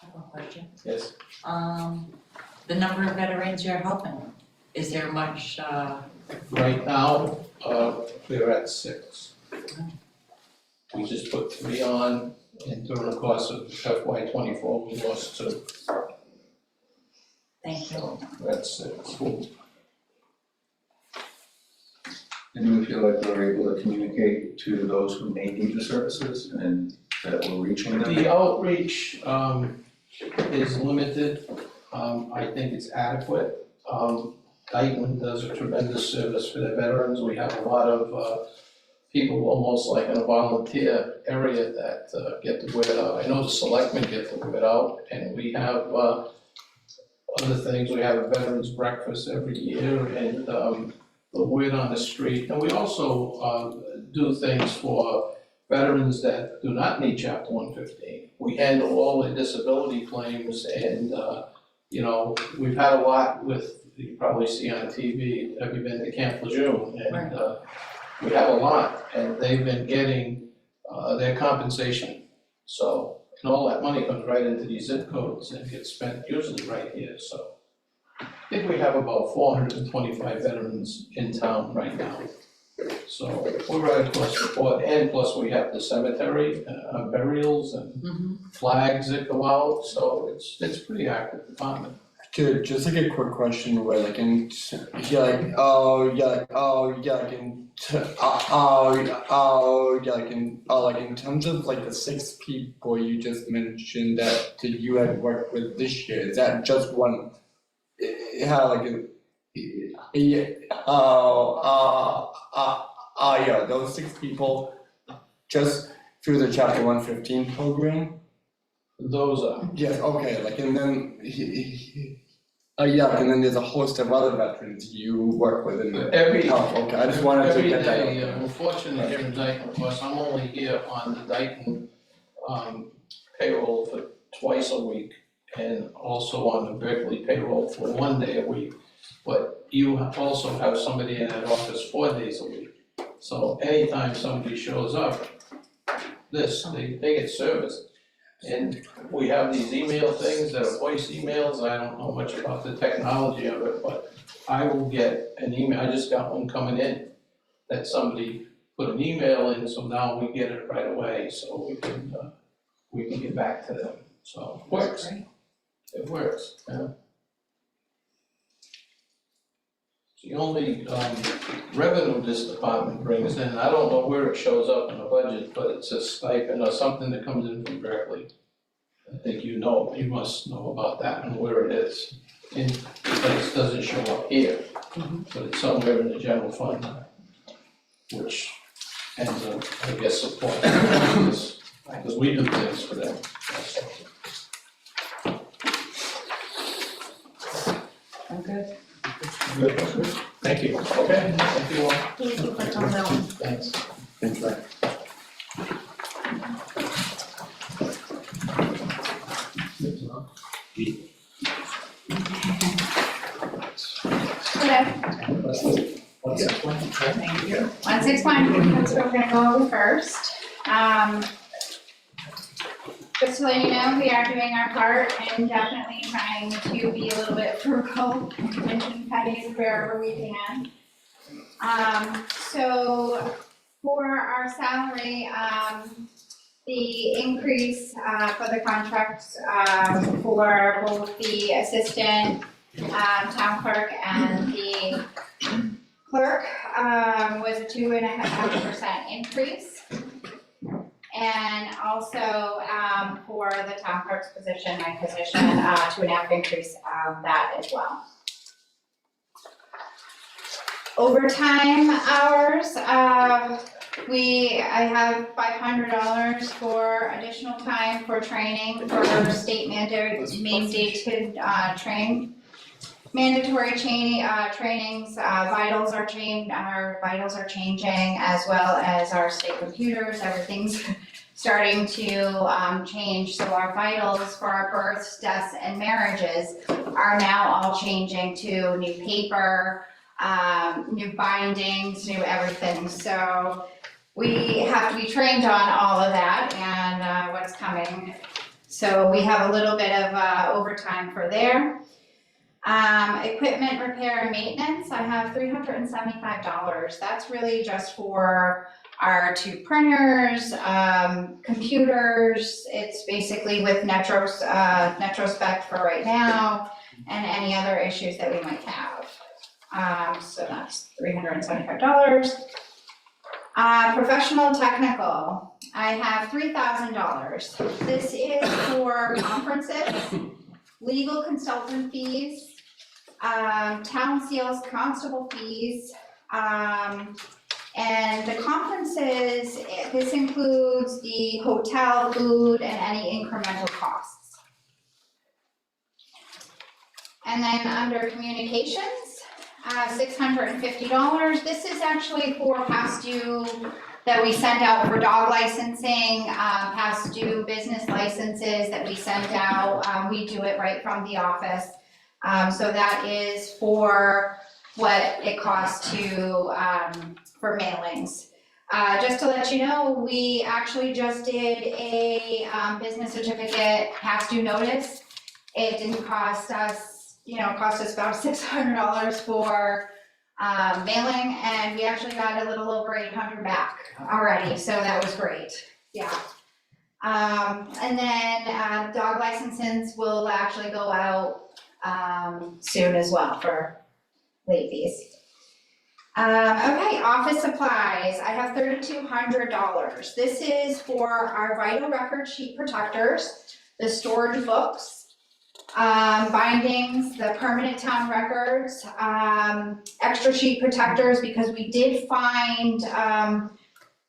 I have a question. Yes. The number of veterans you're helping, is there much, Right now, we're at 6. We just put 3 on, and during the course of FY '24, we lost 2. thank you. So we're at 6. And do we feel like we're able to communicate to those who may need the services and that we're reaching them? The outreach is limited. I think it's adequate. Dayton does a tremendous service for their veterans. We have a lot of people almost like in a volunteer area that get the word out. I know the selectmen get the word out, and we have other things. We have a veterans breakfast every year, and the word on the street. And we also do things for veterans that do not need Chapter 115. We handle all the disability claims, and we've had a lot with, you probably see on TV, have you been to Camp Lejeune? And we have a lot, and they've been getting their compensation. So, and all that money comes right into these zip codes and gets spent usually right here, so. I think we have about 425 veterans in town right now. So we're right across the board, and plus we have the cemetery, burials and flags that go out, so it's pretty active department. Good, just like a quick question where like in in terms of like the 6 people you just mentioned that you had worked with this year, is that just one? Those 6 people just through the Chapter 115 program? Those are. Yes, okay, like and then and then there's a host of other veterans you work with in the Every, okay, I just wanted to every get that out day, there. we're fortunate here in Dayton, of course, I'm only here on the Dayton payroll for twice a week, and also on the Berkeley payroll for 1 day a week. But you also have somebody in that office 4 days a week. So anytime somebody shows up, they get service. And we have these email things that are voice emails. I don't know much about the technology of it, but I will get an email. I just got one coming in that somebody put an email in, so now we get it right away, so we can get back to them. So it works. It works, yeah. the only revenue this department brings in. I don't know where it shows up in the budget, but it's a stipend or something that comes in from Berkeley. I think you must know about that and where it is. But it doesn't show up here, but it's somewhere in the general fund, which ends up, I guess, supporting this, because we do things for them. I'm good. Good. Thank you. Okay, thank you all. Thank you for coming out. Thanks. Thanks, Mike. Okay. What's that one? Thank you. 161, that's what we're gonna go over first. Just to let you know, we are doing our part and definitely trying to be a little bit frugal, pinching pennies wherever we can. So for our salary, the increase for the contracts for both the assistant town clerk and the clerk was a 2.5% increase. And also for the town clerk's position, my position, 2.5 increase that as well. Overtime hours, I have $500 for additional time for training for state mandated mandatory trainings, vitals are changing, as well as our state computers, everything's starting to change. So our vitals for our births, deaths, and marriages are now all changing to new paper, new bindings, new everything. So we have to be trained on all of that and what's coming. So we have a little bit of overtime for there. Equipment repair and maintenance, I have $375. That's really just for our 2 printers, computers. It's basically with Netrospect for right now, and any other issues that we might have. So that's $375. Professional technical, I have $3,000. This is for conferences, legal consultant fees, town seals, constable fees, and the conferences, this includes the hotel, food, and any incremental costs. And then under communications, $650. This is actually for past due that we send out for dog licensing, past due business licenses that we send out. We do it right from the office. So that is for what it costs for mailings. Just to let you know, we actually just did a business certificate past due notice. It didn't cost us, it cost us about $600 for mailing, and we actually got a little over 800 back already, so that was great, yeah. And then dog licenses will actually go out soon as well for late fees. Okay, office supplies, I have $3,200. This is for our vital record sheet protectors, the storage books, bindings, the permanent town records, extra sheet protectors, because we did find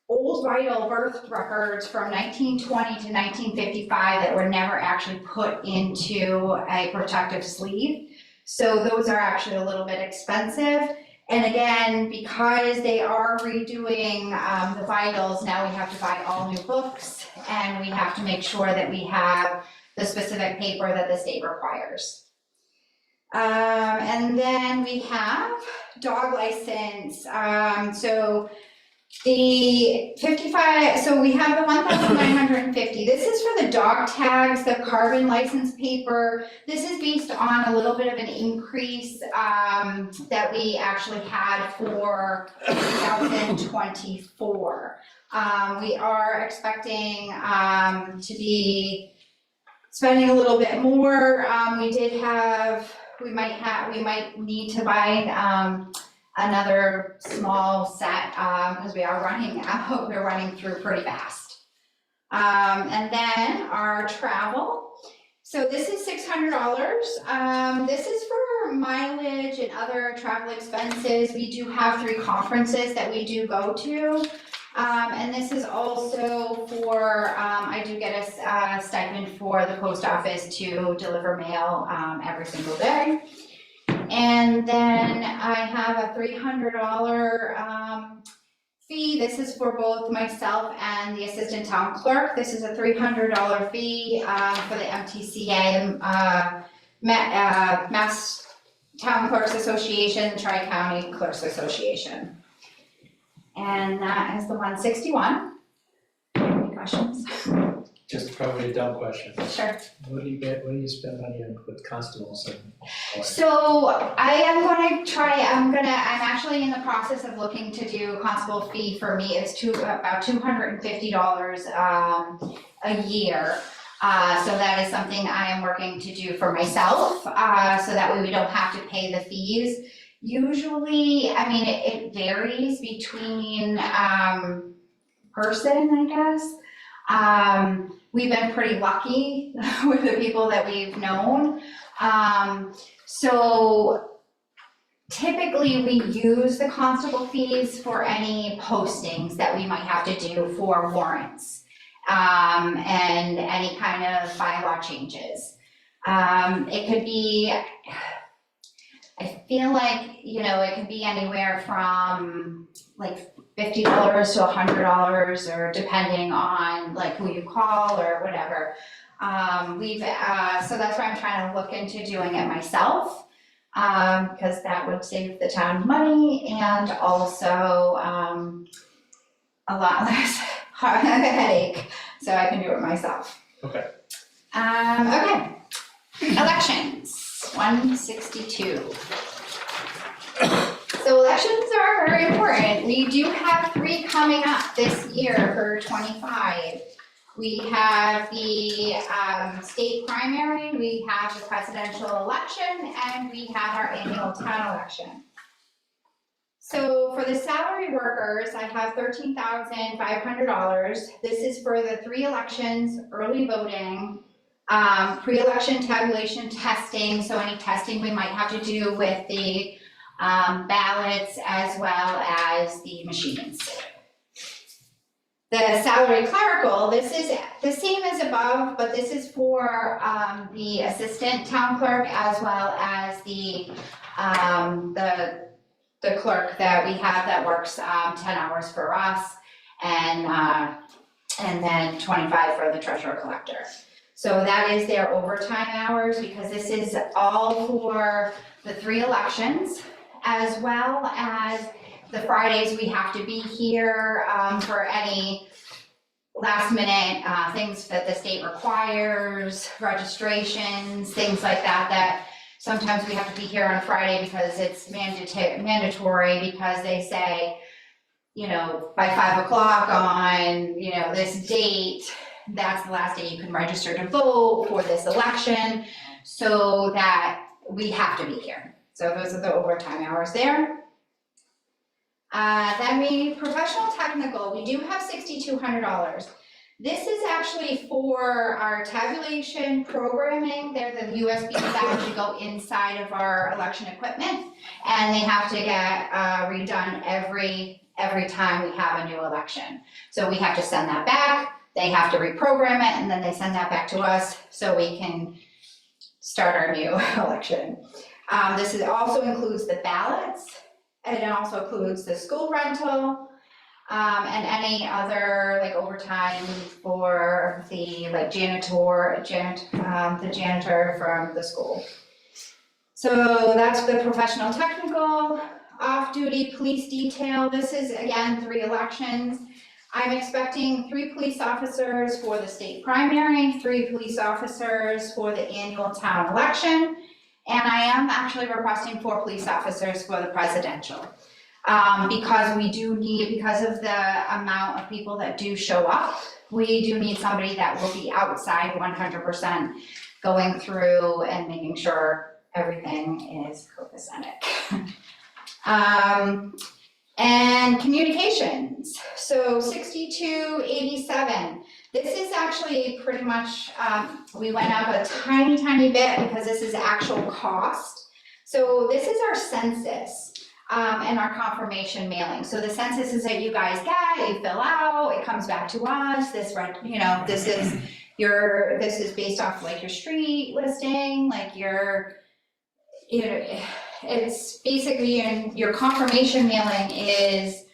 old vital birth records from 1920 to 1955 that were never actually put into a protective sleeve. So those are actually a little bit expensive. And again, because they are redoing the vitals, now we have to buy all new books, and we have to make sure that we have the specific paper that the state requires. And then we have dog license. So the 55, so we have the 1,950. This is for the dog tags, the carbon license paper. This is based on a little bit of an increase that we actually had for 2024. We are expecting to be spending a little bit more. We might need to buy another small set, because we are running out, we're running through pretty fast. And then our travel, so this is $600. This is for mileage and other travel expenses. We do have 3 conferences that we do go to. And this is also for, I do get a stipend for the post office to deliver mail every single day. And then I have a $300 fee. This is for both myself and the assistant town clerk. This is a $300 fee for the MTCA, Mass Town Clerks Association, Tri-County Clerks Association. And that is the 161. Any questions? Just probably a dumb question. Sure. What do you spend money on with constables and? So I'm actually in the process of looking to do constable fee for me is about $250 a year. So that is something I am working to do for myself, so that way we don't have to pay the fees. Usually, I mean, it varies between person, I guess. We've been pretty lucky with the people that we've known. So typically we use the constable fees for any postings that we might have to do for warrants, and any kind of bylaw changes. It could be, I feel like, it could be anywhere from like $50 to $100, or depending on like who you call or whatever. So that's why I'm trying to look into doing it myself, because that would save the town money and also a lot less headache, so I can do it myself. Okay. Okay. Elections, 162. So elections are very important. We do have 3 coming up this year for 25. We have the state primary, we have the presidential election, and we have our annual town election. So for the salary workers, I have $13,500. This is for the 3 elections, early voting, pre-election tabulation testing, so any testing we might have to do with the ballots as well as the machines. The salary clerical, this is the same as above, but this is for the assistant town clerk as well as the clerk that we have that works 10 hours for us, and then 25 for the treasurer collector. So that is their overtime hours, because this is all for the 3 elections, as well as the Fridays we have to be here for any last minute things that the state requires, registrations, things like that, that sometimes we have to be here on a Friday because it's mandatory, because they say, by 5 o'clock on, this date, that's the last day you can register to vote for this election, so that we have to be here. So those are the overtime hours there. Then professional technical, we do have $6,200. This is actually for our tabulation programming. They're the USBs that actually go inside of our election equipment, and they have to get redone every time we have a new election. So we have to send that back, they have to reprogram it, and then they send that back to us so we can start our new election. This also includes the ballots, and it also includes the school rental, and any other like overtime for the like the janitor from the school. So that's the professional technical. Off-duty police detail, this is again 3 elections. I'm expecting 3 police officers for the state primary, 3 police officers for the annual town election, and I am actually requesting 4 police officers for the presidential. Because we do need, because of the amount of people that do show up, we do need somebody that will be outside 100% going through and making sure everything is copacetic. And communications, so 6287. This is actually pretty much, we went up a tiny bit because this is actual cost. So this is our census and our confirmation mailing. So the census is that you guys get, you fill out, it comes back to us, this is based off like your street listing, like it's basically your confirmation mailing is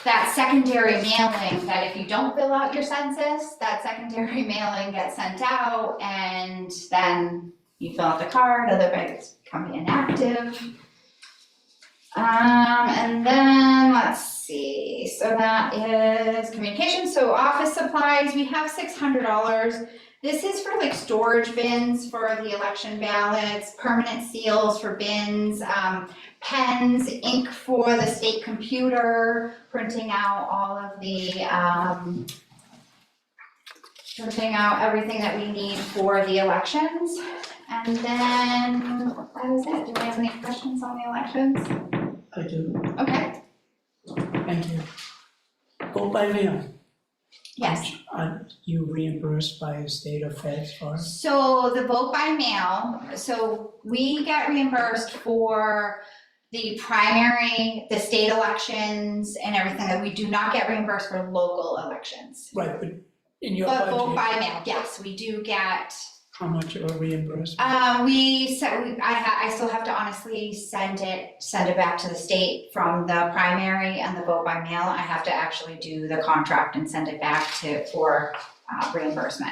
that secondary mailing that if you don't fill out your census, that secondary mailing gets sent out and then you fill out the card, otherwise become inactive. And then let's see, so that is communication. So office supplies, we have $600. This is for like storage bins for the election ballots, permanent seals for bins, pens, ink for the state computer, printing out all of the, printing out everything that we need for the elections. And then that is it. Do we have any questions on the elections? I do, Okay, thank you. Vote by mail. yes. Are you reimbursed by state or feds for it? So the vote by mail, so we get reimbursed for the primary, the state elections and everything, that we do not get reimbursed for local elections. Right, but in your But vote budget, by mail, yes, we do get, how much of a reimbursement? I still have to honestly send it back to the state from the primary and the vote by mail. I have to actually do the contract and send it back for reimbursement.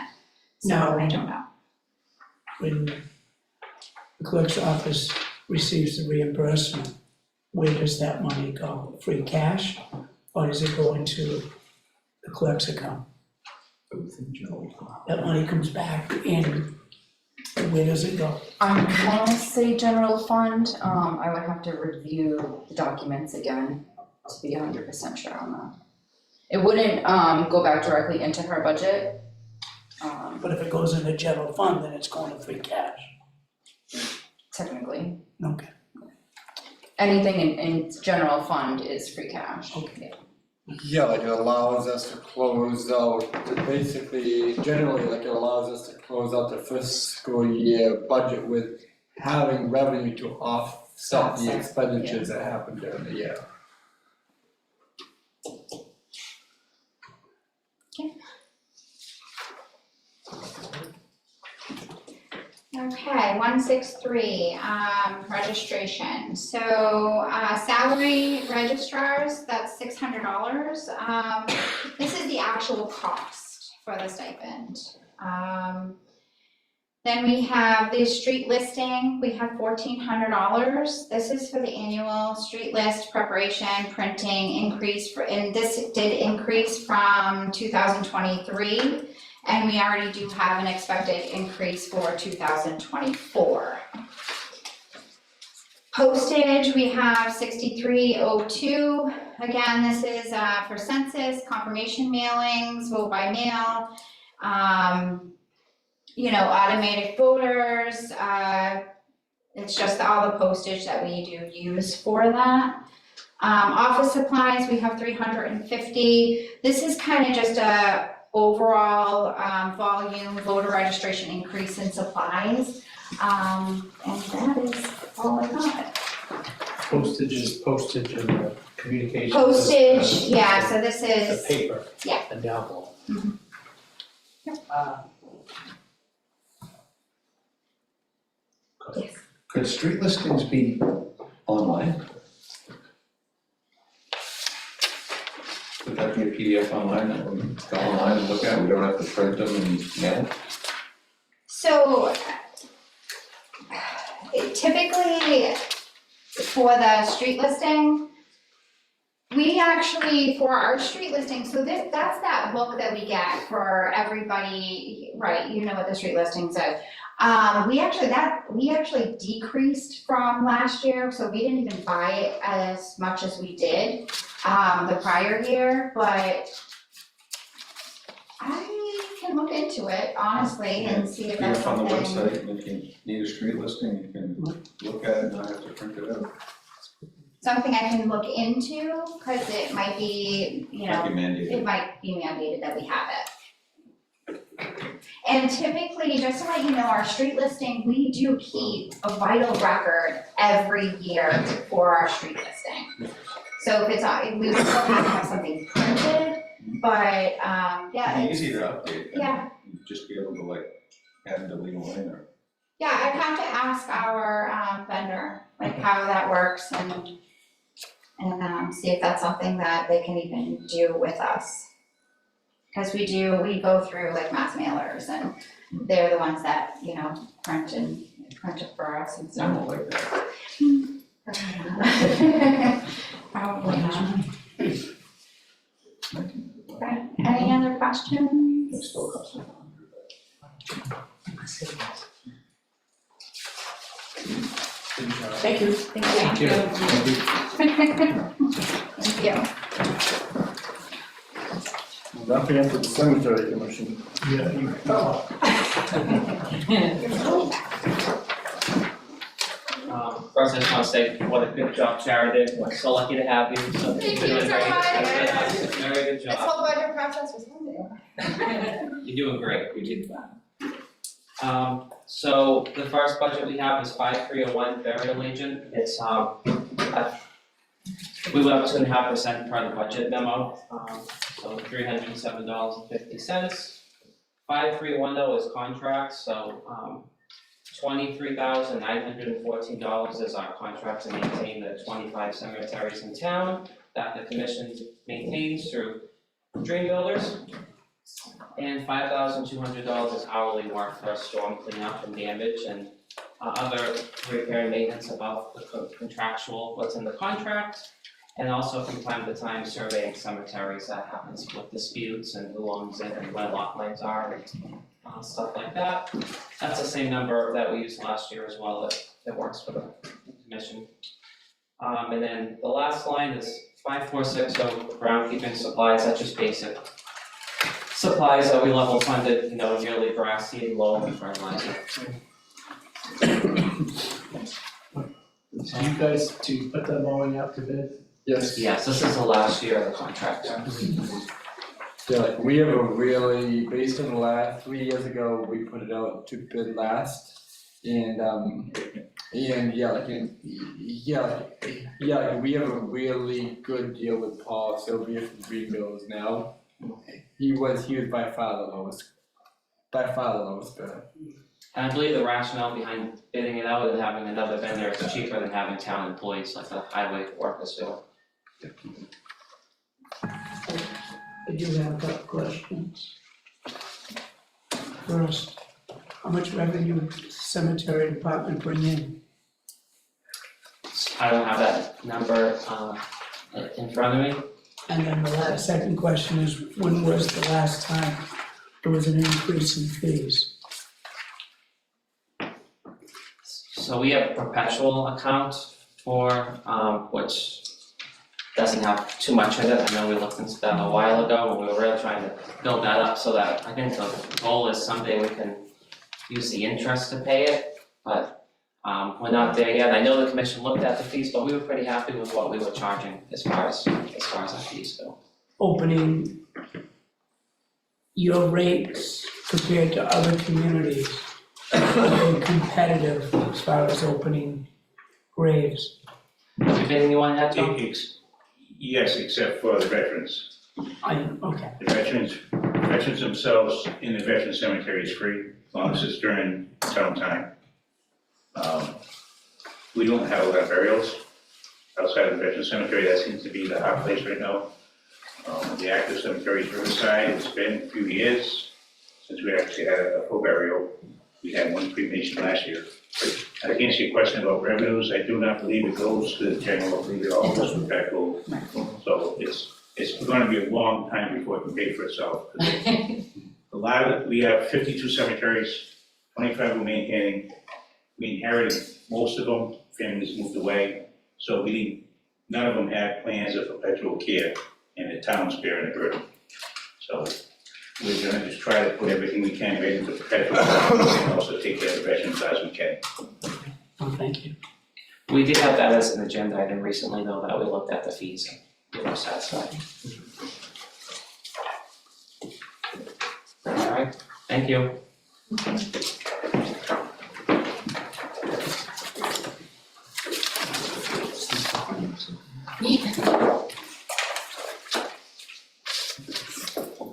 So No. I don't know. When the clerk's office receives the reimbursement, where does that money go? Free cash? Or does it go into the clerk's account? That money comes back in, where does it go? I wanna say general fund, I would have to review the documents again to be 100% sure on that. It wouldn't, go back directly into her budget. But if it goes in the general fund, then it's going to free cash. Technically, Okay. anything in general fund is free cash. Okay. Yeah, like it allows us to close out, basically, generally, like it allows us to close out the fiscal year budget with having revenue to offset the expenditures that happen during the year. Okay, 163, registration. So, salary registrars, that's $600. This is the actual cost for the stipend. Then we have the street listing, we have $1,400. This is for the annual street list preparation, printing, and this did increase from 2023. And we already do have an expected increase for 2024. Postage, we have 6302. Again, this is for census, confirmation mailings, vote by mail, automated voters. It's just all the postage that we do use for that. Office supplies, we have 350. This is kind of just a overall volume voter registration increase in supplies. And that is all I got. Postage is postage and the communication. Postage, yeah, so this is, The paper. yeah. And the envelope. Yes. Could street listings be online? Would that be a PDF online that we can go online and look at, we don't have to print them and mail? So typically for the street listing, we actually, for our street listing, so that's that book that we get for everybody, right, you know what the street listing says. We actually decreased from last year, so we didn't even buy it as much as we did the prior year, but I can look into it honestly and see if that's something. On the website, and if you need a street listing, you can look at it and not have to print it out. something I can look into, cause it might be, you know, Might be mandated. it might be mandated that we have it. And typically, just to let you know, our street listing, we do keep a vital record every year for our street listing. So if it's, we would still have to have something printed, but, yeah, It'd it's, be easy to update. yeah. You'd just be able to like add the legal line or. Yeah, I'd have to ask our vendor, like how that works and see if that's something that they can even do with us. Cause we go through like mass mailers and they're the ones that, you know, print it for us and I stuff. don't like that. Probably not. Okay, any other questions? It still costs $100. Thank you. Thank Thank you. you. Thank you. Now we enter the cemetery commission. First, I just want to say what a good job Jared did. We're so lucky to have you. So Thank you're you doing so great. much. Very good This job. whole budget process was fun. You're doing great. You did that. So the first budget we have is 5301 burial agent. It's we went up 2.5% per the budget memo, so $307.50. 5310 is contracts, so $23,914 is our contract to maintain the 25 cemeteries in town that the commission maintains through Dream Builders. And $5,200 is hourly work for storm cleanup and damage and other repair and maintenance above the contractual, what's in the contract. And also from time to time surveying cemeteries that happens with disputes and who owns it and where lot lines are and stuff like that. That's the same number that we used last year as well, that works for the commission. And then the last line is 5460 groundkeeping supplies, that's just basic supplies that we level funded, you know, yearly grass seed, loam, and fertilizer. So you guys to put the mowing out to bid? Yes. Yes, this is the last year of the contract. Yeah, like we have a really, based on the last 3 years ago, we put it out to bid last. And yeah, like we have a really good deal with Paul Sylvia from Green Bills now. He was by far the lowest bidder. And I believe the rationale behind bidding it out and having another vendor is cheaper than having town employees like the highway workers do. I do have a couple questions. First, how much revenue does the cemetery department bring in? I don't have that number in front of me. And then the second question is, when was the last time there was an increase in fees? So we have a perpetual account for, which doesn't have too much in it. I know we looked into that a while ago, and we were really trying to build that up so that I think the goal is someday we can use the interest to pay it, but we're not there yet. I know the commission looked at the fees, but we were pretty happy with what we were charging as far as our fees go. Opening your rates compared to other communities, are they competitive as far as opening graves? Anything you want to add, Tom? Yes, except for the veterans. Okay. The veterans themselves in the veteran cemetery is free, as long as it's during town time. We don't have a lot of burials outside of the veteran cemetery. That seems to be the hot place right now. The active cemetery is Riverside. It's been a few years since we actually had a full burial. We had one cremation last year. To answer your question about revenues, I do not believe it goes to the general, I believe it all goes to Petco. So it's gonna be a long time before it can pay for itself. We have 52 cemeteries, 25 we're maintaining. We inherited most of them, families moved away, so none of them had plans of perpetual care, and the town's bearing the burden. So we're gonna just try to put everything we can right into perpetual, and also take care of the veterans as we can. Oh, thank you. We did have that as an agenda item recently, though, that we looked at the fees and we were satisfied. All right, thank you.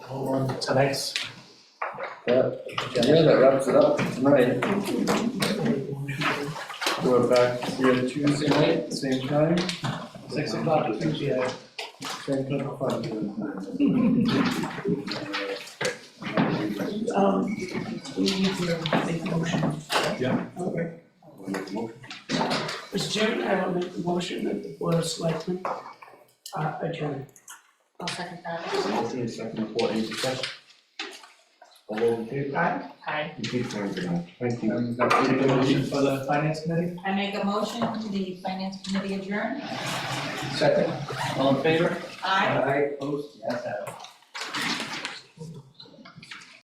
On tonight's. Yeah, that wraps it up tonight. We're back here Tuesday night, same time. 6 o'clock Tuesday. Same kind of fun. We need to make a motion. Yeah. Okay. Mr. Chairman, I will make the motion that the Board of Selectmen adjourn. I'll second that. Motion is second for any discussion. All those in favor? Aye. You keep saying good night. Thank you. Any motion for the finance committee? I make a motion to the finance committee adjourn. Second. All in favor? Aye. Opposed? Yes, have it.